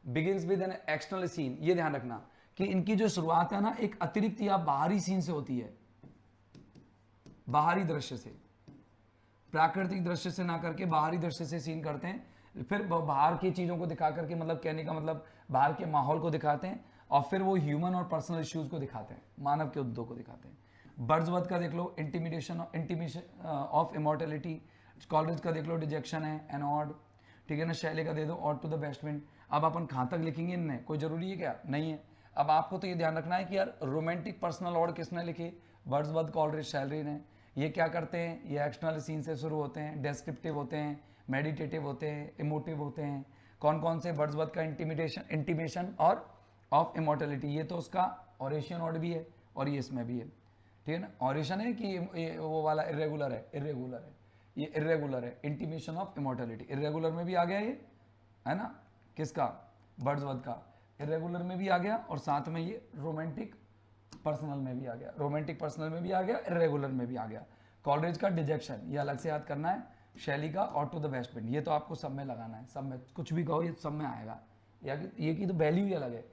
Begins with an external scene, ये ध्यान रखना कि इनकी जो शुरुआत है ना, एक अतिरिक्त या बाहरी सीन से होती है, बाहरी दृश्य से, प्राकृतिक दृश्य से ना करके बाहरी दृश्य से सीन करते हैं। फिर बाहर की चीजों को दिखा करके, मतलब कहने का मतलब बाहर के माहौल को दिखाते हैं, और फिर वो ह्यूमन और पर्सनल इश्यूज को दिखाते हैं, मानव के उद्योग को दिखाते हैं। वर्ड्सवर्थ का देख लो, इंटीमिडेशन ऑफ इमॉर्टेलिटी। कॉलरिज का देख लो, डिजेक्शन है, एन ऑड, ठीक है ना। शैले का दे दो, ऑड टू द बेस्टमेंट। अब अपन कहाँ तक लिखेंगे इनमें, कोई जरूरी है क्या, नहीं है। अब आपको तो ये ध्यान रखना है कि यार रोमांटिक पर्सनल ऑड किसने लिखी, वर्ड्सवर्थ, कॉलरिज, शैलरी ने। ये क्या करते हैं, ये एक्सटर्नल सीन से शुरू होते हैं, डेस्क्रिप्टिव होते हैं, मेडिटेटिव होते हैं, इमोटिव होते हैं। कौन कौन से, वर्ड्सवर्थ का इंटीमेशन और ऑफ इमॉर्टेलिटी, ये तो उसका ऑरेशियन ऑड भी है, और ये इसमें भी है, ठीक है ना। ऑरेशन है कि ये वो वाला इरेगुलर है, ये इरेगुलर है, इंटीमेशन ऑफ इमॉर्टेलिटी इरेगुलर में भी आ गया ये, है ना, किसका, वर्ड्सवर्थ का, इरेगुलर में भी आ गया, और साथ में ये रोमांटिक पर्सनल में भी आ गया, रोमांटिक पर्सनल में भी आ गया, इरेगुलर में भी आ गया। कॉलरिज का डिजेक्शन, ये अलग से याद करना है। शैली का ऑड टू द बेस्टमेंट, ये तो आपको सब में लगाना है, सब में कुछ भी कहो ये सब में आएगा, ये की तो वैल्यू ही अलग है।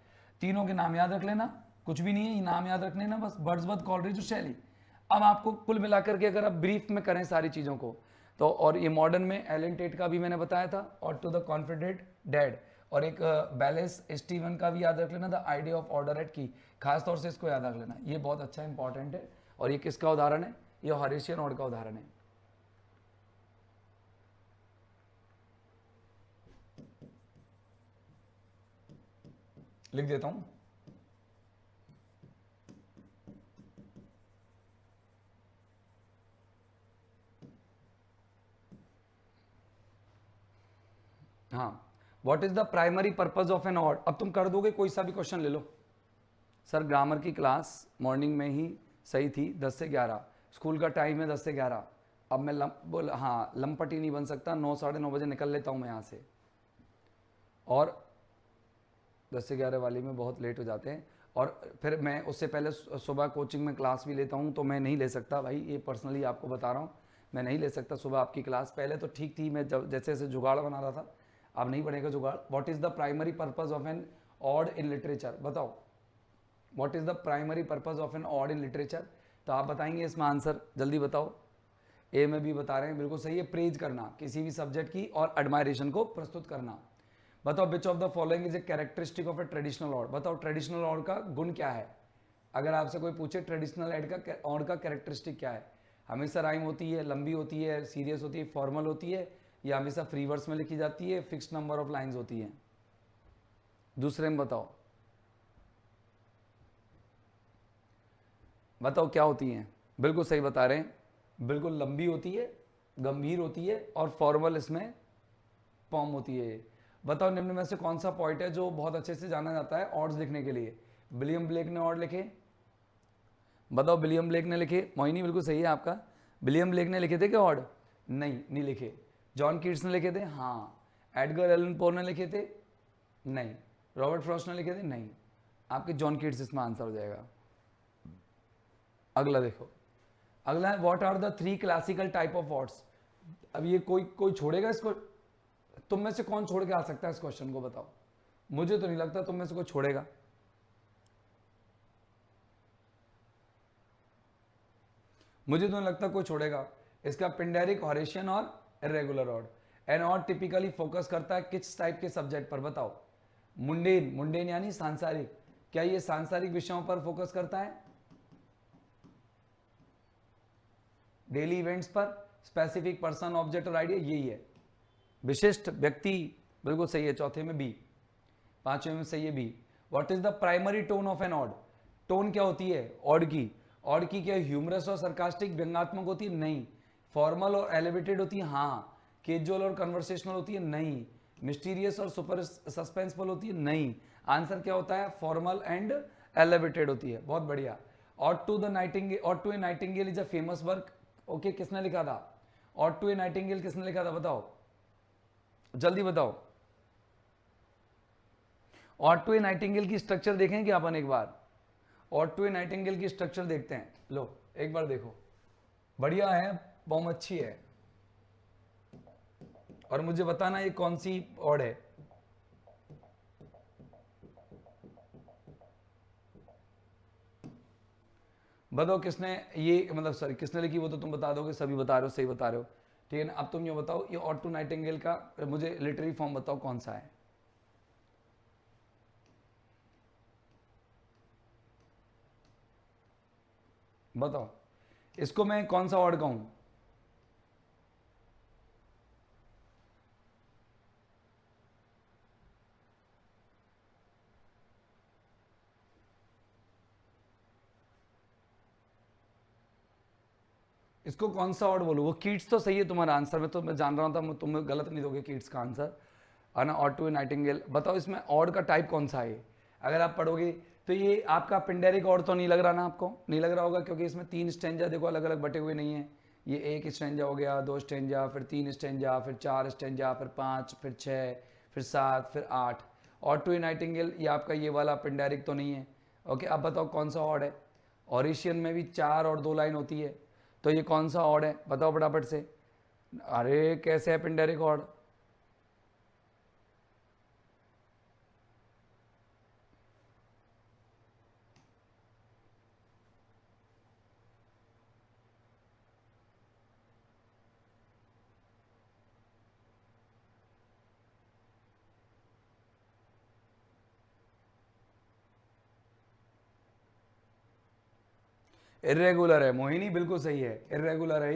तीनों के नाम याद रख लेना, कुछ भी नहीं है, ये नाम याद रख लेना बस, वर्ड्सवर्थ, कॉलरिज और शैली। अब आपको कुल मिलाकर के अगर आप ब्रीफ में करें सारी चीज़ों को तो, और ये मॉडर्न में एलन टेट का भी मैंने बताया था, और टू द कॉन्फिडेंट डैड, और एक बैलेस स्टीवन का भी याद रख लेना, the idea of order at key, खास तौर से इसको याद रख लेना, ये बहुत अच्छा इंपॉर्टेंट है। और ये किसका उदाहरण है, ये हॉरेशियन ऑड का उदाहरण है। लिख देता हूं, हाँ, what is the primary purpose of an ode. अब तुम कर दोगे, कोई सा भी क्वेश्चन ले लो। सर ग्रामर की क्लास मॉर्निंग में ही सही थी, 10 से 11, स्कूल का टाइम है 10 से 11। अब मैं हाँ लंपट ही नहीं बन सकता, 9 साढ़े 9 बजे निकल लेता हूँ मैं यहाँ से, और 10 से 11 वाली में बहुत लेट हो जाते हैं, और फिर मैं उससे पहले सुबह कोचिंग में क्लास भी लेता हूँ, तो मैं नहीं ले सकता भाई, ये पर्सनली आपको बता रहा हूँ, मैं नहीं ले सकता सुबह आपकी क्लास। पहले तो ठीक थी, मैं जब जैसे जैसे जुगाड़ बना रहा था, आप नहीं पढ़ेगा जुगाड़। What is the primary purpose of an ode in literature, बताओ what is the primary purpose of an ode in literature. तो आप बताएंगे इसमें आंसर, जल्दी बताओ। ए में भी बता रहे हैं, बिल्कुल सही है, प्रेज करना किसी भी सब्जेक्ट की और एडमायरेशन को प्रस्तुत करना। बताओ which of the following is a characteristic of A traditional odd, बताओ ट्रेडिशनल ऑड का गुण क्या है। अगर आपसे कोई पूछे ट्रेडिशनल ऑड का कैरेक्टरिस्टिक क्या है, हमेशा राइम होती है, लंबी होती है, सीरियस होती है, फॉर्मल होती है, या हमेशा फ्री वर्ड्स में लिखी जाती है, फिक्स्ड नंबर ऑफ लाइंस होती है। दूसरे में बताओ, बताओ क्या होती हैं। बिल्कुल सही बता रहे हैं, बिल्कुल लंबी होती है, गंभीर होती है और फॉर्मल इसमें फॉर्म होती है। बताओ निम्न में से कौन सा पॉइंट है जो बहुत अच्छे से जाना जाता है ऑड्स लिखने के लिए। विलियम ब्लेक ने ऑड लिखे, बताओ विलियम ब्लेक ने लिखे। मोहिनी बिल्कुल सही है आपका, विलियम ब्लेक ने लिखे थे क्या ऑड? नहीं लिखे। जॉन कीट्स ने लिखे थे? हाँ। एडगर एलन पो ने लिखे थे? नहीं। रॉबर्ट फ्रॉस्ट ने लिखे थे? नहीं। आपके जॉन कीट्स इसमें आंसर हो जाएगा। अगला देखो, अगला है what are the 3 classical type of odes. अब ये कोई छोड़ेगा इसको? तुम में से कौन छोड़ के आ सकता है इस क्वेश्चन को, बताओ। मुझे तो नहीं लगता तुम में से कोई छोड़ेगा। मुझे तो नहीं लगता कोई छोड़ेगा इसका। पिंडेरिक, हॉरेशियन और irregular ode. An ode typically focus करता है किस टाइप के सब्जेक्ट पर, बताओ। मुंडेन, मुंडेन यानी सांसारिक, क्या ये सांसारिक विषयों पर फोकस करता है? डेली इवेंट्स पर, स्पेसिफिक पर्सन, ऑब्जेक्ट और आइडिया, यही है। विशिष्ट व्यक्ति, बिल्कुल सही है, चौथे में बी। पांचवें में सही है B. What is the primary tone of an ode. Tone क्या होती है ऑड की? ऑड की क्या ह्यूमरस और सरकास्टिक, व्यंग्यात्मक होती है? नहीं। फॉर्मल और एलिवेटेड होती है? हाँ। कैजुअल और कन्वर्सेशनल होती है? नहीं। मिस्टीरियस और सुपर सस्पेंसफुल होती है? नहीं। आंसर क्या होता है? फॉर्मल एंड एलिवेटेड होती है। बहुत बढ़िया। Ode to a nightingale is a famous work. Okay, किसने लिखा था? ऑड टू ए नाइटिंगेल किसने लिखा था, बताओ जल्दी बताओ। ऑड टू ए नाइटिंगेल की स्ट्रक्चर देखें क्या अपन एक बार? ऑड टू ए नाइटिंगेल की स्ट्रक्चर देखते हैं, लो एक बार देखो, बढ़िया है, बहुत अच्छी है। और मुझे बताना ये कौन सी ऑड है। बताओ किसने ये, मतलब सॉरी किसने लिखी, वो तो तुम बता दोगे, सभी बता रहे हो, सही बता रहे हो, ठीक है ना। अब तुम ये बताओ, ये ऑड टू नाइटिंगेल का मुझे लिटरेरी फॉर्म बताओ कौन सा है। बताओ इसको मैं कौन सा ऑड कहूं? इसको कौन सा ऑड बोलूं? वो कीट्स तो सही है तुम्हारा आंसर में, तो मैं जान रहा था तुम गलत नहीं दोगे कीट्स का आंसर, है ना। Ode to a nightingale. बताओ इसमें ऑड का टाइप कौन सा है? अगर आप पढ़ोगे तो ये आपका पिंडेरिक ऑड तो नहीं लग रहा ना, आपको नहीं लग रहा होगा, क्योंकि इसमें 3 स्टेंजा देखो अलग अलग बटे हुए नहीं है। ये 1 स्टेंजा हो गया, 2 स्टेंजा, फिर 3 स्टेंजा, फिर 4 स्टेंजा, फिर 5, फिर 6, फिर 7, फिर 8। ऑड टू ए नाइटिंगेल ये आपका ये वाला पिंडेरिक तो नहीं है। ओके, अब बताओ कौन सा ऑड है? ऑरिशियन में भी 4 और 2 लाइन होती है, तो ये कौन सा ऑड है, बताओ फटाफट से। अरे कैसे है पिंडेरिक ऑड? इरेगुलर है मोहिनी, बिल्कुल सही है, इरेगुलर है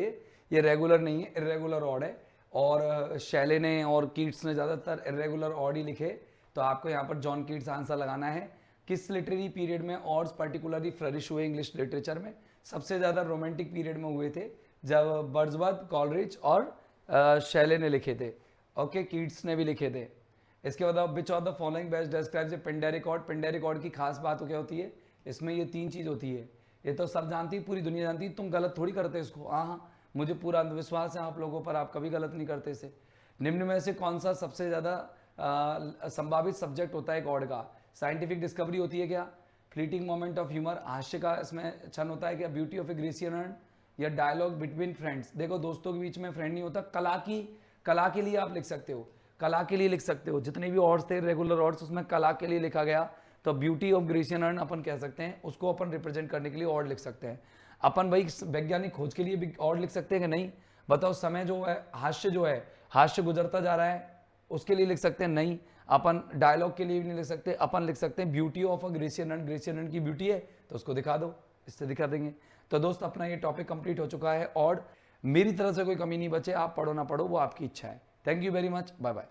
ये रेगुलर नहीं है, इरेगुलर ऑड है। और शैले ने और कीट्स ने ज़्यादातर इरेगुलर ऑड ही लिखे, तो आपको यहाँ पर जॉन कीट्स आंसर लगाना है। किस लिटरेरी पीरियड में ऑड्स पर्टिकुलरली फ्लरिश हुए इंग्लिश लिटरेचर में? सबसे ज़्यादा रोमांटिक पीरियड में हुए थे, जब बर्ड्सवर्थ, कॉलरिज और शैले ने लिखे थे। ओके, कीट्स ने भी लिखे थे। इसके बाद which of the following best describes a पिंडेरिक odd. पिंडेरिक odd की खास बात क्या होती है? इसमें ये 3 चीज़ होती है, ये तो सब जानती, पूरी दुनिया जानती, तुम गलत थोड़ी करते इसको। हाँ, मुझे पूरा विश्वास है आप लोगों पर, आप कभी गलत नहीं करते इसे। निम्न में से कौन सा सबसे ज़्यादा संभावित सब्जेक्ट होता है एक ऑड का? साइंटिफिक डिस्कवरी होती है क्या? फ्लीटिंग मोमेंट ऑफ ह्यूमर, हास्य का इसमें क्षण होता है क्या? Beauty of A Grecian earn, या डायलॉग बिटवीन फ्रेंड्स? देखो दोस्तों के बीच में फ्रेंड नहीं होता, कला के लिए आप लिख सकते हो। कला के लिए लिख सकते हो। जितने भी ऑर्ड्स थे रेगुलर ऑर्ड्स, उसमें कला के लिए लिखा गया, तो ब्यूटी ऑफ ग्रेसियन अर्न अपन कह सकते हैं, उसको अपन रिप्रेजेंट करने के लिए ऑर्ड लिख सकते हैं। अपन भाई वैज्ञानिक खोज के लिए भी ऑर्ड लिख सकते हैं कि नहीं? बताओ। समय जो है, हास्य जो है, हास्य गुजरता जा रहा है, उसके लिए लिख सकते हैं? नहीं। अपन डायलॉग के लिए भी नहीं लिख सकते, अपन लिख सकते हैं beauty of a Grecian earn, Grecian earn की ब्यूटी है तो उसको दिखा दो, इससे दिखा देंगे। तो दोस्त अपना ये टॉपिक कंप्लीट हो चुका है, और मेरी तरफ से कोई कमी नहीं बचे, आप पढ़ो ना पढ़ो वो आपकी इच्छा है। Thank you very much, bye bye.